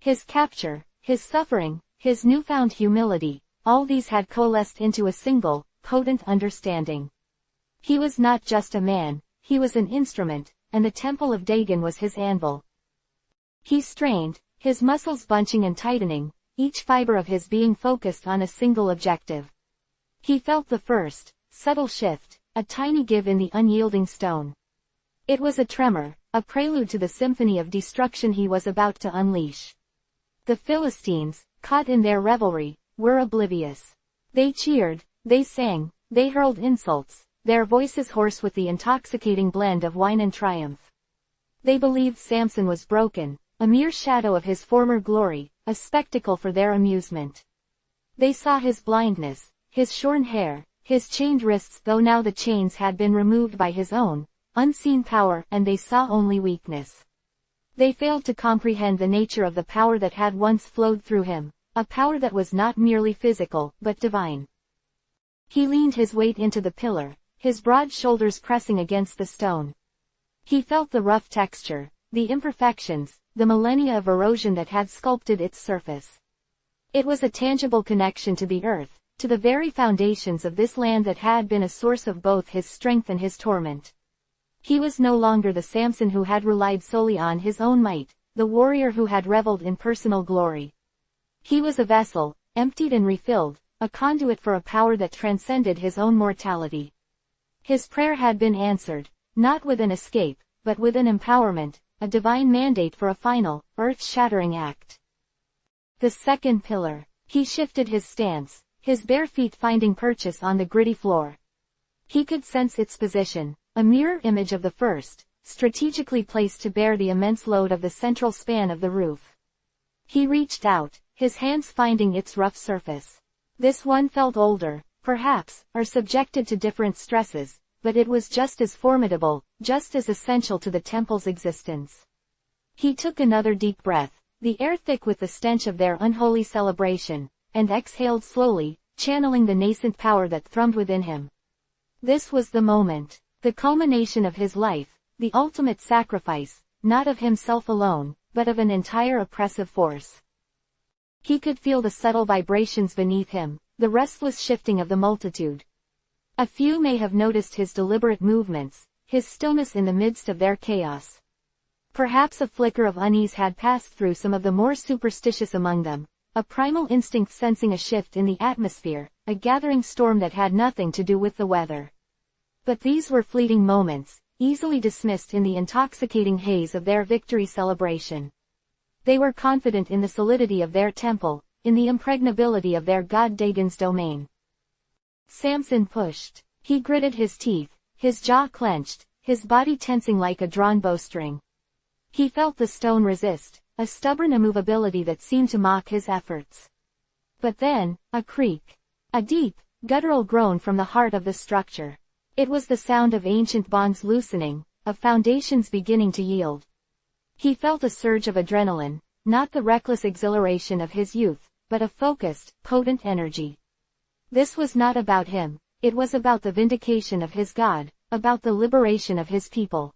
His capture, his suffering, his newfound humility, all these had coalesced into a single, potent understanding. He was not just a man, he was an instrument, and the temple of Dagon was his anvil. He strained, his muscles bunching and tightening, each fiber of his being focused on a single objective. He felt the first, subtle shift, a tiny give in the unyielding stone. It was a tremor, a prelude to the symphony of destruction he was about to unleash. The Philistines, caught in their revelry, were oblivious. They cheered, they sang, they hurled insults, their voices hoarse with the intoxicating blend of wine and triumph. They believed Samson was broken, a mere shadow of his former glory, a spectacle for their amusement. They saw his blindness, his shorn hair, his chained wrists, though now the chains had been removed by his own unseen power, and they saw only weakness. They failed to comprehend the nature of the power that had once flowed through him, a power that was not merely physical, but divine. He leaned his weight into the pillar, his broad shoulders pressing against the stone. He felt the rough texture, the imperfections, the millennia of erosion that had sculpted its surface. It was a tangible connection to the earth, to the very foundations of this land that had been a source of both his strength and his torment. He was no longer the Samson who had relied solely on his own might, the warrior who had reveled in personal glory. He was a vessel, emptied and refilled, a conduit for a power that transcended his own mortality. His prayer had been answered, not with an escape, but with an empowerment, a divine mandate for a final, earth-shattering act. The second pillar. He shifted his stance, his bare feet finding purchase on the gritty floor. He could sense its position, a mirror image of the first, strategically placed to bear the immense load of the central span of the roof. He reached out, his hands finding its rough surface. This one felt older, perhaps, or subjected to different stresses, but it was just as formidable, just as essential to the temple's existence. He took another deep breath, the air thick with the stench of their unholy celebration, and exhaled slowly, channeling the nascent power that thrummed within him. This was the moment, the culmination of his life, the ultimate sacrifice, not of himself alone, but of an entire oppressive force. He could feel the subtle vibrations beneath him, the restless shifting of the multitude. A few may have noticed his deliberate movements, his stillness in the midst of their chaos. Perhaps a flicker of unease had passed through some of the more superstitious among them, a primal instinct sensing a shift in the atmosphere, a gathering storm that had nothing to do with the weather. But these were fleeting moments, easily dismissed in the intoxicating haze of their victory celebration. They were confident in the solidity of their temple, in the impregnability of their god Dagon's domain. Samson pushed. He gritted his teeth, his jaw clenched, his body tensing like a drawn bowstring. He felt the stone resist, a stubborn immovability that seemed to mock his efforts. But then, a creak. A deep, guttural groan from the heart of the structure. It was the sound of ancient bonds loosening, of foundations beginning to yield. He felt a surge of adrenaline, not the reckless exhilaration of his youth, but a focused, potent energy. This was not about him, it was about the vindication of his God, about the liberation of his people.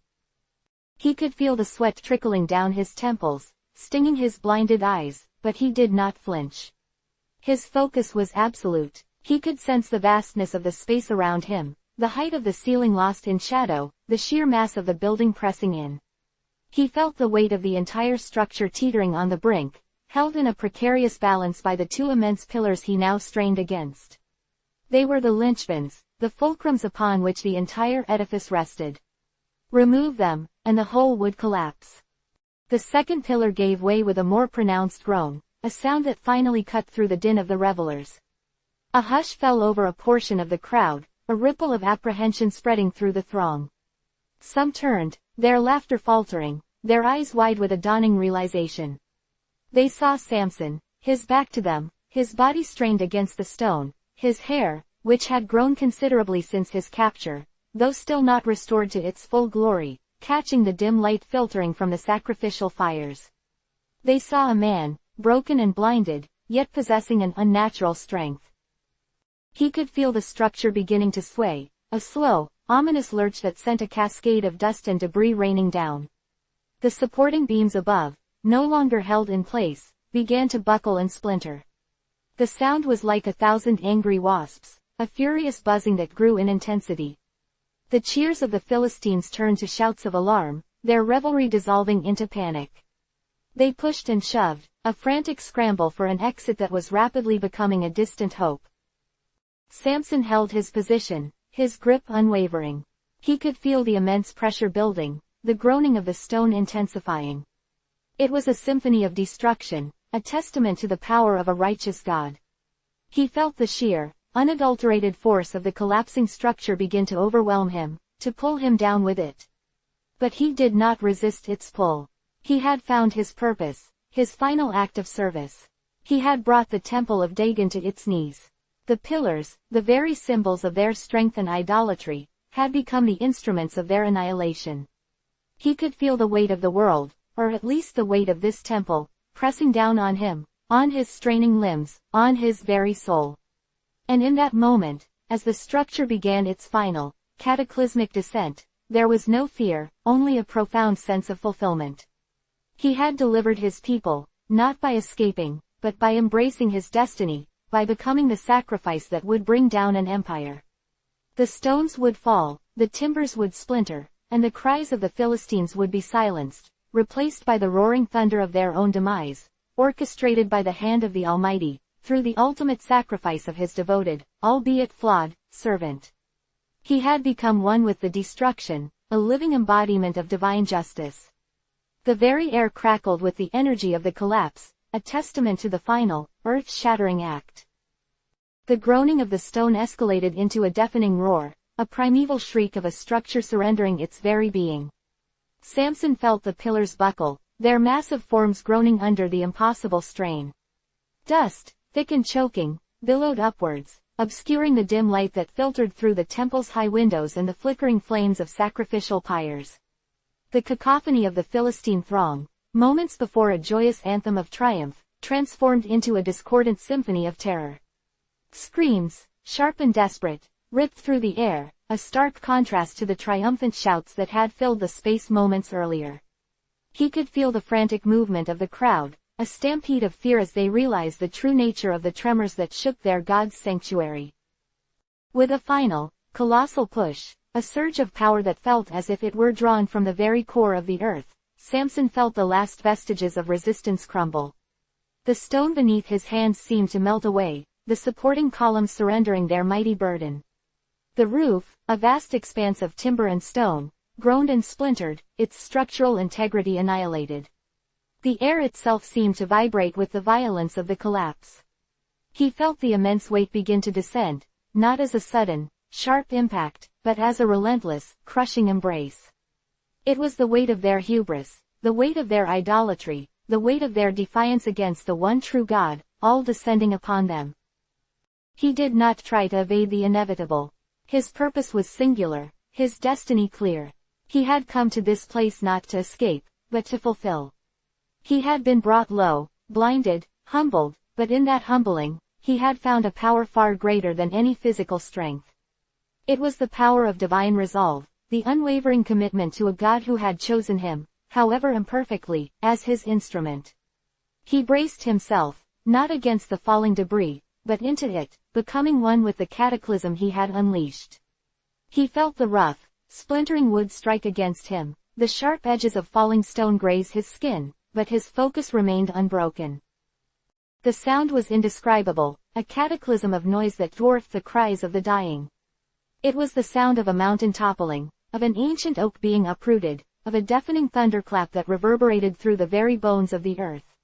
He could feel the sweat trickling down his temples, stinging his blinded eyes, but he did not flinch. His focus was absolute. He could sense the vastness of the space around him, the height of the ceiling lost in shadow, the sheer mass of the building pressing in. He felt the weight of the entire structure teetering on the brink, held in a precarious balance by the two immense pillars he now strained against. They were the linchpins, the fulcrums upon which the entire edifice rested. Remove them, and the whole would collapse. The second pillar gave way with a more pronounced groan, a sound that finally cut through the din of the revelers. A hush fell over a portion of the crowd, a ripple of apprehension spreading through the throng. Some turned, their laughter faltering, their eyes wide with a dawning realization. They saw Samson, his back to them, his body strained against the stone, his hair, which had grown considerably since his capture, though still not restored to its full glory, catching the dim light filtering from the sacrificial fires. They saw a man, broken and blinded, yet possessing an unnatural strength. He could feel the structure beginning to sway, a slow, ominous lurch that sent a cascade of dust and debris raining down. The supporting beams above, no longer held in place, began to buckle and splinter. The sound was like 1,000 angry wasps, a furious buzzing that grew in intensity. The cheers of the Philistines turned to shouts of alarm, their revelry dissolving into panic. They pushed and shoved, a frantic scramble for an exit that was rapidly becoming a distant hope. Samson held his position, his grip unwavering. He could feel the immense pressure building, the groaning of the stone intensifying. It was a symphony of destruction, a testament to the power of a righteous God. He felt the sheer, unadulterated force of the collapsing structure begin to overwhelm him, to pull him down with it. But he did not resist its pull. He had found his purpose, his final act of service. He had brought the temple of Dagon to its knees. The pillars, the very symbols of their strength and idolatry, had become the instruments of their annihilation. He could feel the weight of the world, or at least the weight of this temple, pressing down on him, on his straining limbs, on his very soul. And in that moment, as the structure began its final, cataclysmic descent, there was no fear, only a profound sense of fulfillment. He had delivered his people, not by escaping, but by embracing his destiny, by becoming the sacrifice that would bring down an empire. The stones would fall, the timbers would splinter, and the cries of the Philistines would be silenced, replaced by the roaring thunder of their own demise, orchestrated by the hand of the Almighty, through the ultimate sacrifice of his devoted, albeit flawed, servant. He had become one with the destruction, a living embodiment of divine justice. The very air crackled with the energy of the collapse, a testament to the final, earth-shattering act. The groaning of the stone escalated into a deafening roar, a primeval shriek of a structure surrendering its very being. Samson felt the pillars buckle, their massive forms groaning under the impossible strain. Dust, thick and choking, billowed upwards, obscuring the dim light that filtered through the temple's high windows and the flickering flames of sacrificial pyres. The cacophony of the Philistine throng, moments before a joyous anthem of triumph, transformed into a discordant symphony of terror. Screams, sharp and desperate, ripped through the air, a stark contrast to the triumphant shouts that had filled the space moments earlier. He could feel the frantic movement of the crowd, a stampede of fear as they realized the true nature of the tremors that shook their God's sanctuary. With a final, colossal push, a surge of power that felt as if it were drawn from the very core of the earth, Samson felt the last vestiges of resistance crumble. The stone beneath his hands seemed to melt away, the supporting columns surrendering their mighty burden. The roof, a vast expanse of timber and stone, groaned and splintered, its structural integrity annihilated. The air itself seemed to vibrate with the violence of the collapse. He felt the immense weight begin to descend, not as a sudden, sharp impact, but as a relentless, crushing embrace. It was the weight of their hubris, the weight of their idolatry, the weight of their defiance against the one true God, all descending upon them. He did not try to evade the inevitable. His purpose was singular, his destiny clear. He had come to this place not to escape, but to fulfill. He had been brought low, blinded, humbled, but in that humbling, he had found a power far greater than any physical strength. It was the power of divine resolve, the unwavering commitment to a God who had chosen him, however imperfectly, as his instrument. He braced himself, not against the falling debris, but into it, becoming one with the cataclysm he had unleashed. He felt the rough, splintering wood strike against him, the sharp edges of falling stone graze his skin, but his focus remained unbroken. The sound was indescribable, a cataclysm of noise that dwarfed the cries of the dying. It was the sound of a mountain toppling, of an ancient oak being uprooted, of a deafening thunderclap that reverberated through the very bones of the earth.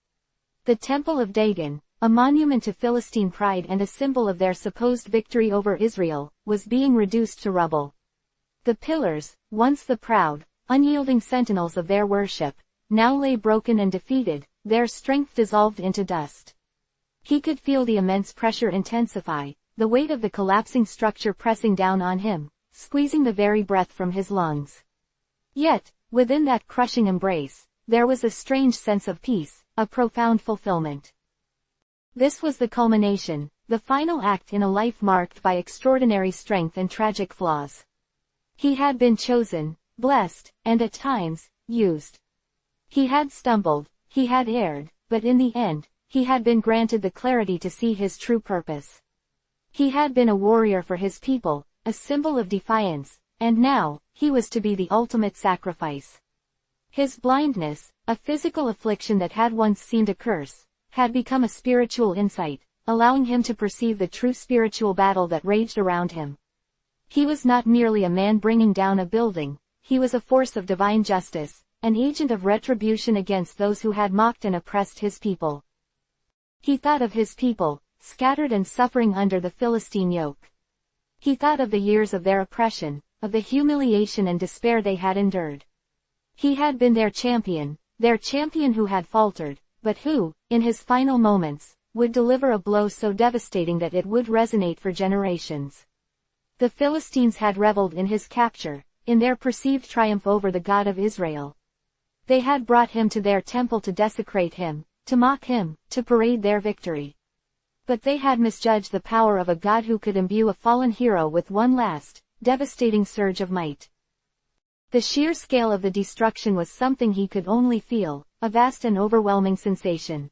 The Temple of Dagon, a monument to Philistine pride and a symbol of their supposed victory over Israel, was being reduced to rubble. The pillars, once the proud, unyielding sentinels of their worship, now lay broken and defeated, their strength dissolved into dust. He could feel the immense pressure intensify, the weight of the collapsing structure pressing down on him, squeezing the very breath from his lungs. Yet, within that crushing embrace, there was a strange sense of peace, a profound fulfillment. This was the culmination, the final act in a life marked by extraordinary strength and tragic flaws. He had been chosen, blessed, and at times, used. He had stumbled, he had erred, but in the end, he had been granted the clarity to see his true purpose. He had been a warrior for his people, a symbol of defiance, and now, he was to be the ultimate sacrifice. His blindness, a physical affliction that had once seemed a curse, had become a spiritual insight, allowing him to perceive the true spiritual battle that raged around him. He was not merely a man bringing down a building, he was a force of divine justice, an agent of retribution against those who had mocked and oppressed his people. He thought of his people, scattered and suffering under the Philistine yoke. He thought of the years of their oppression, of the humiliation and despair they had endured. He had been their champion who had faltered, but who, in his final moments, would deliver a blow so devastating that it would resonate for generations. The Philistines had reveled in his capture, in their perceived triumph over the God of Israel. They had brought him to their temple to desecrate him, to mock him, to parade their victory. But they had misjudged the power of a God who could imbue a fallen hero with one last, devastating surge of might. The sheer scale of the destruction was something he could only feel, a vast and overwhelming sensation.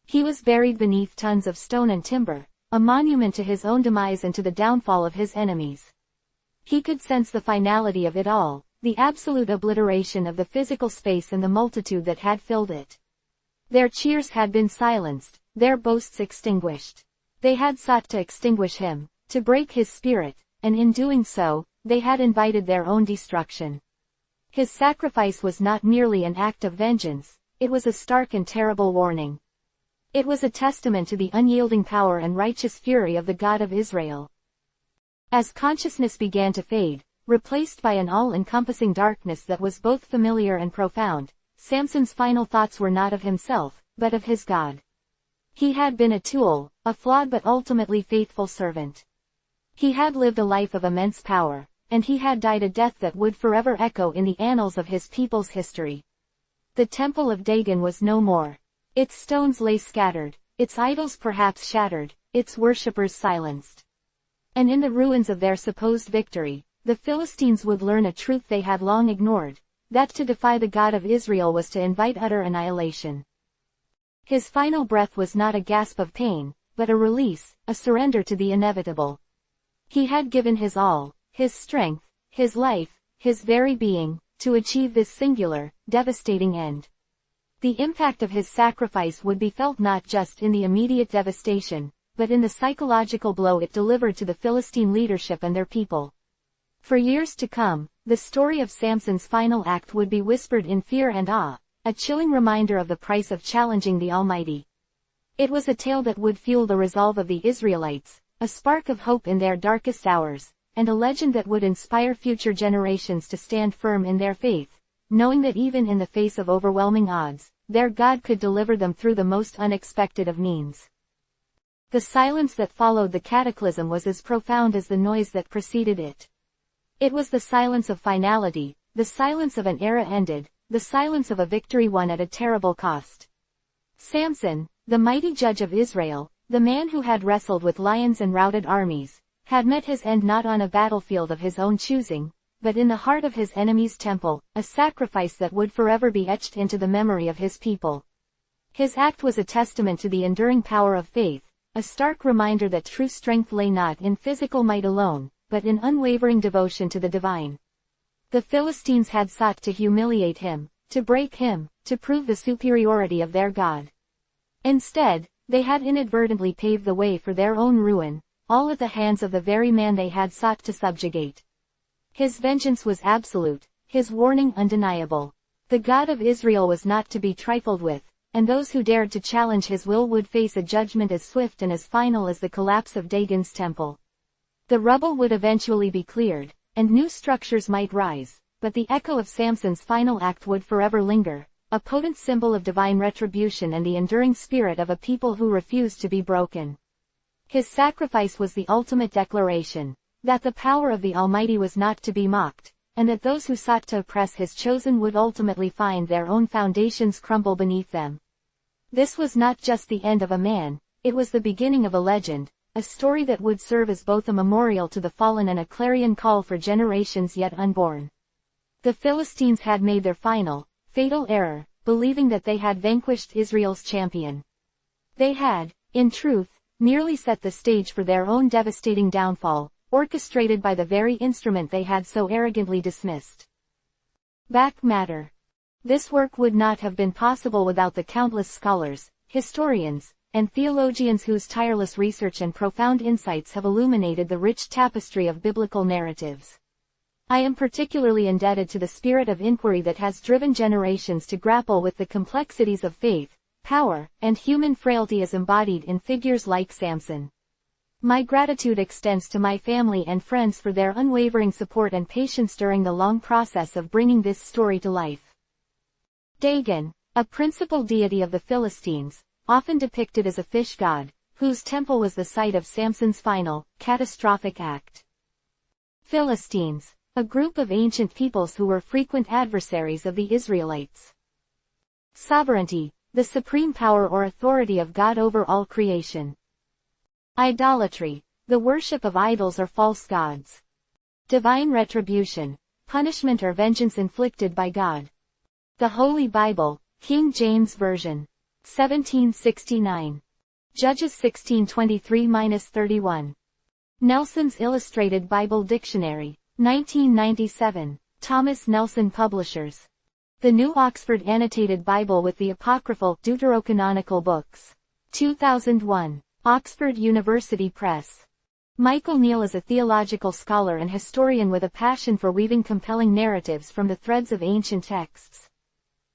He was buried beneath tons of stone and timber, a monument to his own demise and to the downfall of his enemies. He could sense the finality of it all, the absolute obliteration of the physical space and the multitude that had filled it. Their cheers had been silenced, their boasts extinguished. They had sought to extinguish him, to break his spirit, and in doing so, they had invited their own destruction. His sacrifice was not merely an act of vengeance, it was a stark and terrible warning. It was a testament to the unyielding power and righteous fury of the God of Israel. As consciousness began to fade, replaced by an all-encompassing darkness that was both familiar and profound, Samson's final thoughts were not of himself, but of his God. He had been a tool, a flawed but ultimately faithful servant. He had lived a life of immense power, and he had died a death that would forever echo in the annals of his people's history. The temple of Dagon was no more. Its stones lay scattered, its idols perhaps shattered, its worshippers silenced. And in the ruins of their supposed victory, the Philistines would learn a truth they had long ignored, that to defy the God of Israel was to invite utter annihilation. His final breath was not a gasp of pain, but a release, a surrender to the inevitable. He had given his all, his strength, his life, his very being, to achieve this singular, devastating end. The impact of his sacrifice would be felt not just in the immediate devastation, but in the psychological blow it delivered to the Philistine leadership and their people. For years to come, the story of Samson's final act would be whispered in fear and awe, a chilling reminder of the price of challenging the Almighty. It was a tale that would fuel the resolve of the Israelites, a spark of hope in their darkest hours, and a legend that would inspire future generations to stand firm in their faith, knowing that even in the face of overwhelming odds, their God could deliver them through the most unexpected of means. The silence that followed the cataclysm was as profound as the noise that preceded it. It was the silence of finality, the silence of an era ended, the silence of a victory won at a terrible cost. Samson, the mighty judge of Israel, the man who had wrestled with lions and routed armies, had met his end not on a battlefield of his own choosing, but in the heart of his enemy's temple, a sacrifice that would forever be etched into the memory of his people. His act was a testament to the enduring power of faith, a stark reminder that true strength lay not in physical might alone, but in unwavering devotion to the divine. The Philistines had sought to humiliate him, to break him, to prove the superiority of their God. Instead, they had inadvertently paved the way for their own ruin, all at the hands of the very man they had sought to subjugate. His vengeance was absolute, his warning undeniable. The God of Israel was not to be trifled with, and those who dared to challenge his will would face a judgment as swift and as final as the collapse of Dagon's temple. The rubble would eventually be cleared, and new structures might rise, but the echo of Samson's final act would forever linger, a potent symbol of divine retribution and the enduring spirit of a people who refused to be broken. His sacrifice was the ultimate declaration, that the power of the Almighty was not to be mocked, and that those who sought to oppress his chosen would ultimately find their own foundations crumble beneath them. This was not just the end of a man, It was the beginning of a legend, a story that would serve as both a memorial to the fallen and a clarion call for generations yet unborn. The Philistines had made their final, fatal error, believing that they had vanquished Israel's champion. They had, in truth, merely set the stage for their own devastating downfall, orchestrated by the very instrument they had so arrogantly dismissed. Back matter. This work would not have been possible without the countless scholars, historians, and theologians whose tireless research and profound insights have illuminated the rich tapestry of biblical narratives. I am particularly indebted to the spirit of inquiry that has driven generations to grapple with the complexities of faith, power, and human frailty as embodied in figures like Samson. My gratitude extends to my family and friends for their unwavering support and patience during the long process of bringing this story to life. Dagon, a principal deity of the Philistines, often depicted as a fish god, whose temple was the site of Samson's final, catastrophic act. Philistines, a group of ancient peoples who were frequent adversaries of the Israelites. Sovereignty, the supreme power or authority of God over all creation. Idolatry, the worship of idols or false gods. Divine retribution, punishment or vengeance inflicted by God. The Holy Bible, King James Version. 1769. Judges 1623-31. Nelson's Illustrated Bible Dictionary, 1997. Thomas Nelson Publishers. The New Oxford Annotated Bible with the Apocryphal Deuterocanonical Books. 2001. Oxford University Press. Michael Neal is a theological scholar and historian with a passion for weaving compelling narratives from the threads of ancient texts.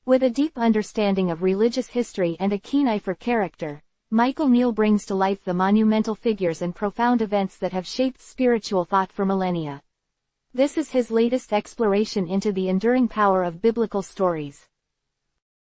With a deep understanding of religious history and a keen eye for character, Michael Neal brings to life the monumental figures and profound events that have shaped spiritual thought for millennia. This is his latest exploration into the enduring power of biblical stories.